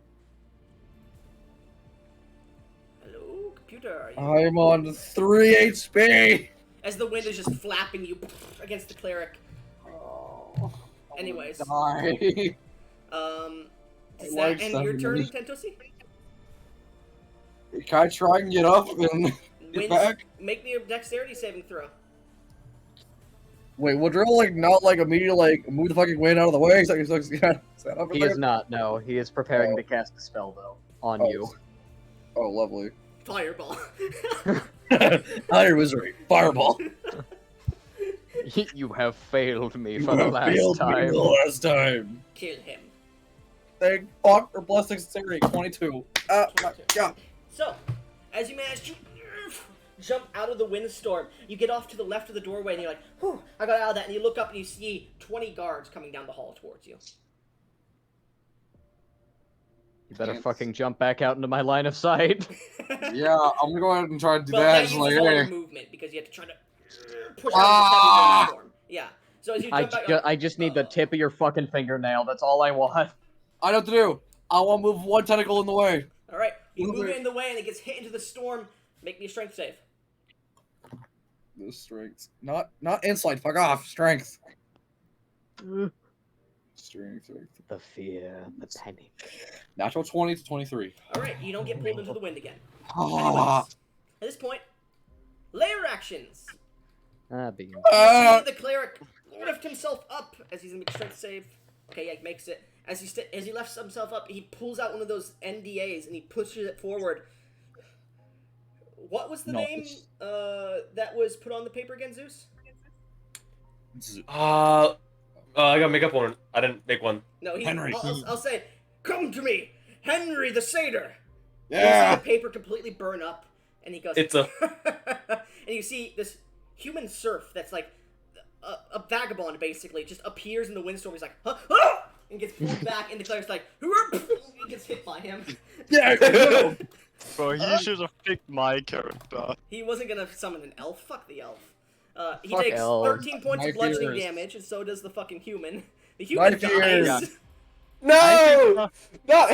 Hello, computer, are you... I'm on 3 HP! As the wind is just flapping you against the cleric. Anyways. Die. Does that end your turn, Tentussy? Can I try and get up and get back? Make me a dexterity saving throw. Wait, would Drill not immediately move the fucking wind out of the way? So He is not, no. He is preparing to cast a spell, though, on you. Oh, lovely. Fireball. Higher misery. Fireball. You have failed me for the last time. Kill him. Thank fuck for plus dexterity. 22. Yeah. So, as you manage to jump out of the windstorm, you get off to the left of the doorway and you're like, whew, I got out of that. And you look up and you see 20 guards coming down the hall towards you. You better fucking jump back out into my line of sight. Yeah, I'm gonna go ahead and try to do Well, that. that It's uses like, all hey. your movement because you have to try to push out of the heavy windstorm. Yeah. So as you jump back I just need the tip of your fucking fingernail. That's all I want. I know what to do. I want to move one tentacle in the way. All right, you move it in the way and it gets hit into the storm. Make me a strength save. The strength. Not insight. Fuck off. Strength. Strength. The fear, the panic. Natural 20 to 23. All right, you don't get pulled into the wind again. Ah. Anyways, at this point, layer actions. Being. You see the cleric lift himself up as he's gonna make a strength save. Okay, yeah, he makes it. As he lifts himself up, he pulls out one of those NDAs and he pushes it forward. What was the name that was put on the paper again, Zeus? I gotta make up one. I didn't make one. No, Henry. I'll say, "Come to me, Henry the Satyr." You Yeah. see the paper completely burn up, and he goes, It's a- and you see this human serf that's like a vagabond, basically, just appears in the windstorm. He's like, huh? Ah! And gets pulled back, and the cleric's like, he gets hit by him. Yeah. No. Bro, he should have picked my character. He wasn't gonna summon an elf. Fuck the elf. He Fuck takes elves. 13 points My of bludgeoning fears. damage, and so does the fucking human. The My human fears. dies. No! No!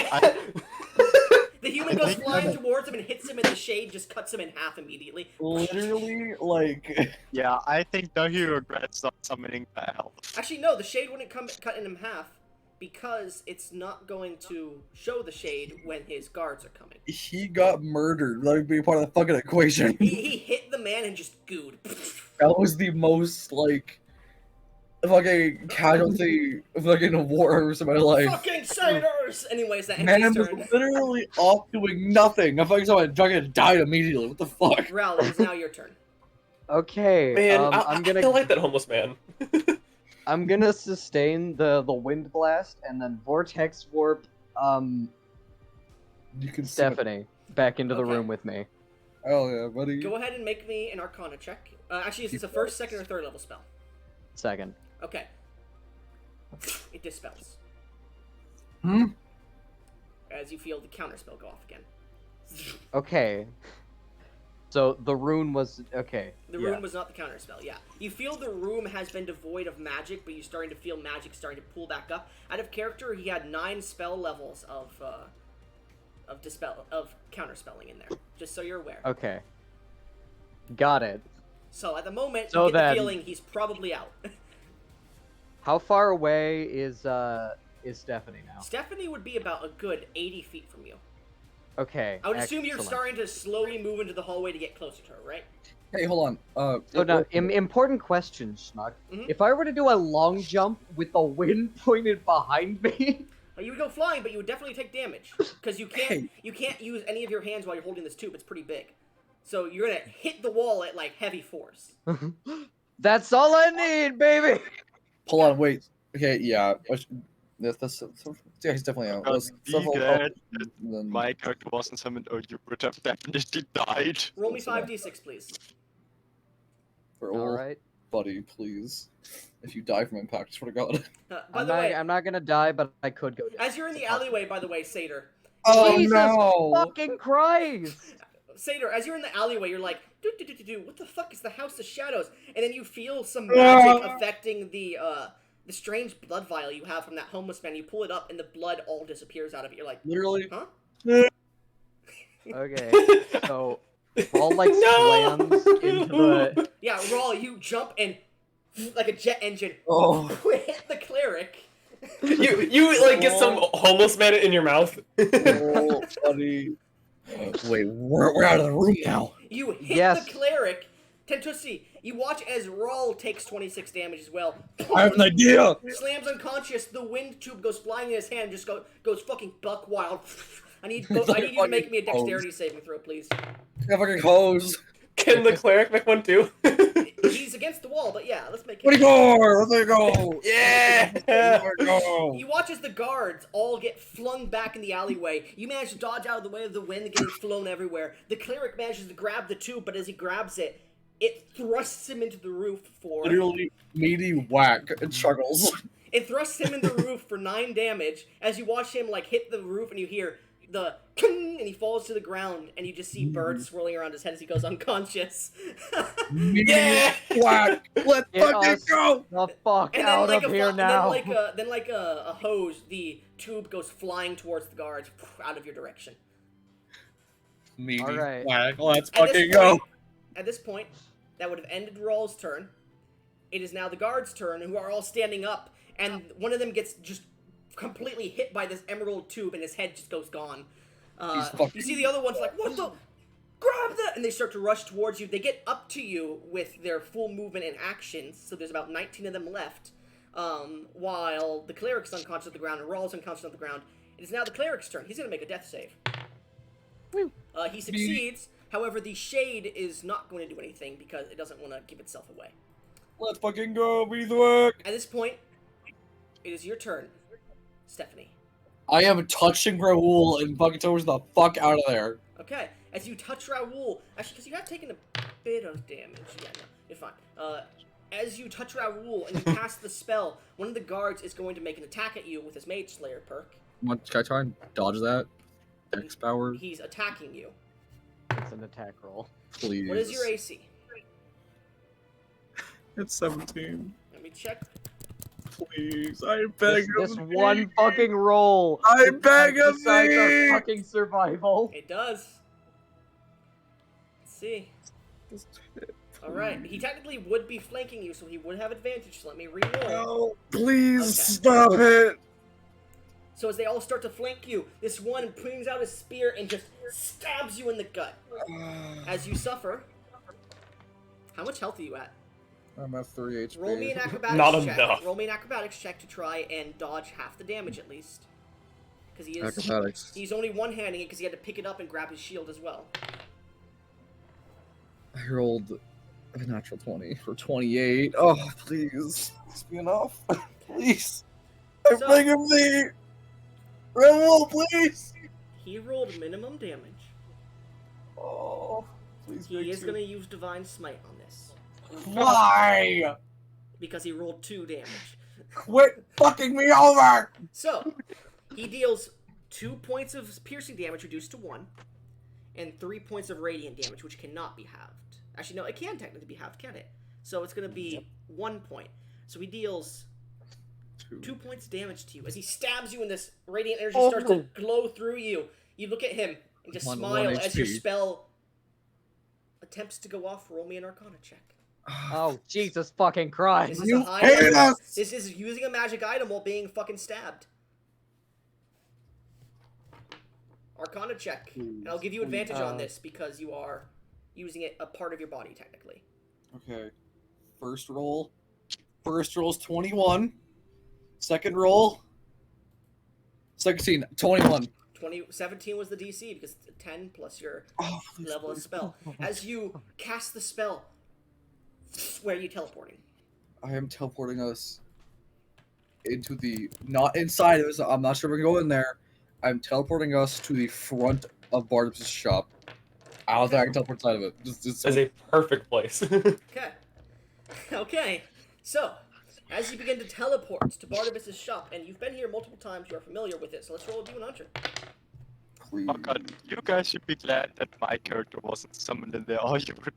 The human goes flying towards him and hits him, and the shade just cuts him in half immediately. Literally, like. Yeah, I think now he regrets not summoning the elf. Actually, no, the shade wouldn't cut in him half because it's not going to show the shade when his guards are coming. He got murdered. That would be part of the fucking equation. He hit the man and just gooed. That was the most, like. Fucking casualty of fucking wars of my life. Fucking satyrs! Anyways, that ends Man his was turn. literally off doing nothing. I fucking saw my dragon died immediately. What the fuck? Raul, it is now your turn. Okay. Man, I'm gonna I like that homeless man. I'm gonna sustain the wind blast and then vortex warp You can Stephanie back into the Okay. room with me. Oh yeah, buddy. Go ahead and make me an Arcana check. Actually, is this a first, second, or third level spell? Second. Okay. It dispels. Hmm? As you feel the counterspell go off again. Okay. So the rune was okay. The rune was not the counterspell, yeah. You feel the room has been devoid of magic, but you're starting to feel magic starting to pull back up. Out of character, he had 9 spell levels of counterspelling in there. Just so you're aware. Okay. Got it. So at the moment, So you get then- the feeling he's probably out. How far away is Stephanie now? Stephanie would be about a good 80 feet from you. Okay. I would assume you're excellent. starting to slowly move into the hallway to get closer to her, right? Hey, hold on. So now, important question, Schnuck. Mhm. If I were to do a long jump with the wind pointed behind me, You would go flying, but you would definitely take damage because you can't use any of your hands while you're holding this tube. It's pretty big, so you're gonna hit the wall at like heavy force. that's all I need, baby. Hold on, wait. Okay, yeah. That's yeah, he's definitely out. Let's- Be let's- glad then- my character wasn't summoned, or you would have definitely died. Roll me 5d6, please. for All all, right. buddy, please. If you die from impact, I swear to God. By the way, I'm not gonna die, but I could go down. as you're in the alleyway, by the way, Satyr, Oh Jesus no! fucking Christ! Satyr, as you're in the alleyway, you're like, what the fuck is the House of Shadows? And then you feel some magic affecting the strange blood vial you have from that homeless man. You pull it up, and the blood all disappears out of it. You're like, Literally. huh? Okay, so all like No! slams into the. Yeah, Raw, you jump and like a jet engine, Oh. hit the cleric. You like get some homeless man in your mouth. Oh, buddy. Wait, we're out of the room now. You hit Yes. the cleric. Tentussy, you watch as Raul takes 26 damage as well. I have an idea. Slams unconscious. The wind tube goes flying in his hand. Just goes fucking buck wild. I need you to make me a dexterity saving throw, please. I fucking hose. Can the cleric make one too? He's against the wall, but yeah, let's make it. Where'd he go? Where'd he go? Yeah. Where'd he go? You watch as the guards all get flung back in the alleyway. You manage to dodge out of the way of the wind, getting flown everywhere. The cleric manages to grab the tube, but as he grabs it, it thrusts him into the roof for... Literally meaty whack and struggles. It thrusts him in the roof for 9 damage. As you watch him like hit the roof and you hear the king, and he falls to the ground, and you just see birds swirling around his head as he goes unconscious. Meaty Yeah. whack. Let's Get fucking us go. the fuck And then out like of here now. then like a hose, the tube goes flying towards the guards out of your direction. Meaty All right. whack. Let's At this fucking go. point- At this point, that would have ended Rawl's turn. It is now the guards' turn, who are all standing up, and one of them gets just completely hit by this emerald tube, and his head just goes gone. He's fucking- You see the other one's like, what the? Grab that! And they start to rush towards you. They get up to you with their full movement and actions, so there's about 19 of them left. while the cleric's unconscious on the ground and Rawl's unconscious on the ground. It is now the cleric's turn. He's going to make a death save. He succeeds. However, the shade is not going to do anything because it doesn't want to give itself away. Let's fucking go, be the work. At this point, it is your turn, Stephanie. I am touching Raul and fucking Towards the fuck out of there. Okay, as you touch Raul, actually, because you have taken a bit of damage. Yeah, no, you're fine. As you touch Raul and you cast the spell, one of the guards is going to make an attack at you with his Mage Slayer perk. Can I try and dodge that? X power, He's attacking you. It's an attack roll. please. What is your AC? It's 17. Let me check. Please, I beg This of one thee. fucking roll. I beg of decides our thee. fucking survival. It does. Let's see. Alright, he technically would be flanking you, so he would have advantage, so let me re-roll. No, please Okay. stop it. So as they all start to flank you, this one brings out his spear and just stabs you in the gut. As you suffer. How much health are you at? I'm at 3 HP. Roll me an acrobatics Not check. enough. Roll me an acrobatics check to try and dodge half the damage at least. Because he is Acrobatics. he's only one-handing it because he had to pick it up and grab his shield as well. I rolled a natural 20 for 28. Oh, please. This be enough. Please. I So- beg of thee. Raul, please. He rolled minimum damage. Oh, please He is going to use Divine Smite on this. Why? Because he rolled 2 damage. Quit fucking me over! So, he deals 2 points of piercing damage reduced to 1, and 3 points of radiant damage, which cannot be halved. Actually, no, it can technically be halved, can it? So it's going to be 1 point. So he deals 2 points damage to you. As he stabs you and this radiant energy starts to glow through you, you look at him and just One smile as your HP. spell attempts to go off. Roll me an Arcana check. Oh, Jesus fucking Christ. This is You a high hate number. us! This is using a magic item while being fucking stabbed. Arcana check. And I'll give you advantage on this because you are using it a part of your body technically. Okay. First roll. First roll's 21. Second roll. 21. 17 was the DC because 10 plus your Oh, please, level of please. spell. As you cast the spell, where are you teleporting? I am teleporting us into the not inside of us. I'm not sure we can go in there. I'm teleporting us to the front of Barnabas' shop. I don't think I can teleport inside of it. Just That's a perfect place. Okay. Okay. So, as you begin to teleport to Barnabas' shop, and you've been here multiple times, you are familiar with it, so let's roll a D100. please. Oh god, you guys should be glad that my character wasn't summoned in there, or you would have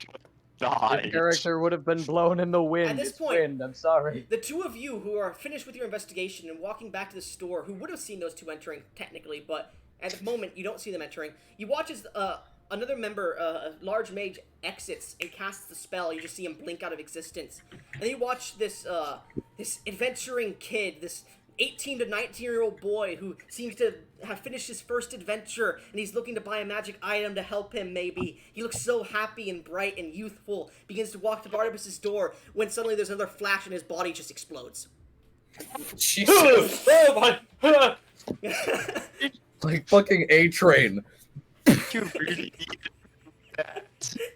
Your died. character would have been blown in the wind. At this It's point- wind, I'm sorry. The two of you who are finished with your investigation and walking back to the store, who would have seen those two entering, technically, but at the moment you don't see them entering, you watch as another member, a large mage, exits and casts the spell. You just see him blink out of existence. And then you watch this, this adventuring kid, this 18 to 19-year-old boy who seems to have finished his first adventure, and he's looking to buy a magic item to help him, maybe. He looks so happy and bright and youthful, begins to walk to Barnabas' door, when suddenly there's another flash and his body just explodes. Jesus. Oh my! Like fucking A-Train. You really needed that.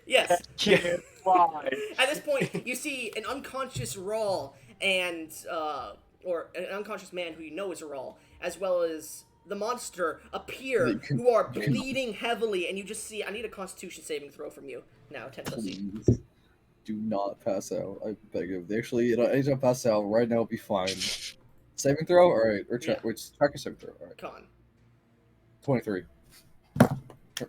Yes. Can't fly. At this point, you see an unconscious Raul and, or an unconscious man who you know is a Raul, as well as the monster appear, who are bleeding heavily, and you just see, I need a Constitution saving throw from you now, Tentussy. Please. Do not pass out. I beg of you. Actually, anytime I pass out right now, it'll be fine. Saving throw? Alright. Or check. Yeah. Which track your saving throw? Alright. Con. 23.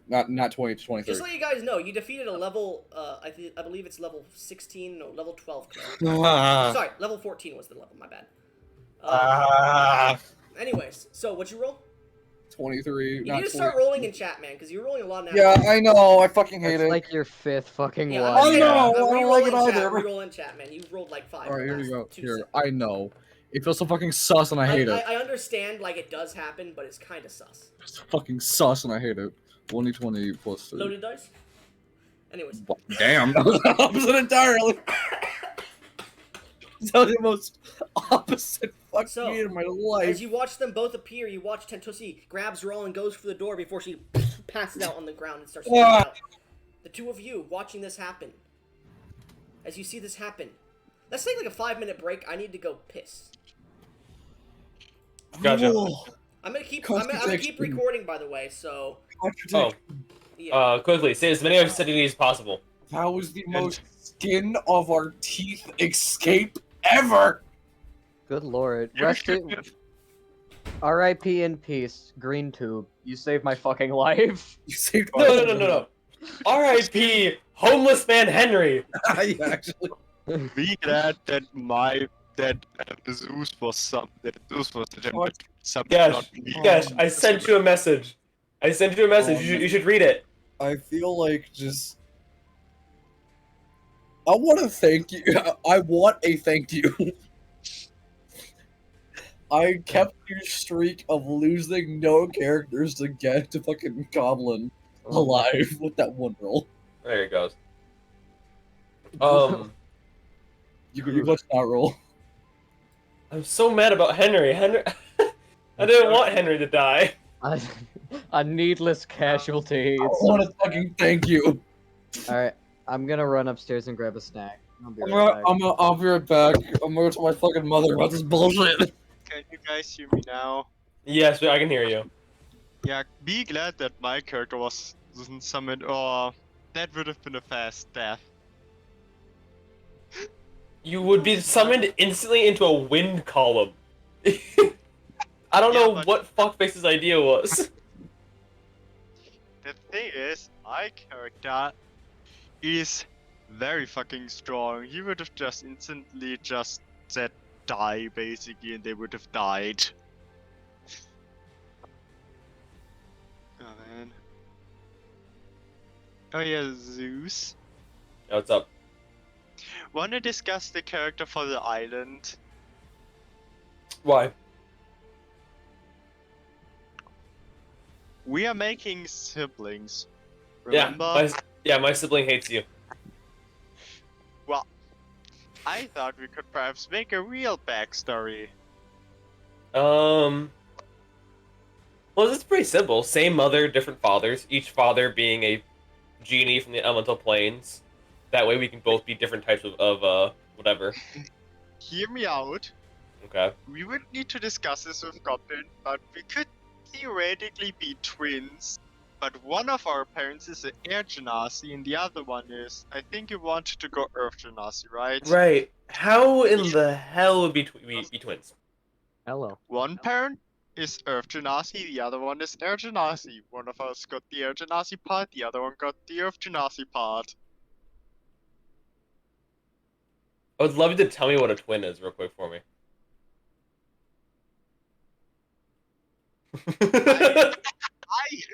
Not 20, 23. Just to let you guys know, you defeated a level, I believe it's level 16, no, level 12. Ah. Sorry, level 14 was the level, my bad. Anyways, so what'd you roll? 23. You not need to start 20. rolling in chat, man, because you're rolling a lot now. Yeah, I know. I fucking hate It's it. like your fifth fucking Yeah, one. I I'm know, saying, I don't re-roll like it in chat, either. re-roll in chat, man. You've rolled like 5. Alright, here the we go. last 2 Here, sets. I know. It feels so fucking sus and I hate it. I understand, like, it does happen, but it's kind of sus. It's fucking sus and I hate it. 1d20 plus 3. Loaded dice? Anyways. Damn, that was the opposite entirely. That was the most opposite fuck So, me in my life. As you watch them both appear, you watch Tentussy grabs Raul and goes for the door before she passes out on the ground and starts bleeding out. The two of you watching this happen. As you see this happen, let's take like a 5-minute break. I need to go piss. Gotcha. I'm gonna keep recording, by the way. So Oh, yeah. quickly, say as many obscenities as possible. That was the most skin of our teeth escape ever. Good lord. Rest it. R.I.P. in peace, Green Tube. You saved my fucking life. You saved No. R.I.P. Homeless man Henry. Yeah, actually. Be glad that Zeus was something Gosh, not me. gosh, I sent you a message. You should read it. I feel like just. I want to thank you. I want a thank you. I kept your streak of losing no characters to get to fucking Goblin alive with that one roll. There it goes. You must not roll. I'm so mad about Henry. I didn't want Henry to die. A needless casualty. I want to fucking thank you. Alright, I'm gonna run upstairs and grab a snack. I'll be right back. I'll be right back. I'm gonna tell my fucking mother about this bullshit. Can you guys hear me now? Yes, I can hear you. Yeah, be glad that my character wasn't summoned, or that would have been a fast death. You would be summoned instantly into a wind column. I don't know what fuckface's idea was. The thing is, my character is very fucking strong. He would have just instantly just said die, basically, and they would have died. Oh man. Oh yeah, Zeus. Yeah, what's up? Wanna discuss the character for the island? Why? We are making siblings. Remember? My sibling hates you. Well, I thought we could perhaps make a real backstory. Well, it's pretty simple. Same mother, different fathers. Each father being a genie from the elemental planes. That way we can both be different types of whatever. Hear me out. Okay. We would need to discuss this with Goblin, but we could theoretically be twins. But one of our parents is an air genasi and the other one is, I think you wanted to go earth genasi, right? Right. How in the hell would we be twins? Hello. One parent is earth genasi, the other one is air genasi. One of us got the air genasi part, the other one got the earth genasi part. I would love you to tell me what a twin is real quick for me. I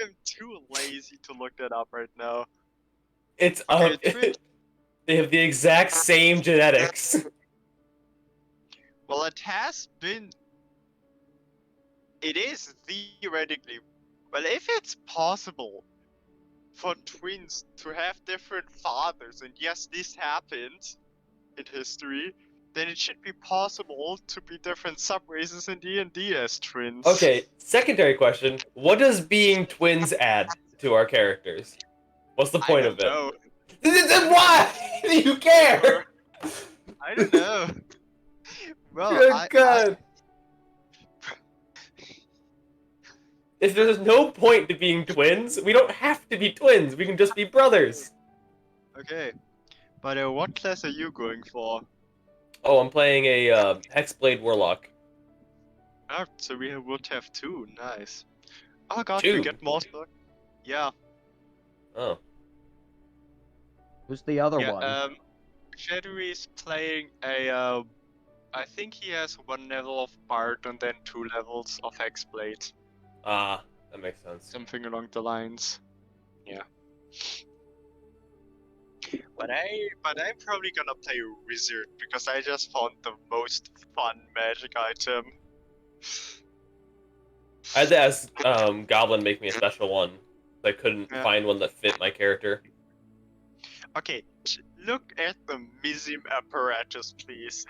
am too lazy to look that up right now. It's Okay, they have the exact same genetics. Well, it has been. It is theoretically. Well, if it's possible for twins to have different fathers, and yes, this happened in history, then it should be possible to be different sub-races in D&D as twins. Okay, secondary question. What does being twins add to our characters? What's the point of it? Know. Then why do you care? I don't know. Well, Good God. If there's no point to being twins, we don't have to be twins. We can just be brothers. Okay. But what class are you going for? Oh, I'm playing a Hexblade Warlock. Oh, so we would have two. Nice. Oh god, Two? we get more stuff. Yeah. Oh. Who's the other Yeah, one? Shadowry is playing a, I think he has 1 level of Bard and then 2 levels of Hexblade. Ah, that makes sense. Something along the lines. Yeah. But I'm probably gonna play Wizard because I just found the most fun magic item. I had to ask Goblin make me a special one. I couldn't Yeah. find one that fit my character. Okay, look at the Mizim apparatus, please.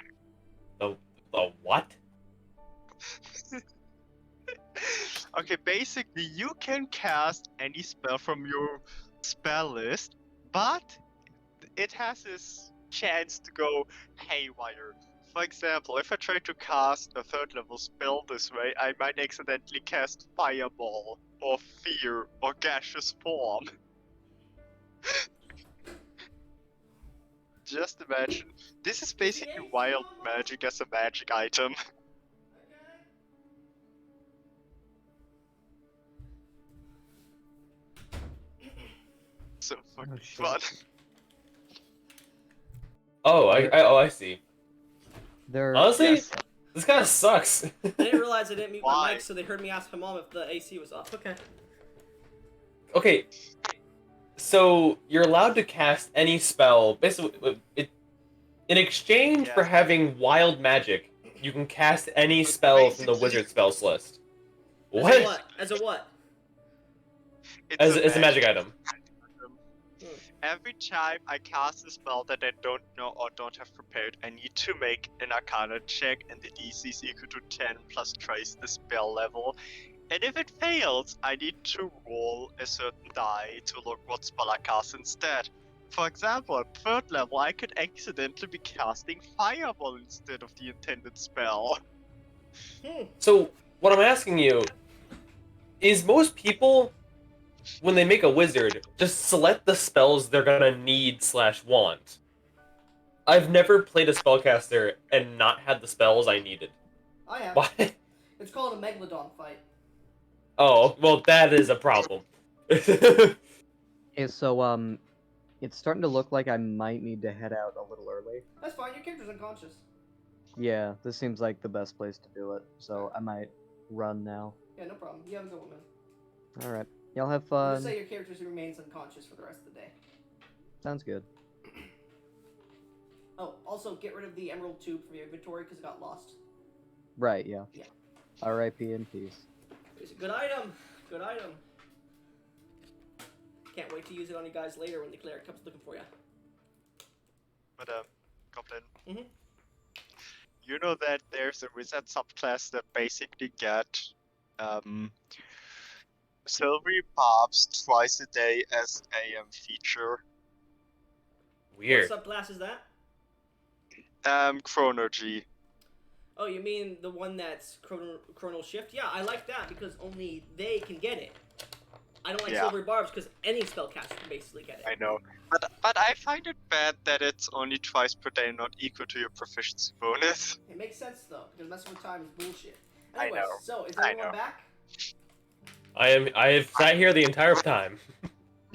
The what? Okay, basically you can cast any spell from your spell list, but it has this chance to go haywire. For example, if I try to cast a 3rd level spell this way, I might accidentally cast Fireball, or Fear, or Gaseous Form. Just imagine. This is basically wild magic as a magic item. So fucking shit. fun. Oh, I see. There. Honestly, Yes. this kind of sucks. I didn't realize I didn't mute my Why? mic, so they heard me ask my mom if the AC was off. Okay. Okay, so you're allowed to cast any spell. Basically, in exchange for Yeah. having wild magic, you can cast any But spell from the basically- wizard spells list. As a What? what? As a what? It's As a magic item. Every time I cast a spell that I don't know or don't have prepared, I need to make an Arcana check, and the DC is equal to 10 plus twice the spell level. And if it fails, I need to roll a certain die to look what spell I cast instead. For example, at 3rd level, I could accidentally be casting Fireball instead of the intended spell. So, what I'm asking you is most people, when they make a wizard, just select the spells they're gonna need/want. I've never played a spellcaster and not had the spells I needed. I have. Why? It's called a Megalodon fight. Oh, well, that is a problem. Okay, so it's starting to look like I might need to head out a little early. That's fine. Your character's unconscious. Yeah, this seems like the best place to do it. So I might run now. Yeah, no problem. You have a good one, man. All right, y'all have Just fun. say your character remains unconscious for the rest of the day. Sounds good. Oh, also get rid of the emerald tube from your inventory because it got lost. Right, yeah. Yeah. R.I.P. in peace. It's a good item. Good item. Can't wait to use it on you guys later when the cleric comes looking for you. But, Goblin. Mhm. You know that there's a wizard subclass that basically get, silvery barbs twice a day as a feature. Weird. What subclass is that? Chronergy. Oh, you mean the one that's chronal shift? Yeah, I like that because only they can get it. I don't like Yeah. silvery barbs because any spellcaster can basically get it. I know. But I find it bad that it's only twice per day, not equal to your proficiency bonus. It makes sense though, because messing with time is bullshit. I Anyways, know. so is I everyone know. back? I have sat here the entire time.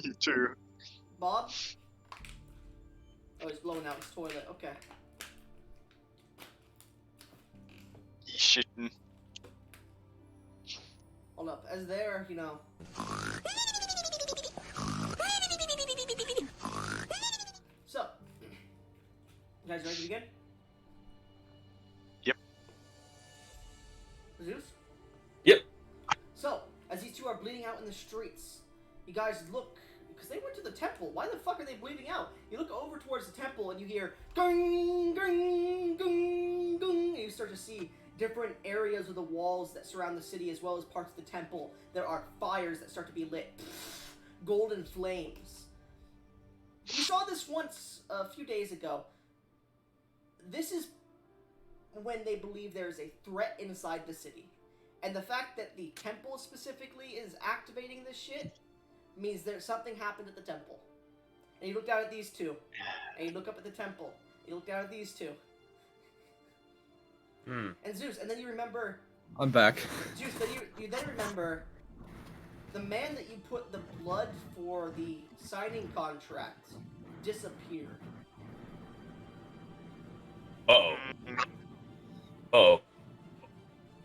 Me too. Bob? Oh, he's blowing out his toilet. Okay. He's shitting. Hold up. As there, you know. So, you guys ready to begin? Yep. Zeus? Yep. So, as these two are bleeding out in the streets, you guys look, because they went to the temple. Why the fuck are they bleeding out? You look over towards the temple and you hear gung, gung, gung, gung, and you start to see different areas of the walls that surround the city as well as parts of the temple. There are fires that start to be lit. Golden flames. You saw this once a few days ago. This is when they believe there is a threat inside the city. And the fact that the temple specifically is activating this shit means there's something happened at the temple. And you look down at these two. And you look up at the temple. You look down at these two. And Zeus, and then you remember... I'm back. Zeus, then you then remember the man that you put the blood for the signing contract disappeared. Uh-oh. Uh-oh.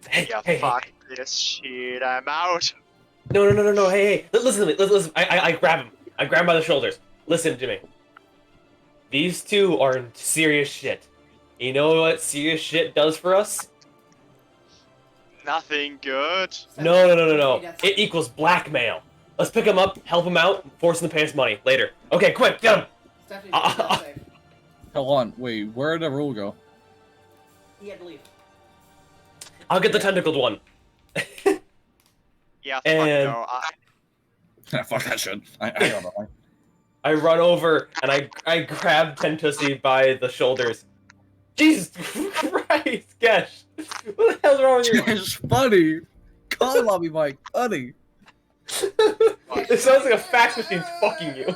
Hey, Yeah, hey, fuck this shit, I'm out. No, hey, listen to me, listen, I grab him. I grab him by the shoulders. Listen to me. These two are in serious shit. You know what serious shit does for us? Nothing good. No. It equals blackmail. Let's pick him up, help him out, force him to pay us money later. Okay, quick, get him! Stephanie, death save. Hold on, wait, where did Raul go? He had to leave. I'll get the tentacled one. Yeah, fuck And- no. Fuck that shit. I don't know. I run over and I grab Tentussy by the shoulders. Jesus Christ, Gesh! What the hell's wrong with you? It's funny. Call on me, Mike. Funny. It sounds like a fax machine's fucking you.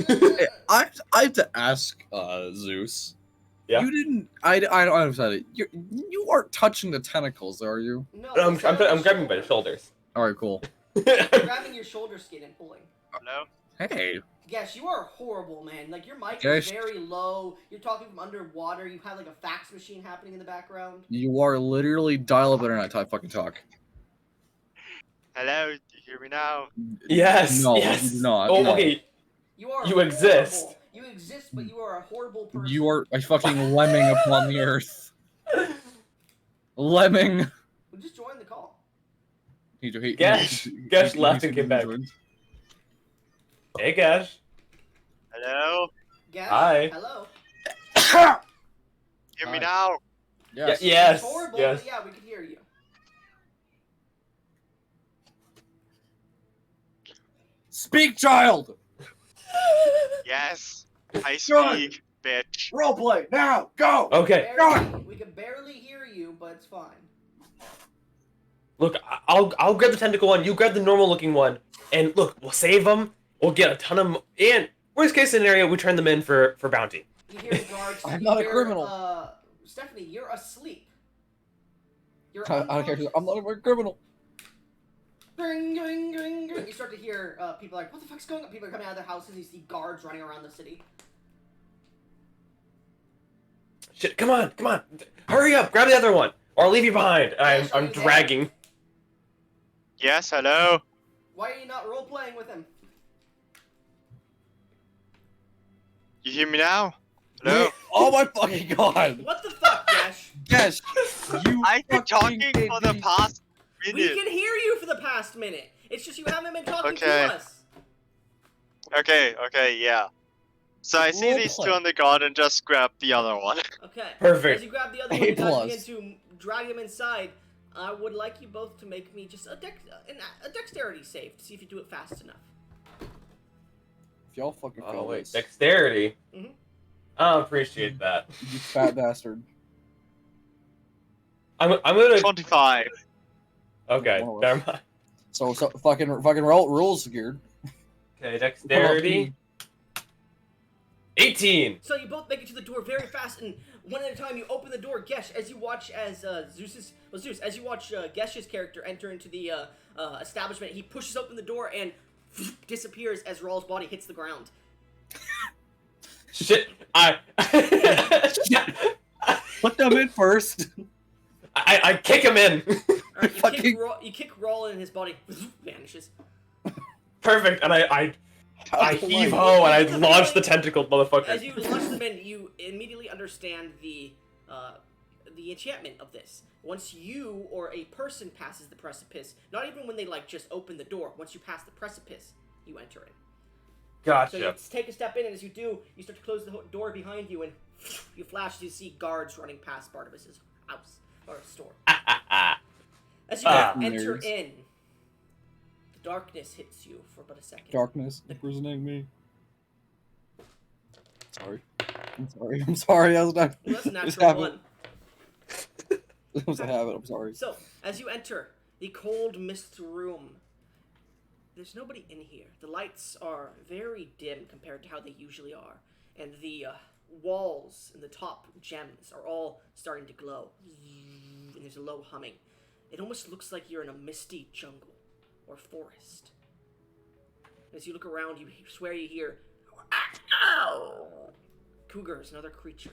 Hey, I have to ask Zeus. Yeah? You didn't. I don't understand it. You aren't touching the tentacles, are you? No, I'm it's on your grabbing by the shoulders. All right, cool. You're grabbing your shoulder skin and pulling. Hello? Hey, Yes, you are horrible, man. Like, your mic Yes. is very low. You're talking from underwater. You have, like, a fax machine happening in the background. you are literally dial-up internet type fucking talk. Hello? Do you hear me now? Yes. No, yes. you do not. Oh, no. okay. You are You exist. horrible. You exist, but you are a horrible person. You are a fucking lemming upon the earth. Lemming. Well, just join the call. Gesh left and came back. Hey, Gesh. Hello? Gash, Hi. hello. Hear me Hi. now? Yes. Yes. It's horrible, Yes. but yeah, we can hear you. Speak, child. Yes. I Good. speak, bitch. Roleplay now. Go. Okay. We can barely hear you, but it's fine. Look, I'll grab the tentacle one. You grab the normal looking one, and look, we'll save them. We'll get a ton of. And worst case scenario, we turn them in for bounty. You hear the guards. I'm you not a hear, criminal. Stephanie, you're asleep. You're I don't care. I'm not a criminal. Ring, ring, ring, ring. You start to hear people like, what the fuck's going on? People are coming out of their houses. You see guards running around the city. Shit! Come on! Hurry up! Grab the other one, or I'll leave you behind. I'm Are you there? dragging. Yes, hello? Why are you not role playing with him? You hear me now? Hello? Oh my fucking god. What the fuck, Dash? Yes. You. I've been fucking talking for the idiot. past We minute. can hear you for the past minute. It's just you haven't been talking Okay. to us. Okay, yeah. So I see these two Roleplay. on the guard and just grab the other one. Okay. Perfect. As you grab the other one, A you guys plus. begin to drag them inside. I would like you both to make me just a dexterity save to see if you do it fast enough. If y'all fucking Oh fail wait, this, dexterity. Mhm. I appreciate that. you fat bastard. I'm gonna. 25. Okay, One of us. never mind. So fucking rules geared. Okay, dexterity. 18. So you both make it to the door very fast, and one at a time you open the door. Gesh, as you watch as Zeus, as you watch Gesh's character enter into the establishment, he pushes open the door and disappears as Rawl's body hits the ground. Shit! I Put them in first. I kick him in. Alright, Fucking- you kick Rawl and his body vanishes. Perfect, and I heave ho and I launch the tentacled motherfucker. As you launch them in, you immediately understand the enchantment of this. Once you or a person passes the precipice, not even when they like just open the door, once you pass the precipice, you enter in. So you Gotcha. take a step in, and as you do, you start to close the door behind you, and you flash to see guards running past Barnabas's house or store. As you enter Nerds. in, the darkness hits you for but a second. Darkness imprisoning me. I'm sorry. That was not. Well, that's a Just natural have one. It was a habit. I'm sorry. So, as you enter the cold mist room, there's nobody in here. The lights are very dim compared to how they usually are, and the walls and the top gems are all starting to glow. And there's a low humming. It almost looks like you're in a misty jungle or forest. As you look around, you swear you hear cougars and other creatures.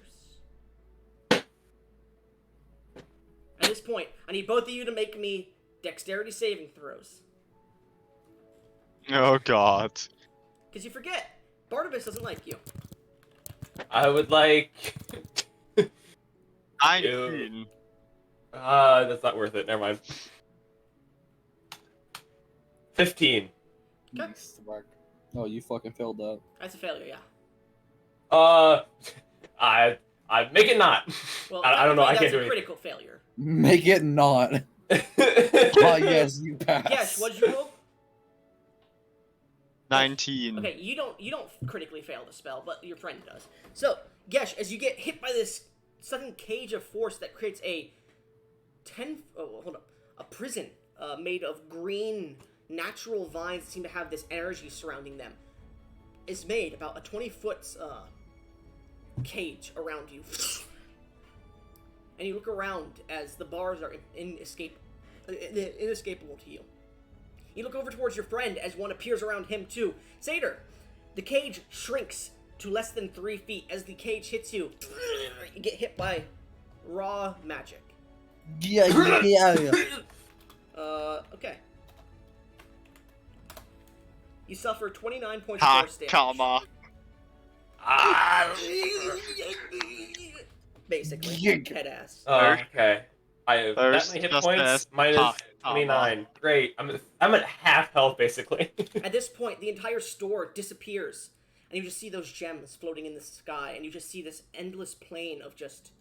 At this point, I need both of you to make me dexterity saving throws. Oh god. Because you forget, Barnabas doesn't like you. I would like. 19. That's not worth it. Never mind. 15. Okay. No, you fucking failed that. That's a failure, yeah. I Make it not. Well, I don't know. I that's can't do a anything. critical failure. Make it not. Yes, you pass. Yes, what'd you roll? 19. Okay, you don't critically fail the spell, but your friend does. So, Gesh, as you get hit by this sudden cage of force that creates a prison made of green natural vines that seem to have this energy surrounding them, is made about a 20-foot cage around you. And you look around as the bars are inescapable to you. You look over towards your friend as one appears around him too. Satyr, the cage shrinks to less than 3 feet. As the cage hits you, you get hit by raw magic. Yeah. Okay. You suffer 29 points Ha, of force damage. karma. Basically, Yink. head ass. Okay. I have that First, many hit just points ask minus Ha, 29. Great. I'm at half health basically. At this point, the entire store disappears, and you just see those gems floating in the sky, and you just see this endless plain of just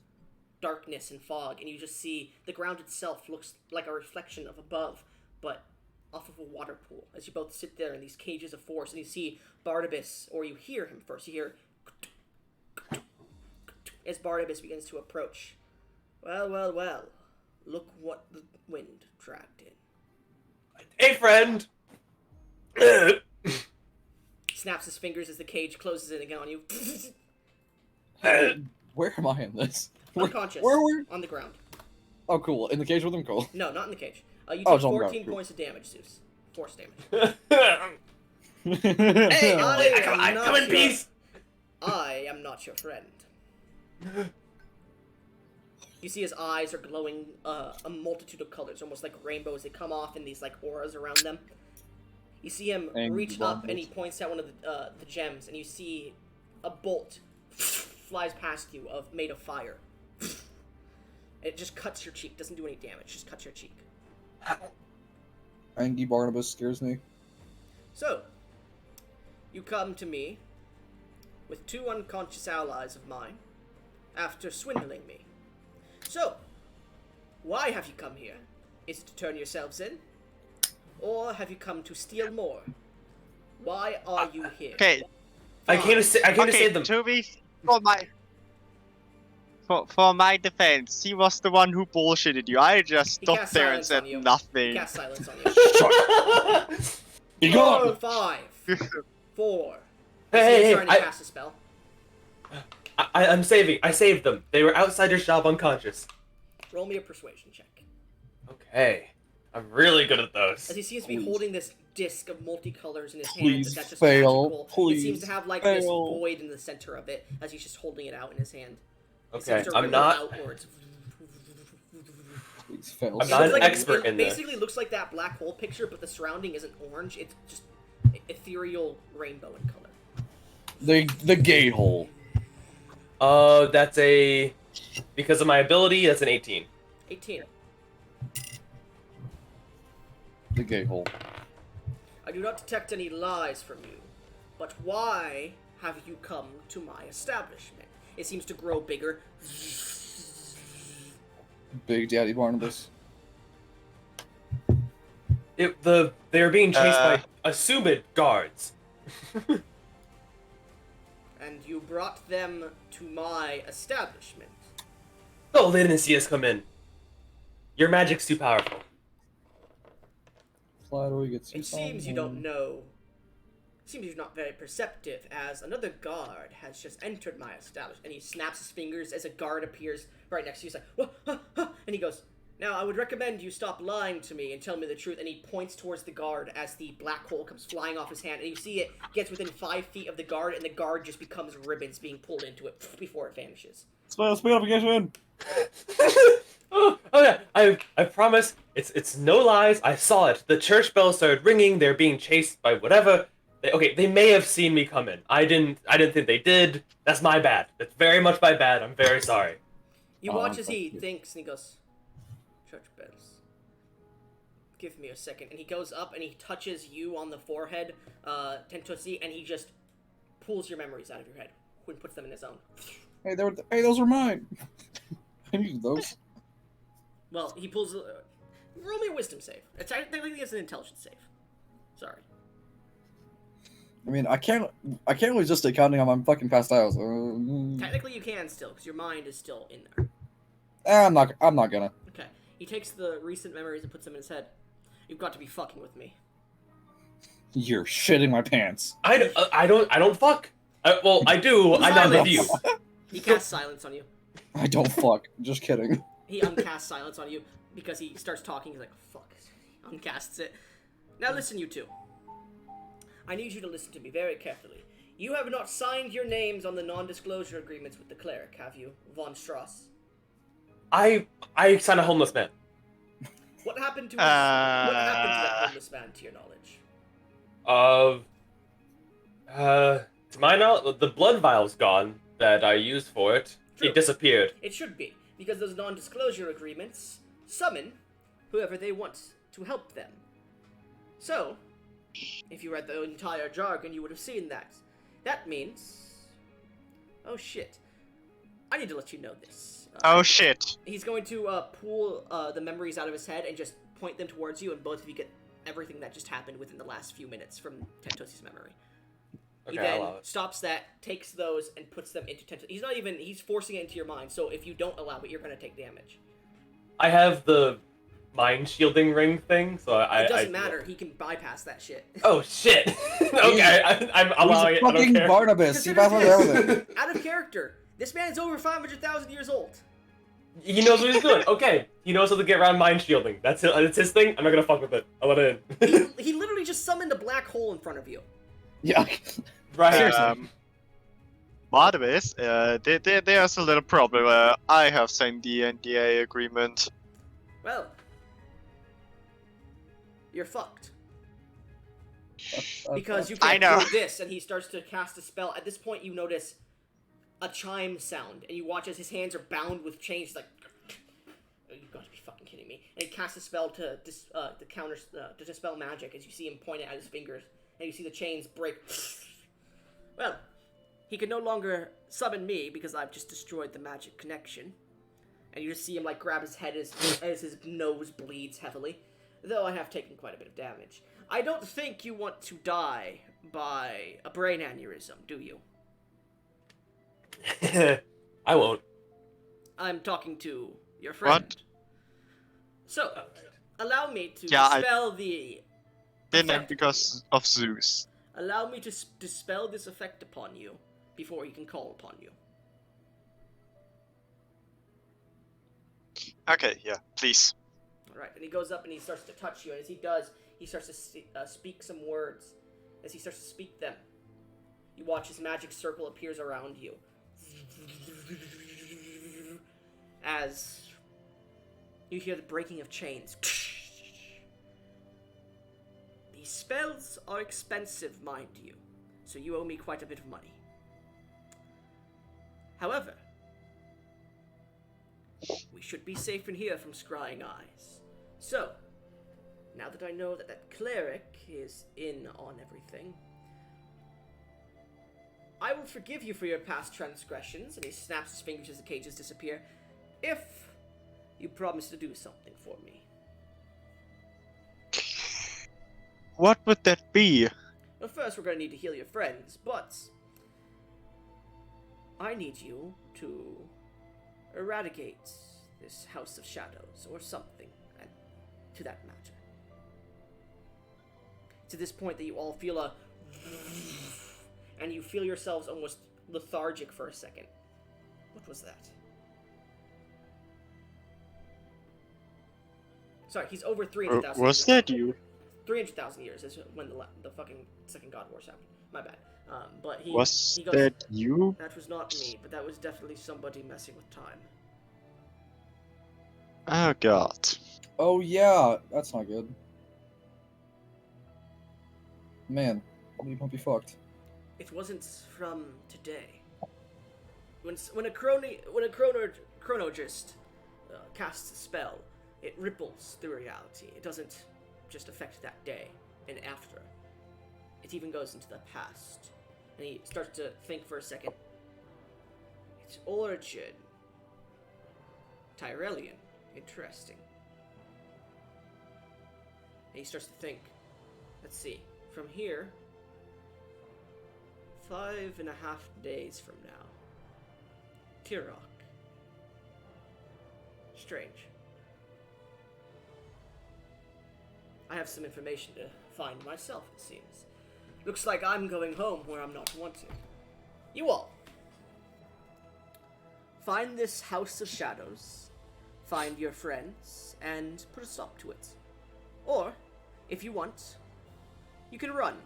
darkness and fog, and you just see the ground itself looks like a reflection of above, but off of a water pool, as you both sit there in these cages of force, and you see Barnabas, or you hear him first, you hear as Barnabas begins to approach. Well, look what the wind dragged in. Hey, friend. Snaps his fingers as the cage closes in again on you. Where am I in this? Unconscious. Where? On the ground. Oh, cool. In the cage with him, cool. No, not in the cage. You Oh, take it's on the ground. 14 Cool. points of damage, Zeus. Force damage. Hey, I come am not in your- peace. I am not your friend. You see his eyes are glowing a multitude of colors, almost like rainbows. They come off in these like auras around them. You see him Angry reach up and he bubbles. points at one of the gems, and you see a bolt flies past you made of fire. It just cuts your cheek. Doesn't do any damage. Just cuts your cheek. Angie Barnabas scares me. So, you come to me with 2 unconscious allies of mine after swindling me. So, why have you come here? Is it to turn yourselves in? Or have you come to steal more? Why are you here? Okay, I came to save them. to be for my defense, he was the one who bullshitted you. I just He stood cast there and silence said on you. nothing. Cast silence on you. Be gone! 5, 4. Hey, Trying to I cast a spell. I saved them. They were outside your shop unconscious. Roll me a persuasion check. Okay. I'm really good at those. As he seems to be holding this disc of multicolors in his hand, Please that's just fail. magical. It Please seems to have like this fail. void in the center of it, as he's just holding it out in his hand. It Okay, seems to I'm ripple not. outwards. Please fail. I'm It not looks an like expert it in this. basically looks like that black hole picture, but the surrounding isn't orange. It's just ethereal rainbow in color. The gay hole. That's a. Because of my ability, that's an 18. 18. The gay hole. I do not detect any lies from you, but why have you come to my establishment? It seems to grow bigger. Big Daddy Barnabas. They were being chased by assumed guards. And you brought them to my establishment. Oh, they didn't see us come in. Your magic's too powerful. Flattery gets you It seems you don't know. Seems you're not very perceptive, as another guard has just entered my establishment. And he snaps his fingers as a guard appears right next to you. He's like, "Whoa, huh, huh," and he goes, "Now I would recommend you stop lying to me and tell me the truth." And he points towards the guard as the black hole comes flying off his hand, and you see it gets within 5 feet of the guard, and the guard just becomes ribbons being pulled into it before it vanishes. Speed up again. Oh yeah, I promise. It's no lies. I saw it. The church bell started ringing. They're being chased by whatever. They may have seen me come in. I didn't think they did. That's my bad. That's very much my bad. I'm very sorry. You watch as he thinks, and he goes, "Church bells. Give me a second." And he goes up and he touches you on the forehead, Tentussy, and he just pulls your memories out of your head and puts them in his own. Hey, those were mine. I needed those. Well, he pulls. Roll me a wisdom save. Technically, it's an intelligence save. Sorry. I mean, I can't really just stay counting on my fucking past dials. Technically, you can still, because your mind is still in there. I'm not gonna. Okay. He takes the recent memories and puts them in his head. You've got to be fucking with me. You're shitting my pants. I don't fuck. Well, I do. I'm not with you. He casts silence on you. I don't fuck. Just kidding. He uncasts silence on you because he starts talking. He's like, fuck. Uncasts it. Now listen, you two. I need you to listen to me very carefully. You have not signed your names on the non-disclosure agreements with the cleric, have you, von Strauss? I signed a homeless man. What happened to what happened to that homeless man, to your knowledge? To my knowledge, the blood vial's gone that I used for it. True. It disappeared. It should be, because those non-disclosure agreements summon whoever they want to help them. So, if you read the entire jargon, you would have seen that. That means... Oh shit. I need to let you know this. Oh shit. He's going to pull the memories out of his head and just point them towards you, and both of you get everything that just happened within the last few minutes from Tentossy's memory. Okay, He then I'll allow it. stops that, takes those, and puts them into Tentossy. He's forcing it into your mind, so if you don't allow it, you're going to take damage. I have the mind shielding ring thing, so It doesn't matter, he can bypass that shit. Oh shit! Okay, I'm allowing it. I don't Fucking care. Barnabas. He Consider passes this everything. out of character. This man is over 500,000 years old. He knows what he's doing. Okay, he knows how to get around mind shielding. That's his thing. I'm not gonna fuck with it. I'll let it in. He literally just summoned a black hole in front of you. Yeah. Right. Barnabas, there's a little problem. I have signed the NDA agreement. Well, you're fucked. Because you I can't know. do this, and he starts to cast a spell. At this point, you notice a chime sound, and you watch as his hands are bound with chains. He's like, oh, you've got to be fucking kidding me! And he casts a spell to dispel magic. As you see him point it at his fingers, and you see the chains break. Well, he can no longer summon me because I've just destroyed the magic connection. And you just see him like grab his head as his nose bleeds heavily. Though I have taken quite a bit of damage. I don't think you want to die by a brain aneurysm, do you? I won't. I'm talking to your friend. What? So, allow me to Yeah, dispel the... Didn't effect because of Zeus. Allow me to dispel this effect upon you before he can call upon you. Okay, yeah, please. Alright, and he goes up and he starts to touch you, and as he does, he starts to speak some words. As he starts to speak them, you watch his magic circle appears around you. As you hear the breaking of chains. These spells are expensive, mind you, so you owe me quite a bit of money. However, we should be safe in here from scrying eyes. So, now that I know that that cleric is in on everything, I will forgive you for your past transgressions, and he snaps his fingers as the cages disappear, if you promise to do something for me. What would that be? Well, first we're going to need to heal your friends, but I need you to eradicate this House of Shadows, or something, to that matter. To this point that you all feel a... and you feel yourselves almost lethargic for a second. What was that? Sorry, he's over 300,000 Was that you? 300,000 years is when the fucking Second God Wars happened. My bad. But he Was he goes, that you? that was not me, but that was definitely somebody messing with time. Oh god. Oh yeah, that's not good. Man, you won't be fucked. It wasn't from today. When a chronologist casts a spell, it ripples through reality. It doesn't just affect that day and after. It even goes into the past. And he starts to think for a second. Origin. Tyrellian. Interesting. And he starts to think. Let's see. From here, 5.5 days from now. Tirok. Strange. I have some information to find myself, it seems. Looks like I'm going home where I'm not wanted. You all. Find this House of Shadows, find your friends, and put a stop to it. Or, if you want, you can run.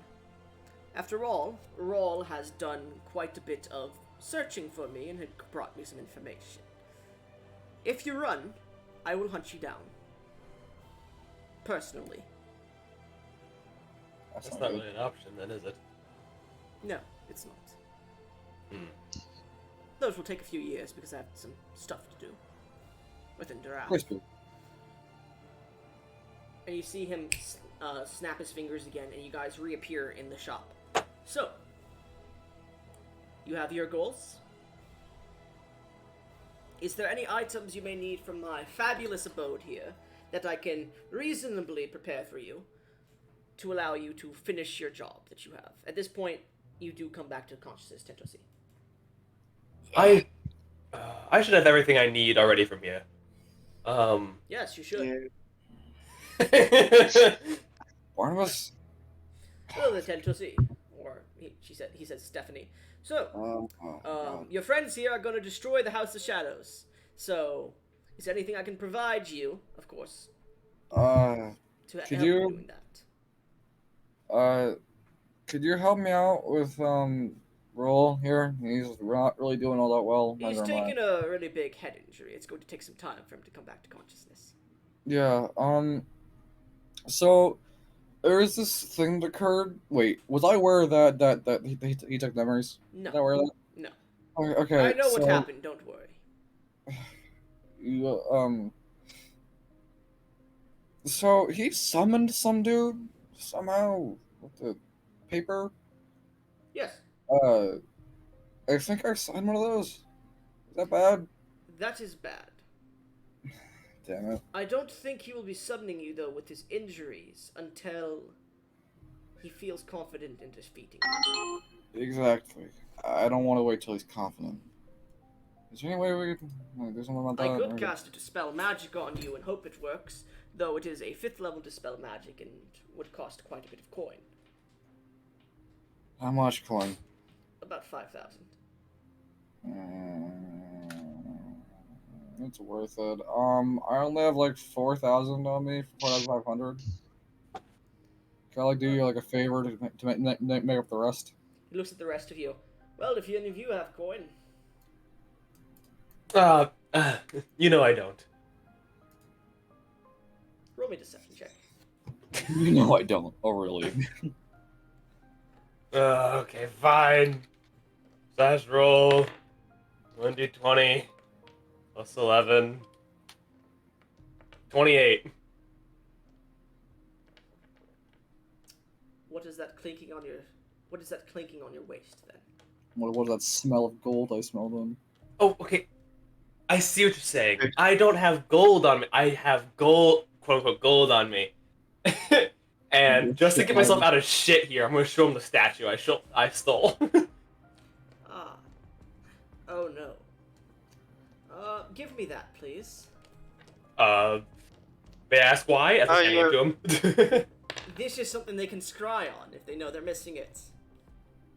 After all, Raul has done quite a bit of searching for me and had brought me some information. If you run, I will hunt you down. Personally. That's not really an option, then, is it? No, it's not. Those will take a few years because I have some stuff to do within Turam. And you see him snap his fingers again, and you guys reappear in the shop. So, you have your goals. Is there any items you may need from my fabulous abode here that I can reasonably prepare for you to allow you to finish your job that you have? At this point, you do come back to consciousness, Tentussy. I should have everything I need already from here. Yes, you should. Barnabas? Hello, the Tentussy. Or, he said Stephanie. So, your friends here are going to destroy the House of Shadows. So, is there anything I can provide you, of course, to help you doing that? Could you help me out with, Raul here? He's not really doing all that well. He's taken a really big head injury. It's going to take some time for him to come back to consciousness. Yeah, so, there is this thing that occurred. Wait, was I aware that he took memories? No. Was I aware of that? No. Okay, I know what happened, don't worry. So he summoned some dude somehow with the paper. Yes. I think I signed one of those. Is that bad? That is bad. Damn it. I don't think he will be summoning you, though, with his injuries until he feels confident in defeating you. Exactly. I don't want to wait till he's confident. Is there any way we can do something about that? I could cast a Dispel Magic on you and hope it works, though it is a 5th level Dispel Magic and would cost quite a bit of coin. How much coin? About 5,000. It's worth it. I only have like 4,000 on me, 4,500. Can I like do you like a favor to make up the rest? He looks at the rest of you. Well, if any of you have coin. You know I don't. Roll me a deception check. No, I don't. Oh, really? Okay, fine. Slash roll. 1d20 plus 11. 28. What is that clinking on your waist then? What is that smell of gold I smell then? Oh, okay. I see what you're saying. I don't have gold on me. I have gold, quote unquote, gold on me. And just to get myself out of shit here, I'm going to show him the statue I stole. Ah. Oh no. Give me that, please. May I ask why? As I hand it to him. This is something they can scry on if they know they're missing it.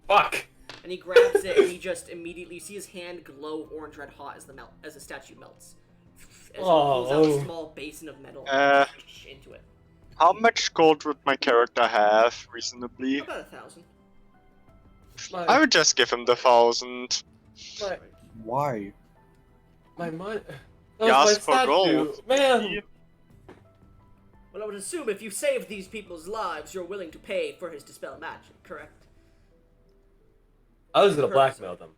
Fuck. And he grabs it and he just immediately, you see his hand glow orange red hot as the statue melts. As he pulls out a small basin of metal into it. How much gold would my character have, reasonably? About 1,000. I would just give him the 1,000. Why? My money. You asked for gold. Man. Well, I would assume if you saved these people's lives, you're willing to pay for his Dispel Magic, correct? I was gonna blackmail them.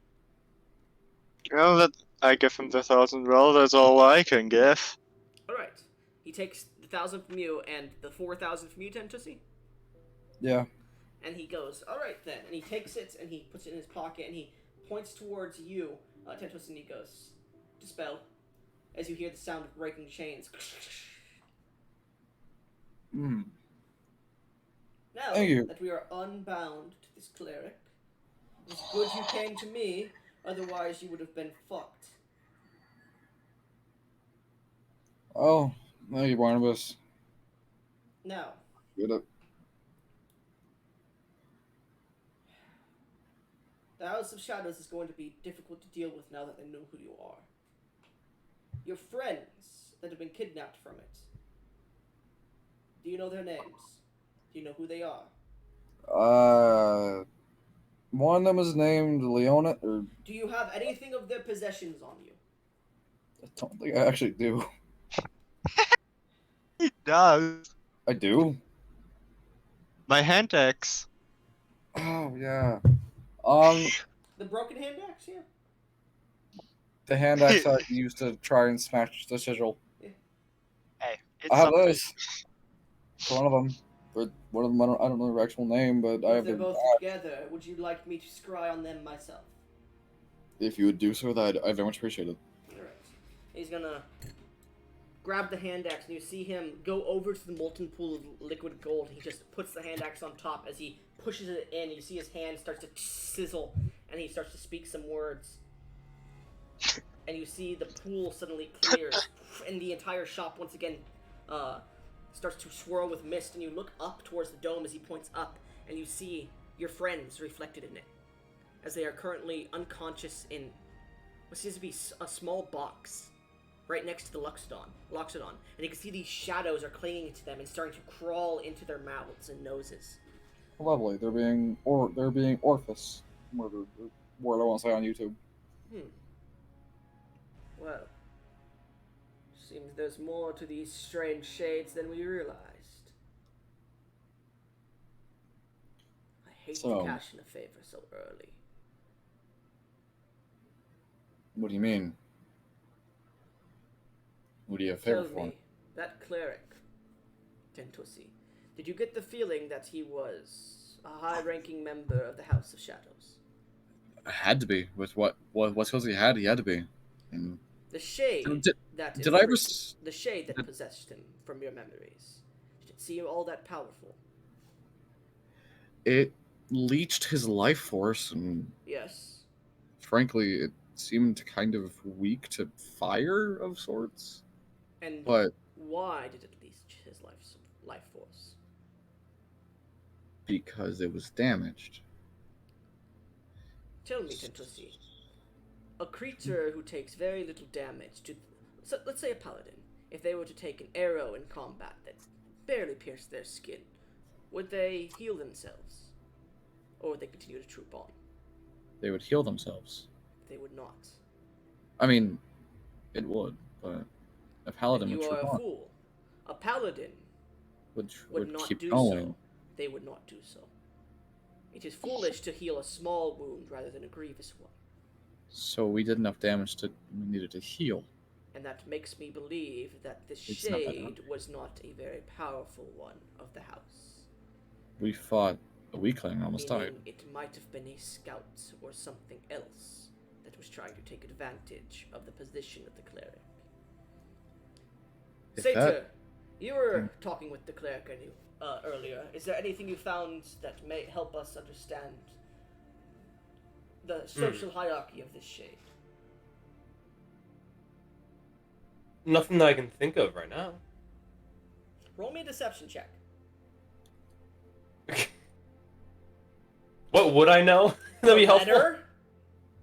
Well, that I give him the 1,000. Well, that's all I can give. Alright. He takes the 1,000 from you and the 4,000 from you, Tentussy? Yeah. And he goes, alright then. And he takes it and he puts it in his pocket and he points towards you, Tentussy, and he goes, "Dispel," as you hear the sound of breaking chains. Hmm. Now Thank you. that we are unbound to this cleric, it's good you came to me, otherwise you would have been fucked. Oh, thank you, Barnabas. Now, Get it. the House of Shadows is going to be difficult to deal with now that they know who you are. Your friends that have been kidnapped from it. Do you know their names? Do you know who they are? One of them is named Leona, or Do you have anything of their possessions on you? I don't think I actually do. He does. I do? My hand axe. Oh, yeah. The broken hand axe, yeah. The hand axe I used to try and smash the sigil. Hey, it's I have something. those. It's one of them. But one of them, I don't know their actual name, but I If have they're the. both together, would you like me to scry on them myself? If you would do so, that I very much appreciate it. Alright. He's gonna grab the hand axe, and you see him go over to the molten pool of liquid gold. He just puts the hand axe on top as he pushes it in. You see his hand starts to sizzle, and he starts to speak some words. And you see the pool suddenly clears, and the entire shop once again starts to swirl with mist. And you look up towards the dome as he points up, and you see your friends reflected in it, as they are currently unconscious in what seems to be a small box right next to the Loxodon. And you can see these shadows are clinging to them and starting to crawl into their mouths and noses. Lovely. They're being Orphis murdered. Word I won't say on YouTube. Well, seems there's more to these strange shades than we realized. I hate So- to cash in a favor so early. What do you mean? What do you have a favor Tell for? me, that cleric, Tentussy, did you get the feeling that he was a high-ranking member of the House of Shadows? Had to be. With what skills he had to be. And The shade Did- that did I ever imprisoned- s- the shade that did- possessed him from your memories. Did it seem all that powerful? it leached his life force, and Yes. frankly, it seemed kind of weak to fire of sorts. And But why did it leach his life force? because it was damaged. Tell me, Tentussy, a creature who takes very little damage to, so let's say a paladin, if they were to take an arrow in combat that barely pierced their skin, would they heal themselves? Or would they continue to troop on? They would heal themselves. They would not. I mean, it would, but a paladin And would you are troop a on. fool. A paladin Would would not keep do going. so. They would not do so. It is foolish to heal a small wound rather than a grievous one. So we did enough damage to we needed to heal. And that makes me believe that the It's not that shade was not a very powerful one of the house. We fought a weakling and almost died. Meaning it might have been a scout or something else that was trying to take advantage of the position of the cleric. If Satyr, that- you were talking with the cleric earlier. Is there anything you found that may help us understand the social hierarchy of this shade? Nothing that I can think of right now. Roll me a deception check. What would I know? That'd be helpful. Letter?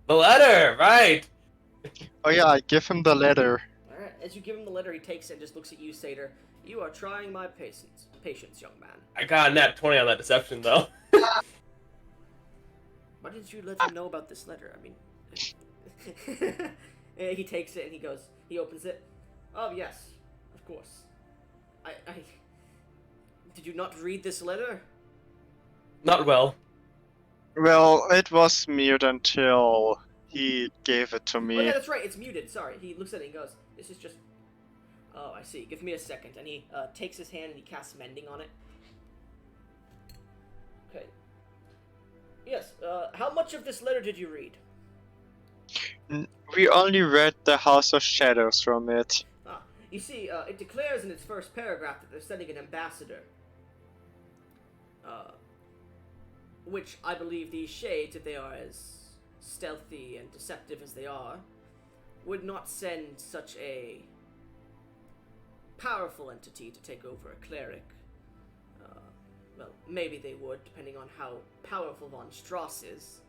The letter, right? Oh yeah, I give him the letter. Alright, as you give him the letter, he takes it and just looks at you, Satyr. You are trying my patience, young man. I got a nat 20 on that deception, though. Why didn't you let him know about this letter? I mean... And he takes it and he opens it. Oh, yes, of course. I... Did you not read this letter? Not well. Well, it was mute until he gave it to Oh, me. yeah, that's right, it's muted, sorry. He looks at it and goes, this is just... Oh, I see. Give me a second. And he takes his hand and he casts Mending on it. Okay. Yes, how much of this letter did you read? We only read the House of Shadows from it. You see, it declares in its first paragraph that they're sending an ambassador. Which I believe these shades, if they are as stealthy and deceptive as they are, would not send such a powerful entity to take over a cleric. Well, maybe they would, depending on how powerful Von Strauss is.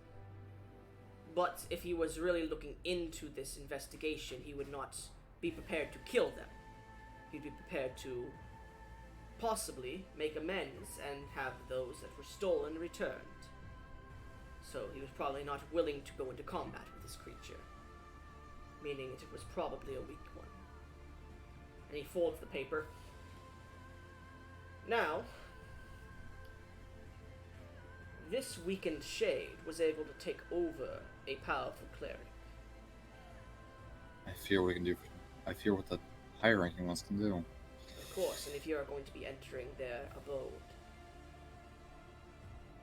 But if he was really looking into this investigation, he would not be prepared to kill them. He'd be prepared to possibly make amends and have those that were stolen returned. So he was probably not willing to go into combat with this creature, meaning it was probably a weak one. And he folds the paper. Now, this weakened shade was able to take over a powerful cleric. I fear what we can do. I fear what the higher ranking ones can do. Of course, and if you are going to be entering their abode,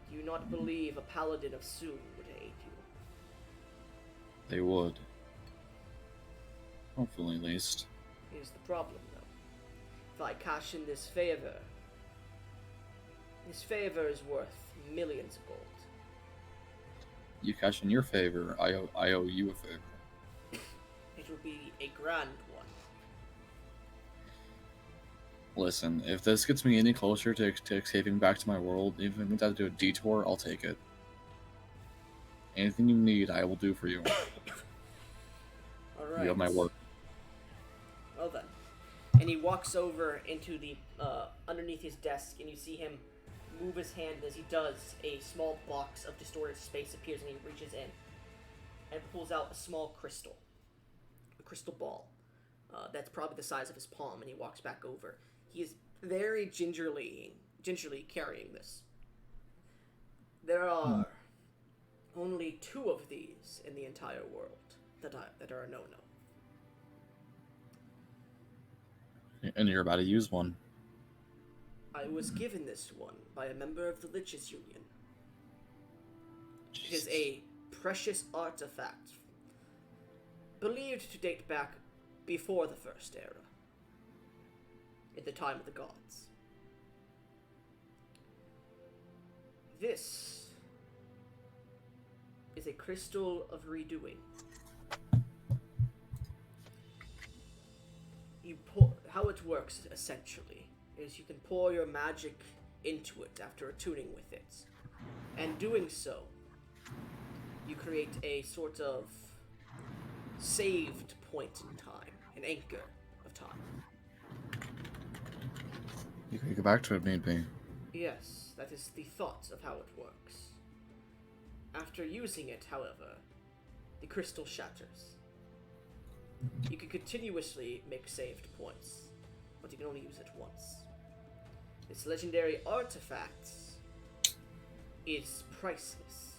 do you not believe a paladin of Soon would aid you? They would. Hopefully, at least. Here's the problem, though. If I cash in this favor is worth millions of gold. You cash in your favor, I owe you a favor. It will be a grand one. Listen, if this gets me any closer to escaping back to my world, even if I have to do a detour, I'll take it. Anything you need, I will do for you. Alright. You have my word. Well then. And he walks over into the, underneath his desk, and you see him move his hand. As he does, a small box of distorted space appears, and he reaches in and pulls out a small crystal. A crystal ball. That's probably the size of his palm, and he walks back over. He is very gingerly carrying this. There are only 2 of these in the entire world that are known of. And you're about to use one. I was given this one by a member of the Liches Union. It is a precious artifact, believed to date back before the First Era, in the time of the gods. This is a crystal of redoing. How it works, essentially, is you can pour your magic into it after attuning with it. And doing so, you create a sort of saved point in time, an anchor of time. You can go back to it if need be. Yes, that is the thought of how it works. After using it, however, the crystal shatters. You can continuously make saved points, but you can only use it once. This legendary artifact is priceless.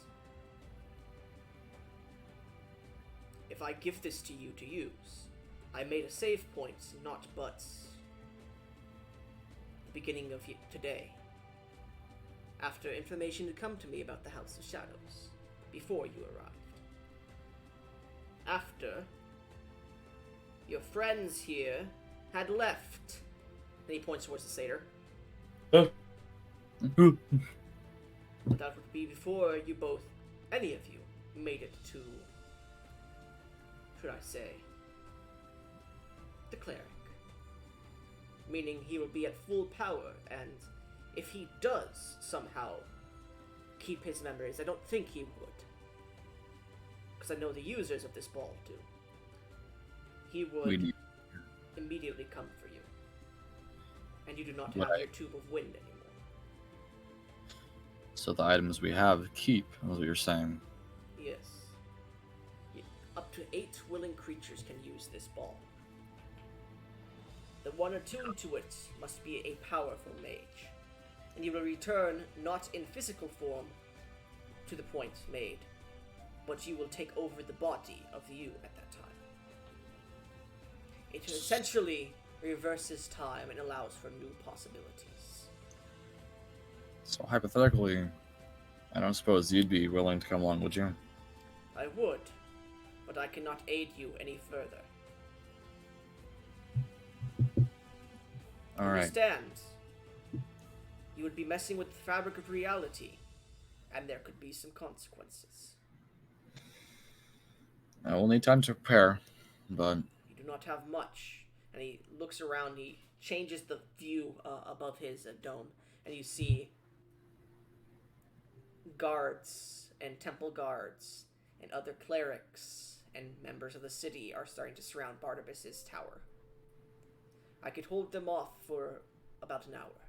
If I give this to you to use, I made a save point, not but the beginning of today, after information had come to me about the House of Shadows, before you arrived. After your friends here had left. Then he points towards the satyr. Huh? But that would be before you both, any of you, made it to, should I say, the cleric. Meaning he will be at full power, and if he does somehow keep his memories, I don't think he would. Because I know the users of this ball do. He would immediately come for you. And you do not have your tube of wind anymore. So the items we have keep, is what you're saying. Yes. Up to 8 willing creatures can use this ball. The one attuned to it must be a powerful mage. And you will return not in physical form to the point made, but you will take over the body of you at that time. It essentially reverses time and allows for new possibilities. So hypothetically, I don't suppose you'd be willing to come along, would you? I would, but but I cannot aid you any further. All right. Understand? You would be messing with the fabric of reality, and there could be some consequences. I will need time to prepare, but You do not have much. And he looks around, he changes the view above his dome, and you see guards and temple guards and other clerics and members of the city are starting to surround Barnabas's tower. I could hold them off for about an hour.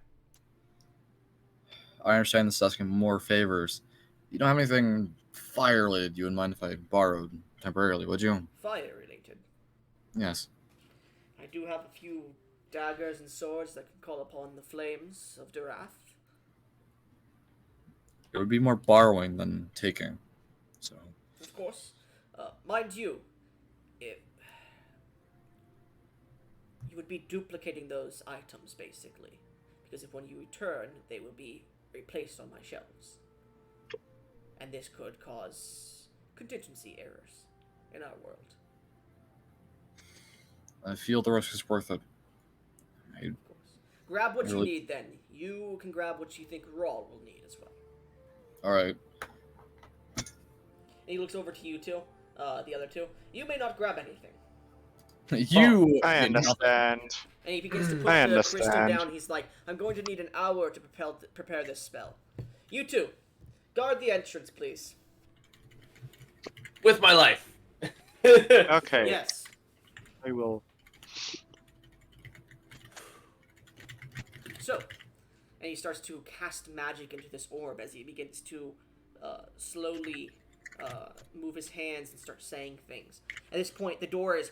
I understand this is asking more favors. You don't have anything fire-related you wouldn't mind if I borrowed temporarily, would you? Fire related. Yes. I do have a few daggers and swords that can call upon the flames of Durath. It would be more borrowing than taking. So, Of course. Mind you, if you would be duplicating those items, basically. Because if when you return, they will be replaced on my shelves. And this could cause contingency errors in our world. I feel the risk is worth it. Of course. Grab what you Really- need then. You can grab what you think Raul will need as well. Alright. And he looks over to you two, the other two. You may not grab anything. You I did nothing. understand. And he begins to put I the crystal understand. down. He's like, I'm going to need an hour to prepare this spell. You two, guard the entrance, please. With my life. Okay, Yes. I will. So, and he starts to cast magic into this orb as he begins to slowly move his hands and start saying things. At this point, the door is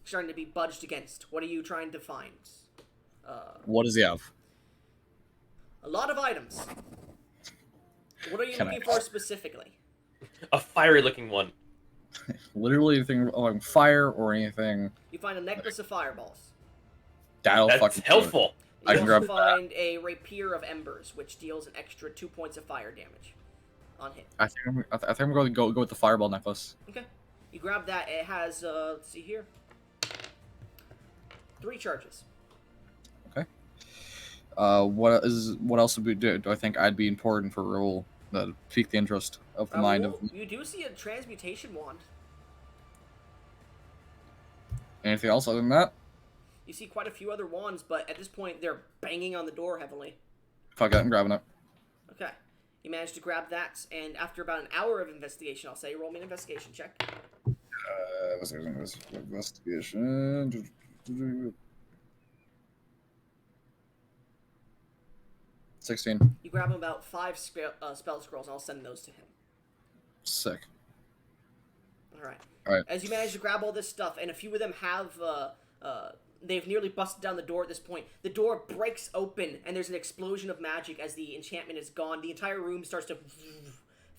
starting to be budged against. What are you trying to find? What does he have? A lot of items. What are you Can looking I- for specifically? A fiery looking one. Literally anything like fire or anything. You find a necklace of fireballs. That'll That's fucking do it. helpful. I You can also grab find a rapier of embers, which deals an extra 2 points of fire damage on hit. I think I'm going to go with the fireball necklace. Okay. You grab that. It has, let's see here, 3 charges. What else would we do? Do I think I'd be important for a role that pique the interest of the mind of You do see a transmutation wand. anything else other than that? You see quite a few other wands, but at this point they're banging on the door heavily. Fuck it, I'm grabbing it. Okay. You manage to grab that, and after about an hour of investigation, I'll say, roll me an investigation check. Investigation. 16. You grab him about 5 spell scrolls, and I'll send those to him. Sick. Alright. Alright. As you manage to grab all this stuff, and a few of them have, they've nearly busted down the door at this point. The door breaks open, and there's an explosion of magic as the enchantment is gone. The entire room starts to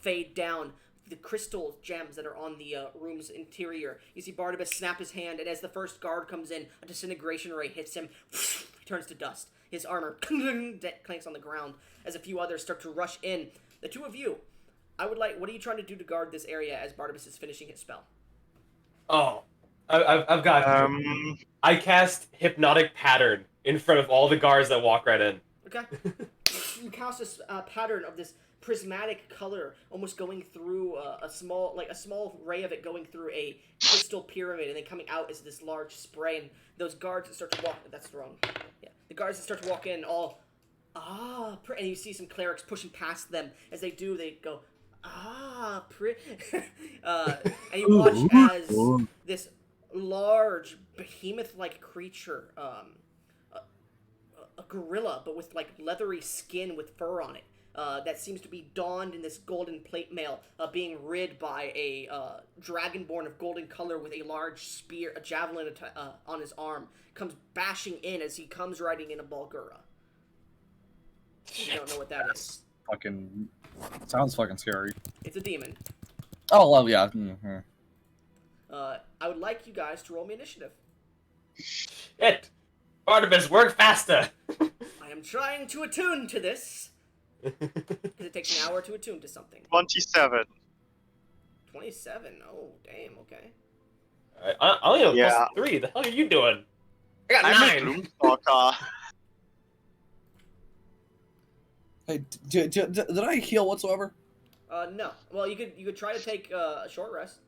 fade down. The crystal gems that are on the room's interior. You see Barnabas snap his hand, and as the first guard comes in, a disintegration ray hits him. He turns to dust. His armor clanks on the ground as a few others start to rush in. The two of you, what are you trying to do to guard this area as Barnabas is finishing his spell? Oh, I've got you. I cast Hypnotic Pattern in front of all the guards that walk right in. Okay. You cast this pattern of this prismatic color, almost going through a small ray of it going through a crystal pyramid, and then coming out as this large spray. And those guards that start to walk. That's wrong. Yeah, the guards that start to walk in all. And you see some clerics pushing past them. As they do, they go, and you watch as this large behemoth-like creature, a gorilla, but with like leathery skin with fur on it, that seems to be donned in this golden plate mail, being rid by a dragonborn of golden color with a large spear, a javelin on his arm, comes bashing in as he comes riding in a Bulgura. You don't know what that is. Fucking sounds fucking scary. It's a demon. Oh well, yeah. Mm-hmm. I would like you guys to roll me initiative. Shit! Barnabas, work faster! I am trying to attune to this. Because it takes an hour to attune to something. 27. 27. Oh, damn. Okay. Alright, I only have a Yeah. +3. The hell are you doing? I got I'm a 9. Gloomstalker. Hey, did I heal whatsoever? No. Well, you could try to take a short rest.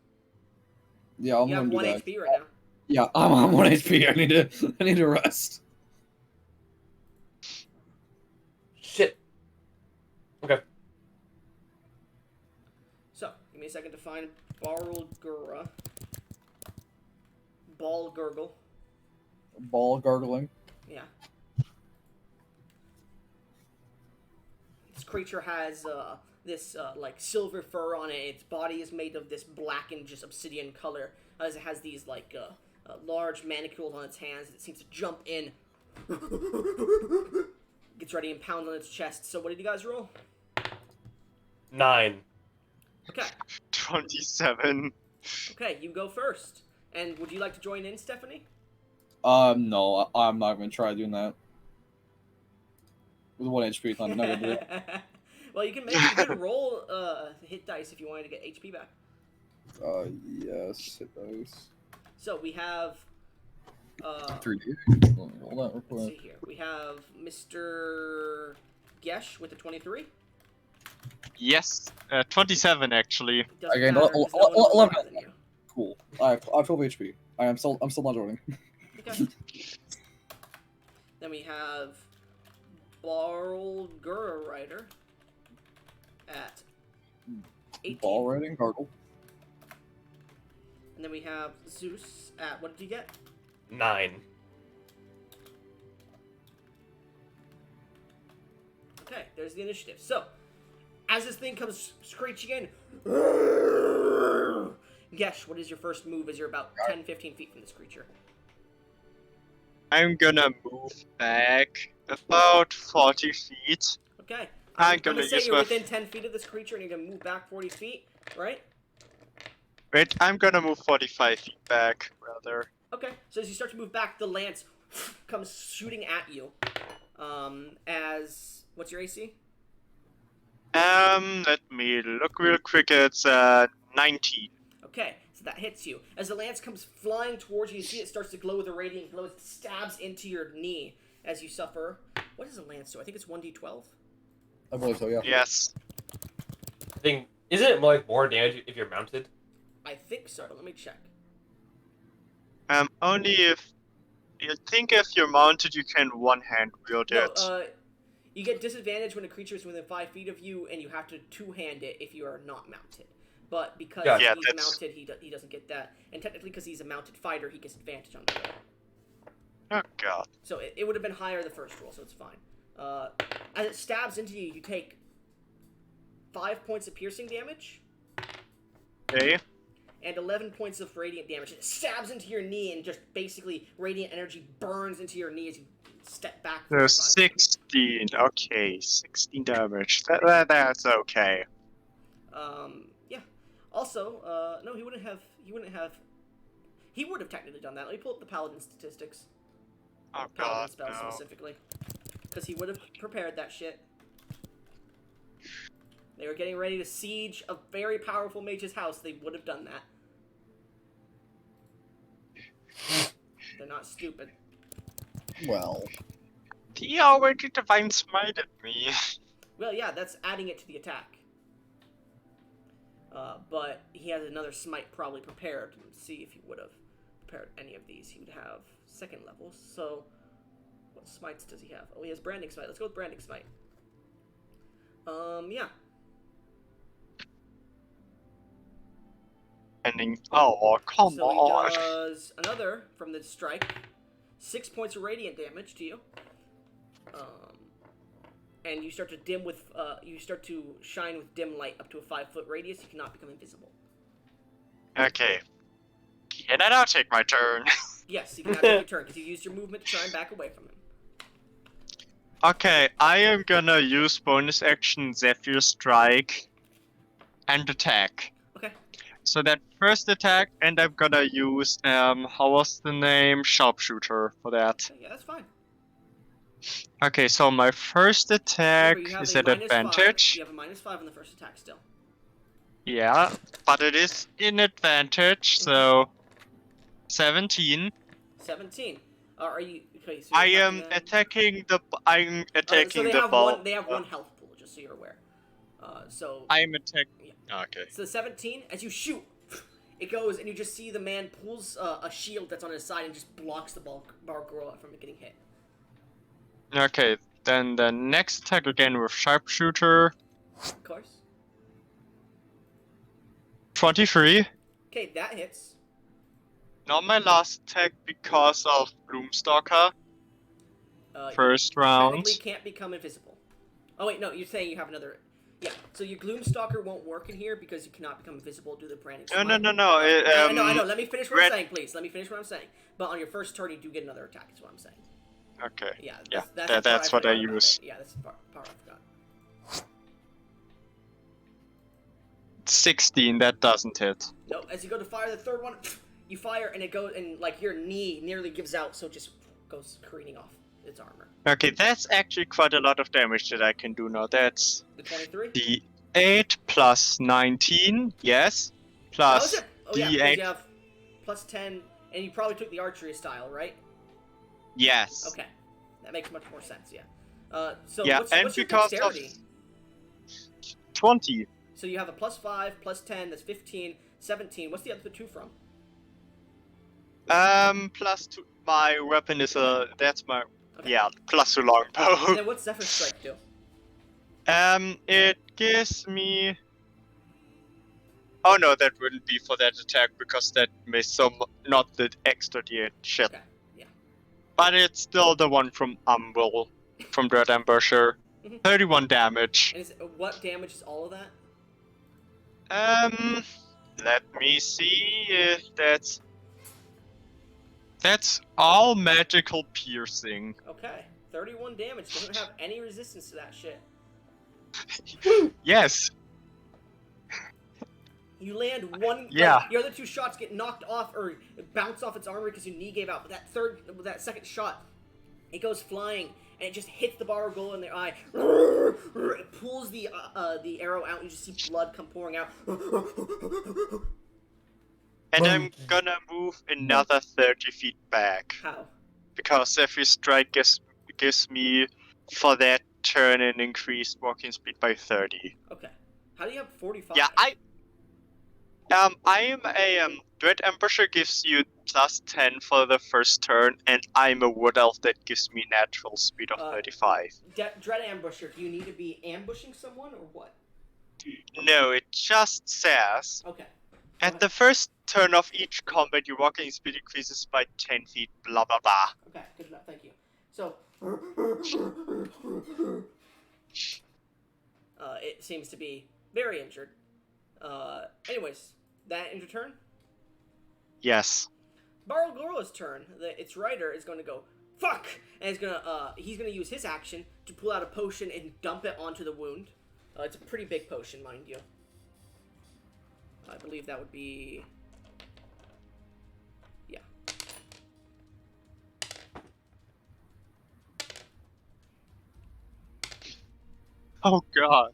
Yeah, I'm You have gonna do 1 that. HP right now. Yeah, I'm on 1 HP. I need to rest. Shit. Okay. So, give me a second to find Balgura. Ball Gurgle. Ball gargling. Yeah. This creature has this like silver fur on it. Its body is made of this blackened, just obsidian color. As it has these like large manacles on its hands. It seems to jump in. Gets ready and pounds on its chest. So what did you guys roll? 9. Okay. 27. Okay, you go first. And would you like to join in, Stephanie? No, I'm not gonna try doing that. With 1 HP, I'm not gonna do it. Well, you can roll hit dice if you wanted to get HP back. Yes, it does. So we have 3D. Hold on, real let's quick. see here. We have Mr. Gesh with a 23. Yes, 27 actually. Doesn't Okay, matter, 'cause no one rolled 11. higher than you. Cool. I have 12 HP. I'm still not joining. Okay. Then we have Balgura Rider at 18. Ball riding, gargle. And then we have Zeus at, what did you get? 9. Okay, there's the initiative. So, as this thing comes screeching in, Gesh, what is your first move as you're about 10-15 feet from this creature? I'm gonna move back about 40 feet. Okay. I'm I'm gonna say use you're my- within 10 feet of this creature and you're going to move back 40 feet, right? Wait, I'm gonna move 45 feet back, rather. Okay, so as you start to move back, the lance comes shooting at you. What's your AC? Let me look real quick. It's 19. Okay, so that hits you. As the lance comes flying towards you, you see it starts to glow with a radiant glow. It stabs into your knee as you suffer. What does a lance do? I think it's 1d12. I believe so, yeah. Yes. I think, isn't it like more damage if you're mounted? I think so. Let me check. Only if you think if you're mounted, you can one-hand wield No, it. you get disadvantage when a creature is within 5 feet of you, and you have to two-hand it if you are not mounted. But because Yeah, yeah, he's that's- mounted, he doesn't get that. And technically, because he's a mounted fighter, he gets advantage on the roll. Oh god. So it would have been higher the first roll, so it's fine. As it stabs into you, you take 5 points of piercing damage Okay. and 11 points of radiant damage. It stabs into your knee, and just basically radiant energy burns into your knee as you step back. So 45. 16. Okay, 16 damage. That's okay. Yeah. Also, no, he wouldn't have. He would have technically done that. Let me pull up the paladin statistics. Oh Paladin god, spells no. specifically, because he would have prepared that shit. They were getting ready to siege a very powerful mage's house. They would have done that. They're not stupid. Well, He already divine smited me. Well, yeah, that's adding it to the attack. But he has another smite probably prepared. Let's see if he would have prepared any of these. He would have second levels. So, what smites does he have? Oh, he has branding smite. Let's go with branding smite. Yeah. Ending. Oh, come So he on. does another from the strike. 6 points of radiant damage to you. And you start to you start to shine with dim light up to a 5-foot radius. You cannot become invisible. Okay. Can I now take my turn? Yes, you can have your turn because you used your movement to try and back away from him. Okay, I am gonna use bonus action Zephyr Strike and attack. Okay. So that first attack, and I'm gonna use how was the name? Sharpshooter for that. Yeah, that's fine. Okay, so my first attack Remember, you have is a at -5. advantage. You have a -5 on the first attack still. Yeah, but it is in advantage, so 17. 17. Are you okay? So I you're am attacking them. I'm So attacking they the have ball. one. They have one health pool, just so you're aware. So I'm attacking. yeah. Okay. So 17, as you shoot, it goes, and you just see the man pulls a shield that's on his side and just blocks the Bargoroa from getting hit. Okay, then the next attack again with sharpshooter. Of course. 23. Okay, that hits. Not my last attack because of Gloomstalker. First You round. technically can't become invisible. Oh wait, no, you're saying you have another. Yeah, so your Gloomstalker won't work in here because you cannot become invisible due to the branding. No. I know. Let me finish what I'm red- saying, please. Let me finish what I'm saying. But on your first turn, you do get another attack. Is what I'm saying. Okay. Yeah. Yeah, the part that's what I forgot about use. it. Yeah, that's the part I forgot. 16. That doesn't hit. No, as you go to fire the third one, you fire and it goes, and like your knee nearly gives out, so it just goes careening off its armor. Okay, that's actually quite a lot of damage that I can do now. That's The 23. the 8 plus 19. Yes. That was Plus it. Oh yeah, because D8. you have plus 10, and you probably took the archery style, right? Yes. Okay, that makes much more sense. Yeah. So Yeah, what's and your because dexterity? of 20. So you have a plus 5, plus 10, that's 15, 17. What's the other two from? Plus 2. My weapon is that's my. Okay. Yeah, plus 2 And longbow. then what's Zephyr Strike do? It gives me. Oh no, that wouldn't be for that attack because that may not the extra D8 shit. Okay, yeah. But it's still the one from Umble, from Dread Ambusher. Mhm. 31 damage. And what damage is all of that? Let me see if that's all magical piercing. Okay, 31 damage. Doesn't have any resistance to that shit. Yes. You land one. Yeah. Like, your other two shots get knocked off or bounce off its armor because your knee gave out. But that second shot, it goes flying and it just hits the Bargoroa in the eye. It pulls the arrow out and you just see blood come pouring out. And I'm gonna move another 30 feet back. How? Because every strike gives me, for that turn, an increased walking speed by 30. Okay. How do you have 45? Yeah, I am a Dread Ambusher gives you plus 10 for the first turn, and I'm a Wood Elf that gives me natural speed of 35. Dread Ambusher, do you need to be ambushing someone or what? No, it just says Okay. at the first turn of each combat, your walking speed increases by 10 feet, blah blah blah. Okay, good enough, thank you. So, it seems to be very injured. Anyways, that end your turn? Yes. Bargoroa's turn. Its rider is going to go, fuck! And he's gonna use his action to pull out a potion and dump it onto the wound. It's a pretty big potion, mind you. I believe that would be... Yeah. Oh god.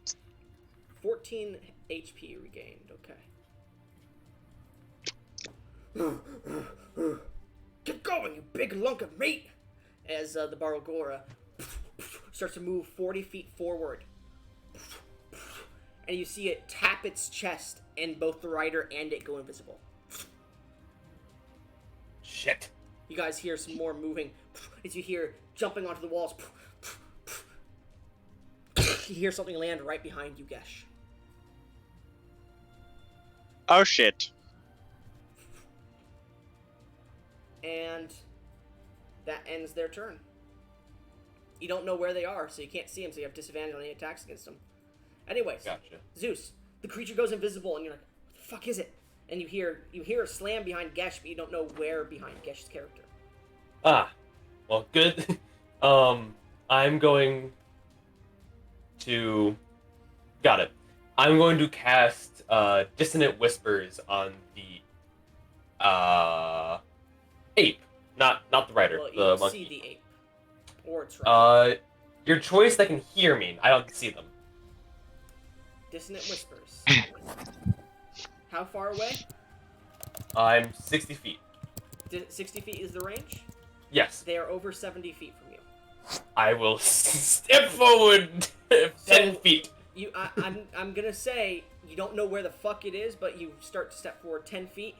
14 HP regained, okay. Get going, you big lunk of meat! As the Bargoroa starts to move 40 feet forward. And you see it tap its chest, and both the rider and it go invisible. Shit. You guys hear some more moving as you hear jumping onto the walls. You hear something land right behind you, Gesh. Oh shit. And that ends their turn. You don't know where they are, so you can't see them, so you have disadvantage on any attacks against them. Anyways, Gotcha. Zeus, the creature goes invisible, and you're like, what the fuck is it? And you hear a slam behind Gesh, but you don't know where behind Gesh's character. Ah, well, good. I'm going to... Got it. I'm going to cast Dissonant Whispers on the ape. Not the rider, Well, you the don't monkey. see the ape. Or its rider. Your choice that can hear me. I don't see them. Dissonant Whispers. How far away? I'm 60 feet. 60 feet is the range? Yes. They are over 70 feet from you. I will step forward 10 feet. I'm gonna say you don't know where the fuck it is, but you start to step forward 10 feet.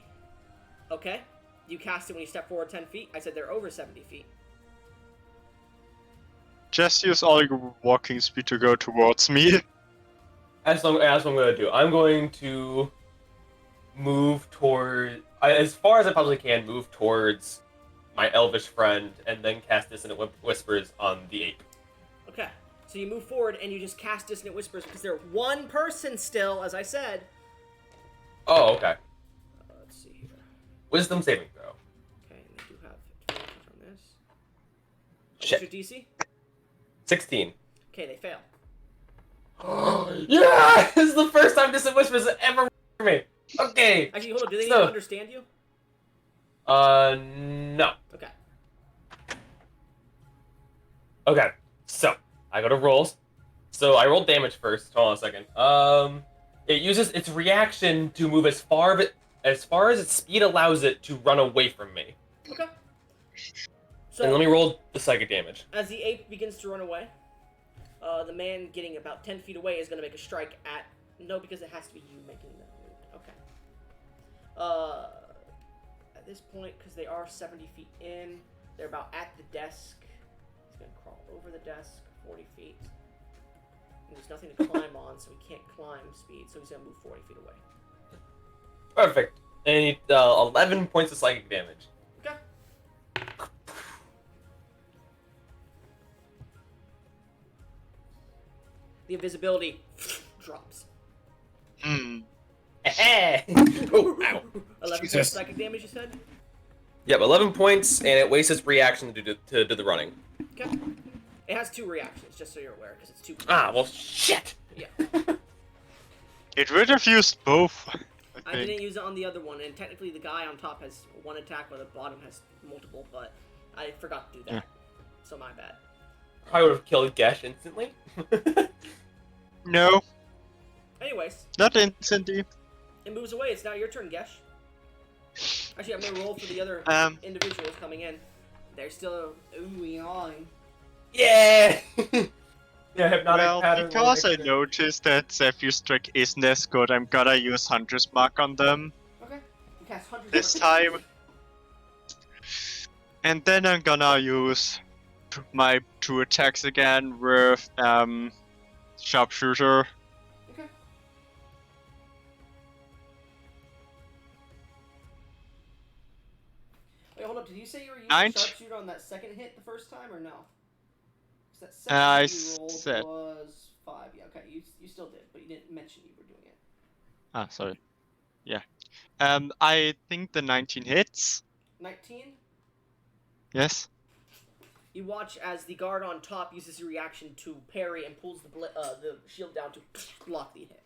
Okay? You cast it when you step forward 10 feet. I said they're over 70 feet. Just use all your walking speed to go towards me. That's what I'm going to do. I'm going to move toward, as far as I possibly can, move towards my elvish friend, and then cast Dissonant Whispers on the ape. Okay. So you move forward and you just cast Dissonant Whispers because they're one person still, as I said. Oh, okay. Let's see here. Wisdom saving throw. Okay, and they do have advantage on this. Shit. What's your DC? 16. Okay, they fail. Yeah! This is the first time Dissonant Whispers has ever worked for me. Okay. Actually, hold on. Do they So- even understand you? No. Okay. Okay. So, I go to rolls. So, I rolled damage first. Hold on a second. It uses its reaction to move as far as its speed allows it to run away from me. Okay. And let So, me roll the psychic damage. as the ape begins to run away, the man getting about 10 feet away is going to make a strike at... No, because it has to be you making that move. Okay. At this point, because they are 70 feet in, they're about at the desk. He's going to crawl over the desk, 40 feet. And there's nothing to climb on, so he can't climb speed, so he's going to move 40 feet away. Perfect. And 11 points of psychic damage. Okay. The invisibility drops. Hmm. Oh, ow. 11 points of psychic damage, you said? Yep, 11 points, and it wastes its reaction to do the running. Okay. It has 2 reactions, just so you're aware, because it's 2. Ah, well, shit! Yeah. It would have used both, I I think. didn't use it on the other one, and technically the guy on top has 1 attack, while the bottom has multiple, but I forgot to do that. Yeah. So my bad. Probably would have killed Gesh instantly. No, Anyways, not instantly. it moves away. It's now your turn, Gesh. Actually, I'm gonna roll for the other individuals coming in. They're still oohing on. Yeah! Yeah, hypnotic Well, pattern. because I noticed that Zephyr's trick isn't as good, I'm gonna use Hunter's Mark on them Okay. You cast Hunter's this Mark. time. And then I'm gonna use my 2 attacks again with Sharpshooter. Okay. Wait, hold up. Did you say you were using Nine. sharpshooter on that second hit the first time, or no? 'Cause that I second hit you rolled said- was 5. Yeah, okay. You still did, but you didn't mention you were doing it. Ah, sorry. Yeah. I think the 19 hits. 19. Yes. You watch as the guard on top uses his reaction to parry and pulls the shield down to block the hit.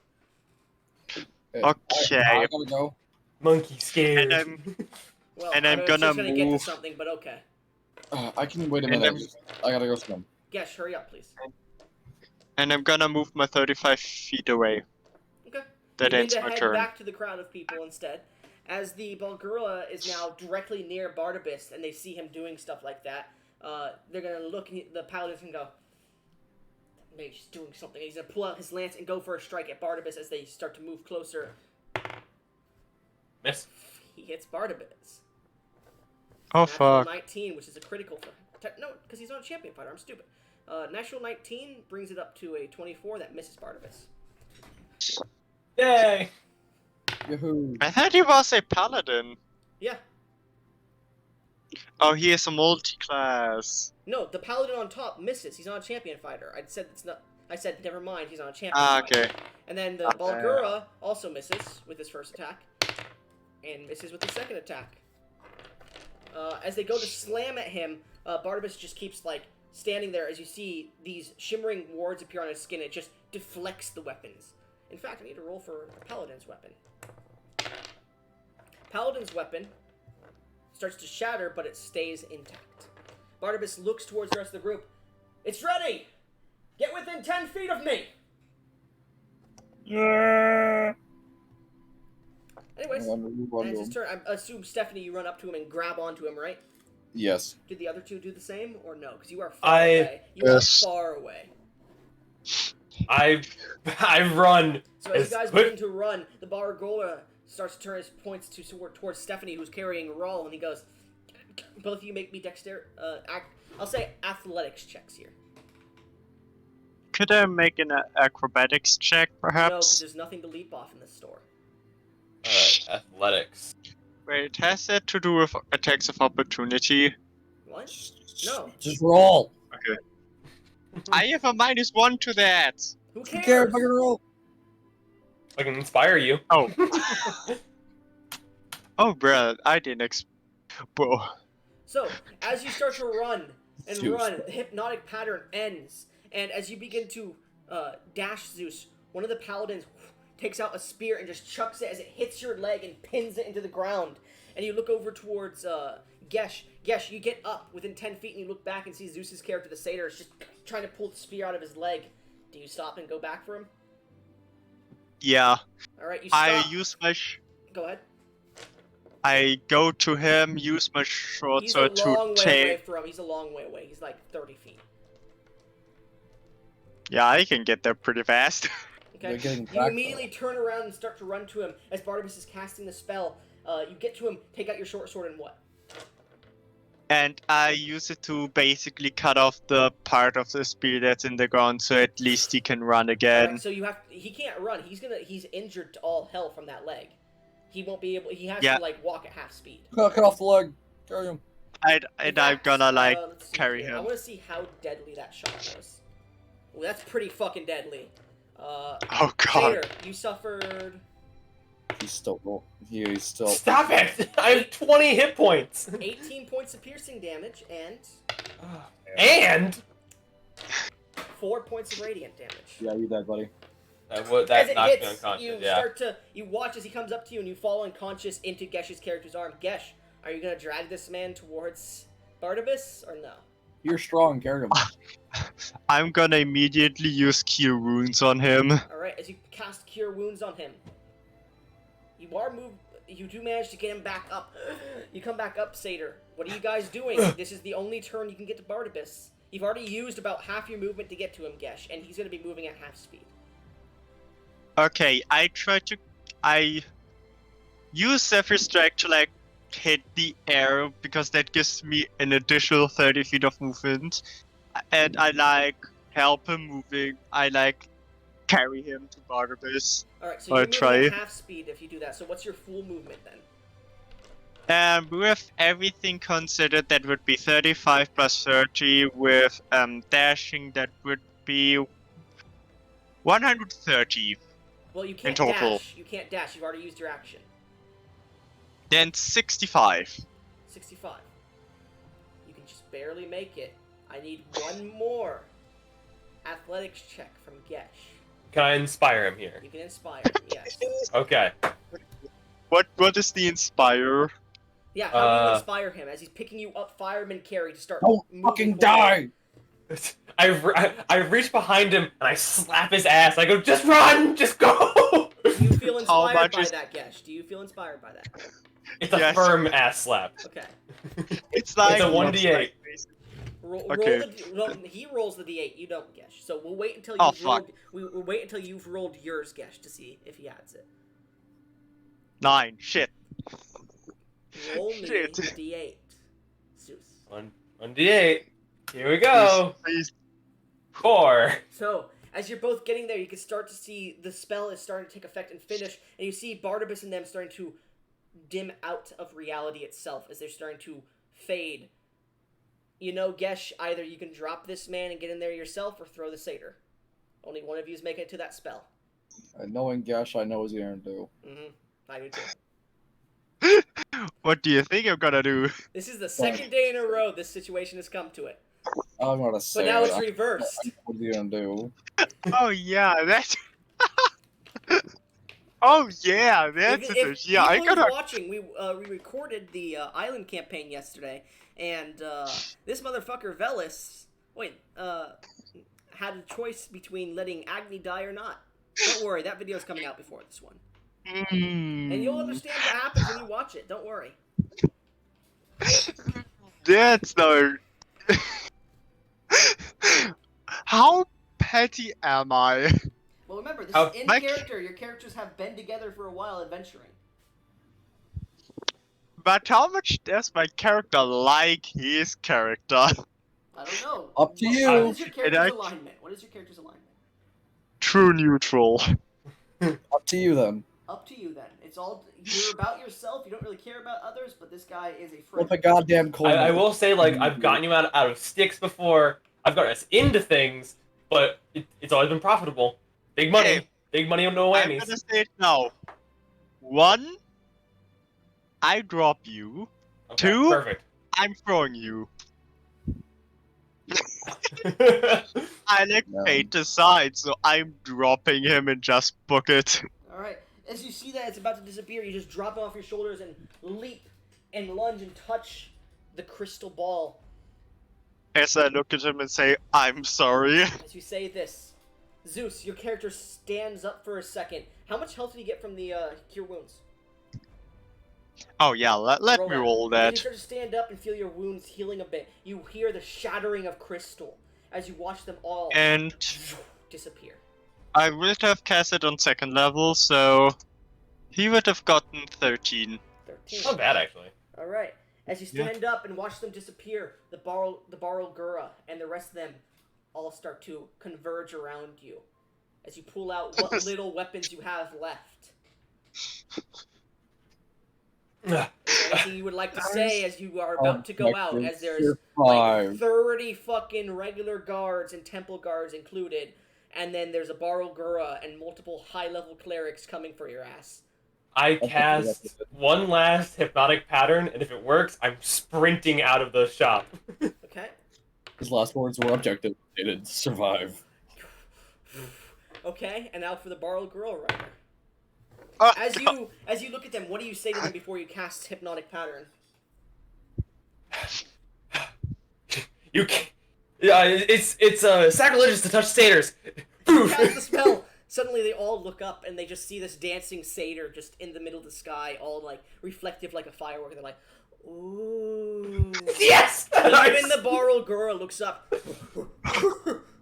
Okay. I gotta go. Monkey scared. And I'm Well, And I I'm was gonna just gonna get to move- something, but okay. I can wait a And minute. I gotta go swim. Gesh, hurry up, please. gonna move my 35 feet away. Okay. That you ends need to my head turn. back to the crowd of people instead, as the Bulgura is now directly near Barnabas, and they see him doing stuff like that. They're gonna look at the paladins and go, "That mage's doing something." He's gonna pull out his lance and go for a strike at Barnabas as they start to move closer. Miss. He hits Barnabas. Oh Natural fuck. 19, which is a critical for no, because he's not a champion fighter. I'm stupid. Natural 19 brings it up to a 24 that misses Barnabas. Yay! Yahoo! I thought he was a paladin. Yeah. Oh, he is a multi-class. No, the paladin on top misses. He's not a champion fighter. I said it's not. I said never mind. He's not a champion. Ah, fighter. okay. And then the Bulgura also misses with his first attack, and misses with his second attack. As they go to slam at him, Barnabas just keeps like standing there. As you see these shimmering wards appear on his skin, it just deflects the weapons. In fact, I need to roll for Paladin's weapon. Paladin's weapon starts to shatter, but it stays intact. Barnabas looks towards the rest of the group. It's ready! Get within 10 feet of me! Anyways, I'm gonna run and to it's his him. turn. I assume, Stephanie, you run up to him and grab onto him, right? Yes. Did the other two do the same, or no? Because you are far I- away. You Yes. are far away. I run. So as you as guys quick- begin to run, the Bargola starts to turn his points towards Stephanie, who's carrying Raul, and he goes, both of you make me I'll say athletics checks here. Could I make an acrobatics check, No, because perhaps? there's nothing to leap off in this store. Alright, athletics. Wait, has that to do with attacks of opportunity? What? No. Just roll. I have a -1 to that! Who Who cares? cares? Fucking roll. I can inspire you. Oh. Oh, bruh, I didn't Bro. So, as you start to run and Zeus. run, the hypnotic pattern ends, and as you begin to dash Zeus, one of the paladins takes out a spear and just chucks it as it hits your leg and pins it into the ground. And you look over towards Gesh. Gesh, you get up within 10 feet and you look back and see Zeus's character, the satyr, is just trying to pull the spear out of his leg. Do you stop and go back for him? Yeah, Alright, you stop. I use my Go ahead. I go to him, use my short He's a sword to long way away take. from. He's a long way away. He's like 30 feet. Yeah, I can get there pretty fast. Okay. They're getting You back, immediately turn around and start to run to him as Barnabas is casting the spell. You get to him, take out your short sword, and what? And I use it to basically cut off the part of the spear that's in the ground, so at least he can run again. Alright, so he can't run. He's injured to all hell from that leg. He won't be able. He has Yeah. to like walk at half speed. Cut off the leg. Carry him. And In I'm fact, gonna like let's see carry here. I him. want to see how deadly that shot was. Well, that's pretty fucking deadly. Oh Satyr, god. you suffered He's still roll. He's still. Stop it! I have 20 hit points. 18 points of piercing damage and And 4 points of radiant damage. Yeah, you dead, buddy. As that it knocked me hits, unconscious. you Yeah. start to watch as he comes up to you and you fall unconscious into Gesh's character's arm. Gesh, are you gonna drag this man towards Barnabas or no? You're strong. Carry him. I'm gonna immediately use Cure Wounds on him. Alright, as you cast Cure Wounds on him. You do manage to get him back up. You come back up, Satyr. What are you guys doing? This is the only turn you can get to Barnabas. You've already used about half your movement to get to him, Gesh, and he's gonna be moving at half speed. Okay, I use Zephyr Strike to like hit the air because that gives me an additional 30 feet of movement. And I like help him moving. I like carry him to Barnabas. Alright, so Or you're moving try. at half speed if you do that. So what's your full movement then? With everything considered, that would be 35 plus 30. With dashing, that would be 130. Well, you can't total. dash. You can't dash. You've already used your action. Then 65. 65. You can just barely make it. I need one more athletics check from Gesh. Can I inspire him here? You can inspire him, yes. Okay. What is the inspire? Yeah, how do you inspire him as he's picking you up fireman carry to start Don't moving fucking forward? die. I reach behind him and I slap his ass. I go, just run, just go. Do you feel How inspired much by is- that, Gesh? Do you feel inspired by that? It's a Yes. firm ass slap. Okay. It's like It's a 1d8. Okay. He rolls the d8. You don't, Gesh. So we'll wait until Oh, you've fuck. rolled. We'll wait until you've rolled yours, Gesh, to see if he adds it. 9. Shit. Roll me Shit. the d8, Zeus. 1d8. Here we go. Please. 4. So, as you're both getting there, you can start to see the spell is starting to take effect and finish, and you see Barnabas and them starting to dim out of reality itself as they're starting to fade. You know, Gesh, either you can drop this man and get in there yourself or throw the satyr. Only one of you is making it to that spell. Knowing Gash, I know what he's gonna do. I do too. What do you think I'm gonna do? This is the second day in a row this situation has come to it. I'm gonna say. But now it's I reversed. know what he's gonna do. Oh yeah, that's. Oh yeah, that's it. Yeah, I people gotta. watching, we recorded the island campaign yesterday, and this motherfucker Velis, had a choice between letting Agni die or not. Don't worry, that video's coming out before this one. And you'll understand what happens when you watch it. Don't worry. That's no. How petty am I? Well, remember, this How- is in my- character. Your characters have been together for a while adventuring. But how much does my character like his character? I don't know. Up to you. What is your character's I- alignment? What is your character's alignment? True neutral. Up to you then. Up to you then. It's all you're about yourself. You don't really care about others, but this guy is a Flip friend. a goddamn coin. I will say, like, I've gotten you out of sticks before. I've gotten us into things, but it's always been profitable. Big money. Hey, Big money, no I'm whammies. gonna say it now. 1, I drop you. Okay, 2? Perfect. I'm throwing you. I like No. fate aside, so I'm dropping him and just book it. All right. As you see that it's about to disappear, you just drop it off your shoulders and leap and lunge and touch the crystal ball. As I look at him and say, I'm sorry. As you say this, Zeus, your character stands up for a second. How much health do you get from the cure wounds? Oh yeah, let me roll As that. you start to stand up and feel your wounds healing a bit, you hear the shattering of crystal as you watch them all And disappear. I would have cast it on 2nd level, so he would have gotten 13. 13. Not bad, actually. All right. As you stand up and watch them disappear, the Barogura and the rest of them all start to converge around you. As you pull out what little weapons you have left. Anything you would like to say as you are about to go out? As there's like 30 fucking regular guards and temple guards included, and then there's a Barogura and multiple high-level clerics coming for your ass. I cast one last hypnotic pattern, and if it works, I'm sprinting out of the shop. Okay. His last words were objective. They didn't survive. Okay, and now for the Barogura rider. Oh, As you look at them, what do you say to them before you cast hypnotic pattern? You can't. Yeah, it's sacrilegious to touch satyrs. You cast the spell. Suddenly they all look up and they just see this dancing satyr just in the middle of the sky, all like reflective like a firework. And they're like, ooh. Yes. And even the Barogura looks up.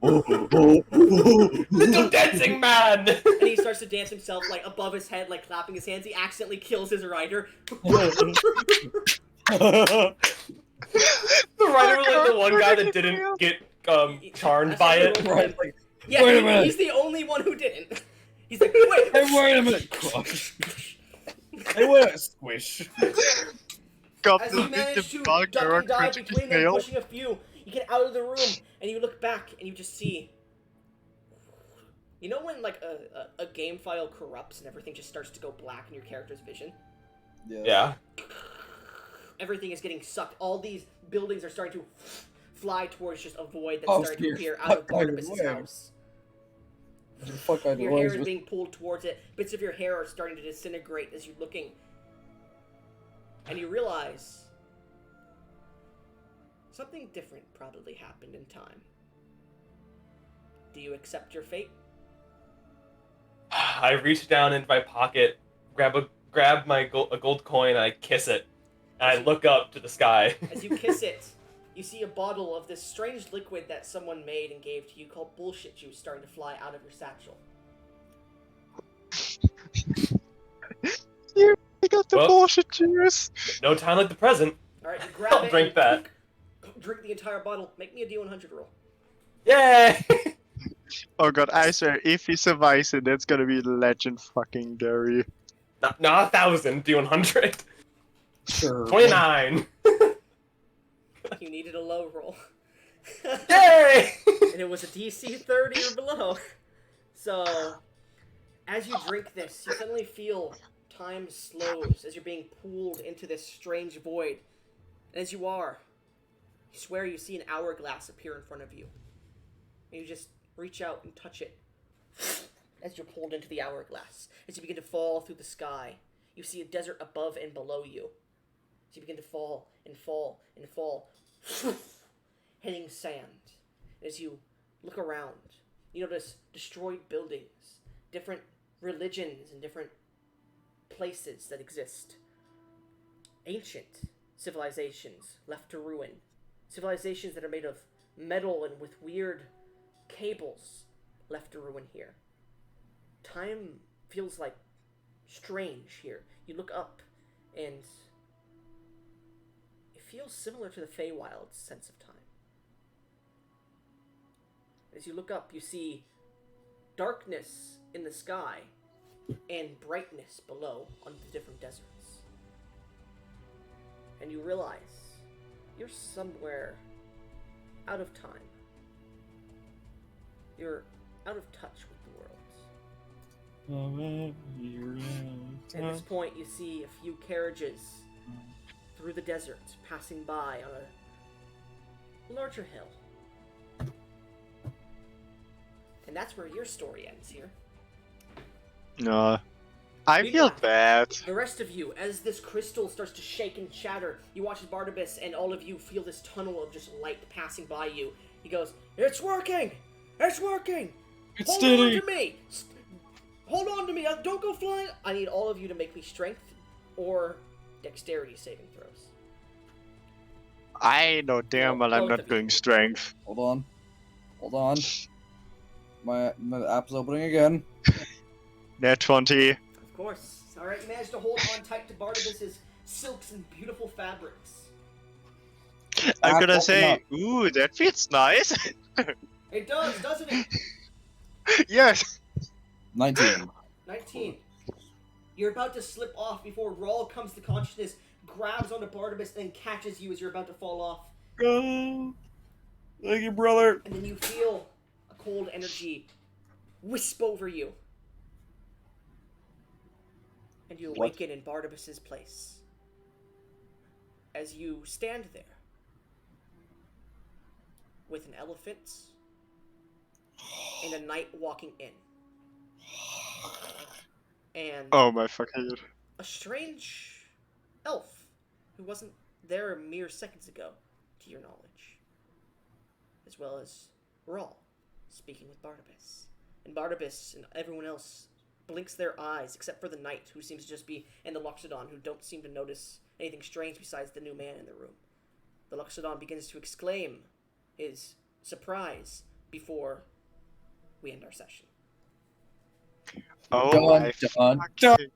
Little dancing man. And he starts to dance himself like above his head, like clapping his hands. He accidentally kills his rider. The rider was like the one guy that didn't get charmed by it. Right, like, Yeah, Wait a minute. he's the only one who didn't. He's like, wait. hey, wait a minute. Crush. Hey, wait a squish. got As the you manage to bug duck or and dive critical between them, fail. pushing a few, you get out of the room and you look back and you just see. You know when like a game file corrupts and everything just starts to go black in your character's vision? Yeah. Everything is getting sucked. All these buildings are starting to fly towards just a void that's Oh, starting to dear. appear out of Fuck, I Barnabas's know. house. Fuck, I Your hair is was. being pulled towards it. Bits of your hair are starting to disintegrate as you're looking. And you realize something different probably happened in time. Do you accept your fate? I reach down into my pocket, grab a gold coin, and I kiss it. And I look up to the sky. As you kiss it, you see a bottle of this strange liquid that someone made and gave to you called bullshit juice starting to fly out of your satchel. I got the Well- bullshit juice. No time like the present. Alright, you grab I'll it drink and that. drink the entire bottle. Make me a D100 roll. Yay! Oh god, I swear, if he survives it, that's gonna be legend fucking Gary. Not 1,000, D100. Sure. 29. You needed a low roll. Yay! And it was a DC 30 or below. So, as you drink this, you suddenly feel time slows as you're being pulled into this strange void. And as you are, you swear you see an hourglass appear in front of you. And you just reach out and touch it as you're pulled into the hourglass. As you begin to fall through the sky, you see a desert above and below you. As you begin to fall and fall and fall, hitting sand. As you look around, you notice destroyed buildings, different religions and different places that exist. Ancient civilizations left to ruin. Civilizations that are made of metal and with weird cables left to ruin here. Time feels like strange here. You look up and it feels similar to the Feywild's sense of time. As you look up, you see darkness in the sky and brightness below on the different deserts. And you realize you're somewhere out of time. You're out of touch with the world. At this point, you see a few carriages through the desert passing by on a larger hill. And that's where your story ends here. No. I feel Meanwhile, bad. The rest of you, as this crystal starts to shake and shatter, you watch as Barnabas and all of you feel this tunnel of just light passing by you. He goes, "It's working! It's working! It's Hold steady. on to me! Hold on to me! Don't go flying!" I need all of you to make me strength or dexterity saving throws. I know damn well I'm Both not of you. doing strength. Hold on. My app's opening again. Net 20. Of course. Alright, you managed to hold on tight to Barnabas's silks and beautiful fabrics. I'm App gonna open say, up. ooh, that feels nice. It does, doesn't it? Yes. 19. 19. You're about to slip off before Raul comes to consciousness, grabs onto Barnabas, and catches you as you're about to fall off. Oh, thank you, brother. And then you feel a cold energy wisp over you. And you awaken in Barnabas's place. As you stand there with an elephant and a knight walking in. And Oh my fucking god. a strange elf who wasn't there mere seconds ago, to your knowledge. As well as Raul speaking with Barnabas. And Barnabas and everyone else blinks their eyes, except for the knight, who seems to just be, and the Loxodon, who don't seem to notice anything strange besides the new man in the room. The Loxodon begins to exclaim his surprise before we end our session. Oh Dun, my dun, fucking